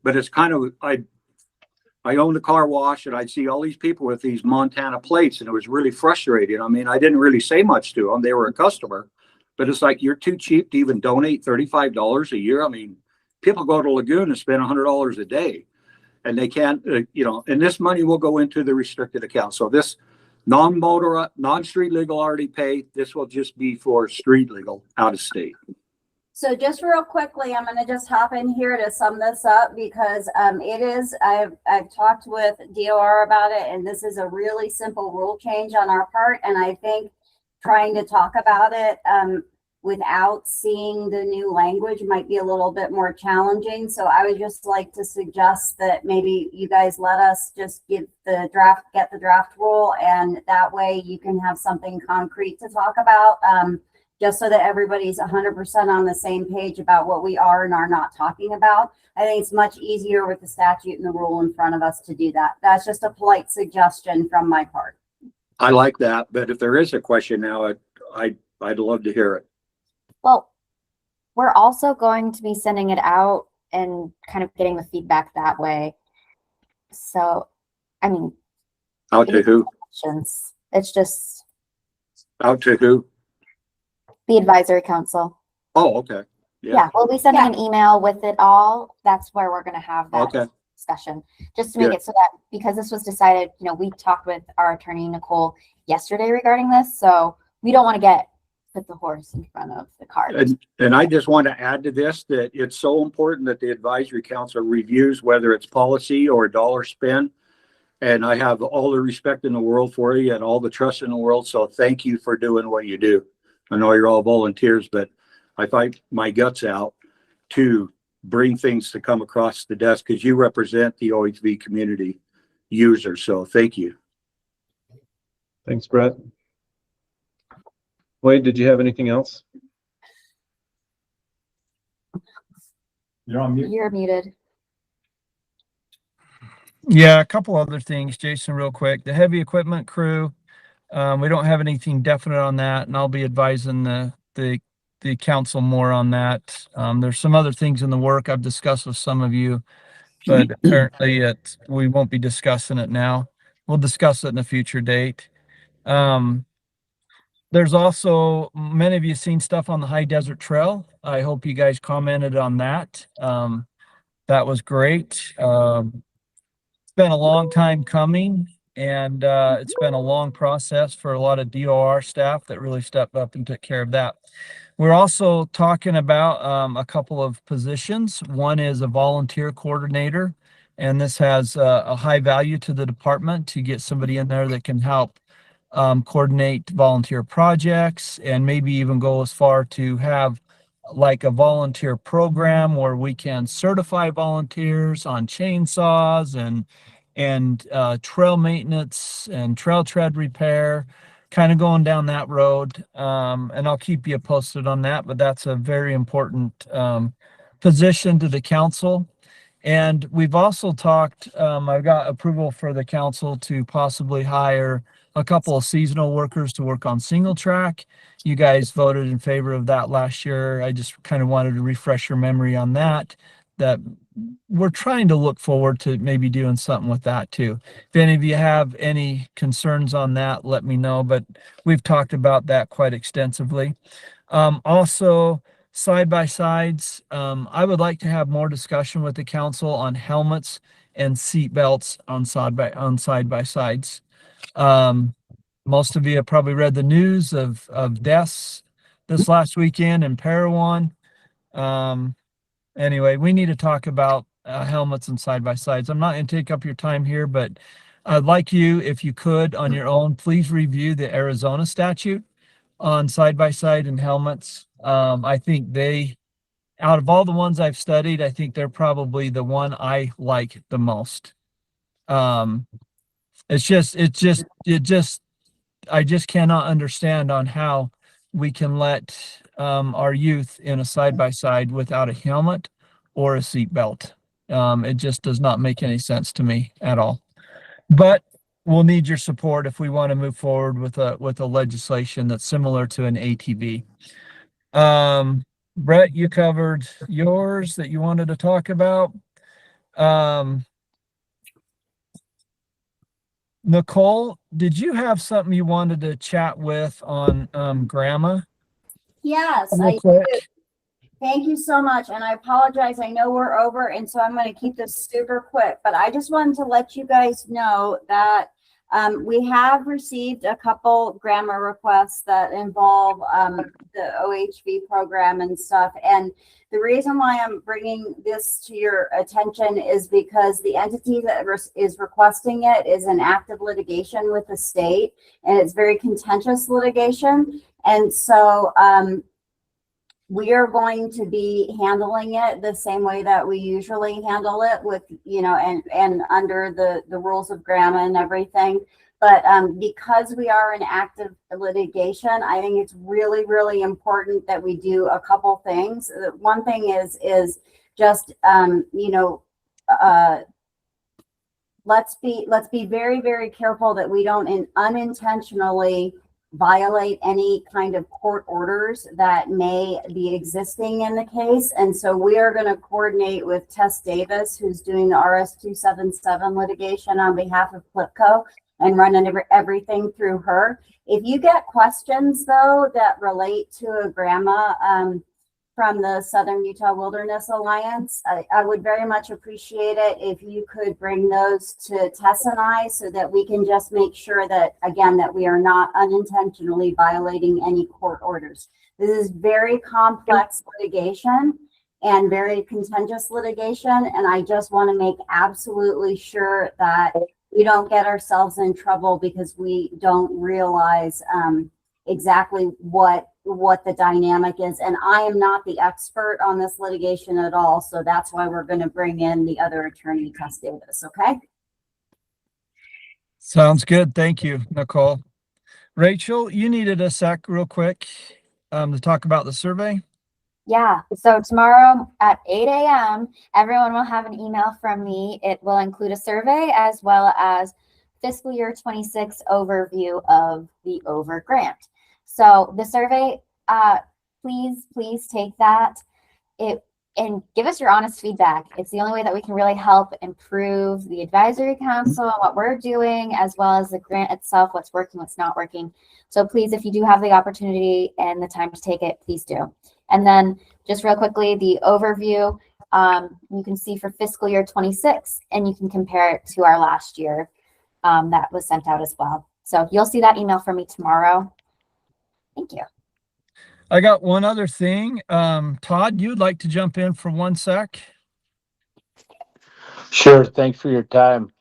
but it's kind of, I owned a car wash and I'd see all these people with these Montana plates, and it was really frustrating. I mean, I didn't really say much to them. They were a customer, but it's like, you're too cheap to even donate $35 a year. I mean, people go to Lagoon and spend $100 a day, and they can't, and this money will go into the restricted account. So this non-street legal already paid. This will just be for street legal out of state. So just real quickly, I'm going to just hop in here to sum this up, because I've talked with DOR about it, and this is a really simple rule change on our part. And I think trying to talk about it without seeing the new language might be a little bit more challenging. So I would just like to suggest that maybe you guys let us just get the draft rule, and that way you can have something concrete to talk about, just so that everybody's 100% on the same page about what we are and are not talking about. I think it's much easier with the statute and the rule in front of us to do that. That's just a polite suggestion from my part. I like that, but if there is a question now, I'd love to hear it. Well, we're also going to be sending it out and kind of getting the feedback that way. So, I mean, out to who? Questions. It's just out to who? The advisory council. Oh, okay. Yeah, we'll be sending an email with it all. That's where we're going to have that discussion, just to make it so that, because this was decided, we talked with our attorney, Nicole, yesterday regarding this. So we don't want to put the horse in front of the cart. And I just want to add to this that it's so important that the advisory council reviews whether it's policy or dollar spend. And I have all the respect in the world for you and all the trust in the world. So thank you for doing what you do. I know you're all volunteers, but I fight my guts out to bring things to come across the desk, because you represent the OHV community user. So thank you. Thanks, Brett. Wade, did you have anything else? You're on mute. You're muted. Yeah, a couple other things, Jason, real quick. The heavy equipment crew, we don't have anything definite on that, and I'll be advising the council more on that. There's some other things in the work I've discussed with some of you, but apparently we won't be discussing it now. We'll discuss it in a future date. There's also, many of you seen stuff on the High Desert Trail. I hope you guys commented on that. That was great. It's been a long time coming, and it's been a long process for a lot of DOR staff that really stepped up and took care of that. We're also talking about a couple of positions. One is a volunteer coordinator, and this has a high value to the department to get somebody in there that can help coordinate volunteer projects, and maybe even go as far to have like a volunteer program where we can certify volunteers on chainsaws and trail maintenance and trail tread repair, kind of going down that road. And I'll keep you posted on that, but that's a very important position to the council. And we've also talked, I've got approval for the council to possibly hire a couple of seasonal workers to work on single track. You guys voted in favor of that last year. I just kind of wanted to refresh your memory on that we're trying to look forward to maybe doing something with that too. If any of you have any concerns on that, let me know, but we've talked about that quite extensively. Also, side-by-sides, I would like to have more discussion with the council on helmets and seat belts on side-by-sides. Most of you have probably read the news of deaths this last weekend in Parowan. Anyway, we need to talk about helmets and side-by-sides. I'm not going to take up your time here, but I'd like you, if you could, on your own, please review the Arizona statute. on side-by-side and helmets. I think out of all the ones I've studied, I think they're probably the one I like the most. I just cannot understand on how we can let our youth in a side-by-side without a helmet or a seatbelt. It just does not make any sense to me at all. But we'll need your support if we want to move forward with a legislation that's similar to an ATV. Brett, you covered yours that you wanted to talk about. Nicole, did you have something you wanted to chat with on grandma? Yes, Real I quick. do. Thank you so much. And I apologize. I know we're over, and so I'm going to keep this super quick, but I just wanted to let you guys know that we have received a couple grammar requests that involve the OHV program and stuff. And the reason why I'm bringing this to your attention is because the entity that is requesting it is in active litigation with the state, and it's very contentious litigation. And so we are going to be handling it the same way that we usually handle it with, and under the rules of GRAMA and everything. But because we are in active litigation, I think it's really, really important that we do a couple things. One thing is just, let's be very, very careful that we don't unintentionally violate any kind of court orders that may be existing in the case. And so we are going to coordinate with Tess Davis, who's doing the RS-277 litigation on behalf of Flipco, and running everything through her. If you get questions, though, that relate to a grandma from the Southern Utah Wilderness Alliance, I would very much appreciate it if you could bring those to Tess and I, so that we can just make sure that, again, that we are not unintentionally violating any court orders. This is very complex litigation and very contentious litigation, and I just want to make absolutely sure that we don't get ourselves in trouble because we don't realize exactly what the dynamic is. And I am not the expert on this litigation at all, so that's why we're going to bring in the other attorney, Tess Davis. Okay. Sounds good. Thank you, Nicole. Rachel, you needed a sec real quick to talk about the survey. Yeah, so tomorrow at 8 a.m., everyone will have an email from me. It will include a survey as well as fiscal year 26 overview of the OVER grant. So the survey, please take that and give us your honest feedback. It's the only way that we can really help improve the advisory council and what we're doing, as well as the grant itself, what's working, what's not working. So please, if you do have the opportunity and the time to take it, please do. And then just real quickly, the overview, you can see for fiscal year 26, and you can compare it to our last year that was sent out as well. So you'll see that email from me tomorrow. Thank you. I got one other thing. Todd, you'd like to jump in for 1 sec? Sure. Thanks for your time.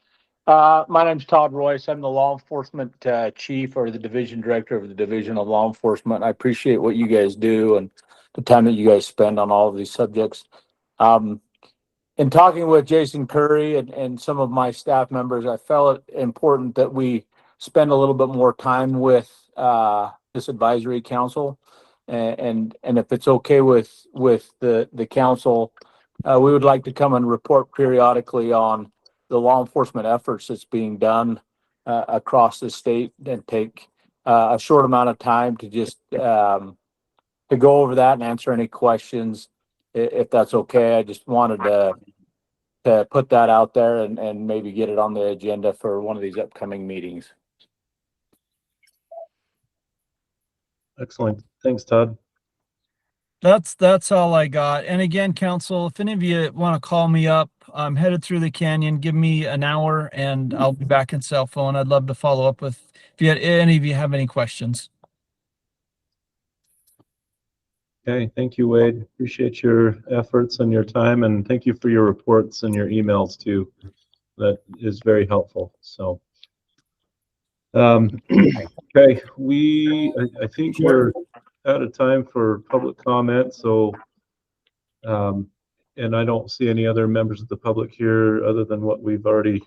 My name's Todd Royce. I'm the law enforcement chief, or the division director of the Division of Law Enforcement. I appreciate what you guys do and the time that you guys spend on all of these subjects. In talking with Jason Curry and some of my staff members, I felt it important that we spend a little bit more time with this advisory council. And if it's okay with the council, we would like to come and report periodically on the law enforcement efforts that's being done across the state, and take a short amount of time to just to go over that and answer any questions, if that's okay. I just wanted to put that out there and maybe get it on the agenda for one of these upcoming meetings. Excellent. Thanks, Todd. That's all I got. And again, council, if any of you want to call me up, I'm headed through the canyon. Give me an hour and I'll be back in cell phone. I'd love to follow up with if any of you have any questions. Okay, thank you, Wade. Appreciate your efforts and your time, and thank you for your reports and your emails too. That is very helpful. So Okay, I think we're out of time for public comment, so, and I don't see any other members of the public here other than what we've already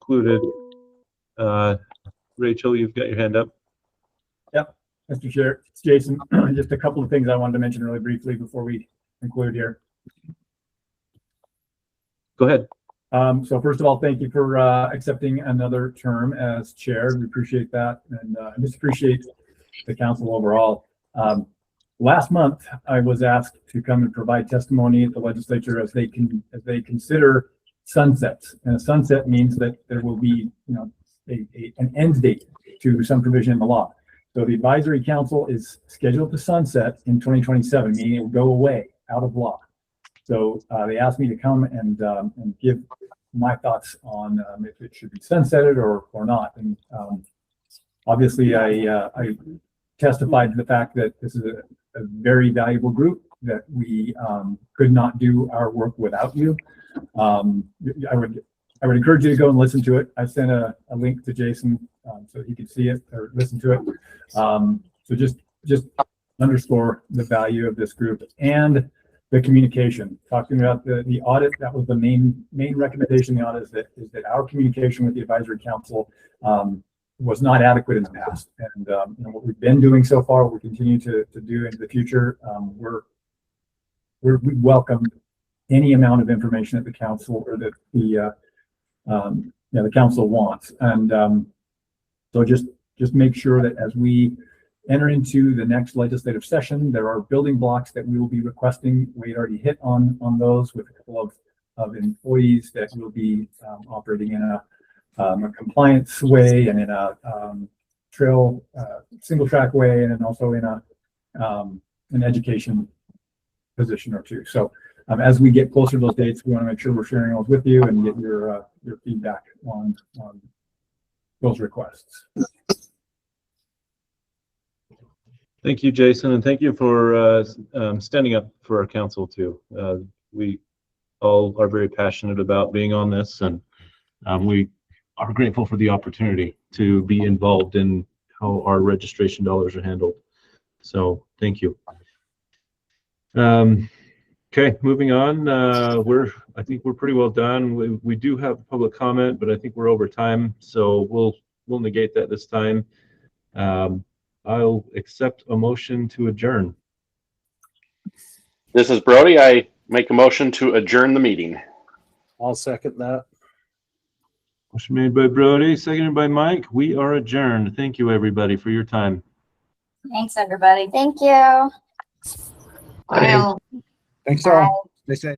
included. Rachel, you've got your hand up. Yep, Mr. Chair, it's Jason. Just a couple of things I wanted to mention really briefly before we conclude here. Go ahead. So first of all, thank you for accepting another term as chair. We appreciate that, and I just appreciate the council overall. Last month, I was asked to come and provide testimony at the legislature as they consider sunsets. And a sunset means that there will be, an end date to some provision in the law. So the advisory council is scheduled to sunset in 2027, meaning it will go away out of law. So they asked me to come and give my thoughts on if it should be sunsetted or not. And obviously, I testified to the fact that this is a very valuable group, that we could not do our work without you. I would encourage you to go and listen to it. I sent a link to Jason so he could see it or listen to it. So just underscore the value of this group and the communication. Talking about the audit, that was the main recommendation. The audit is that our communication with the advisory council was not adequate in the past. And what we've been doing so far, what we continue to do into the future, we welcome any amount of information that the council or that the council wants. And so just make sure that as we enter into the next legislative session, there are building blocks that we will be requesting. We already hit on those with a couple of employees that will be operating in a compliance way and in a trail single track way, and then also in an education position or two. So as we get closer to those dates, we want to make sure we're sharing those with you and get your feedback on those requests. Thank you, Jason, and thank you for standing up for our council too. We all are very passionate about being on this, and we are grateful for the opportunity to be involved in how our registration dollars are handled. So thank you. Okay, moving on. I think we're pretty well done. We do have public comment, but I think we're over time, so we'll negate that this time. I'll accept a motion to adjourn. This is Brody. I make a motion to adjourn the meeting. I'll second that. Motion made by Brody, seconded by Mike. We are adjourned. Thank you, everybody, for your time. Thanks, everybody. Thank you. Bye. Thanks all. Stay safe.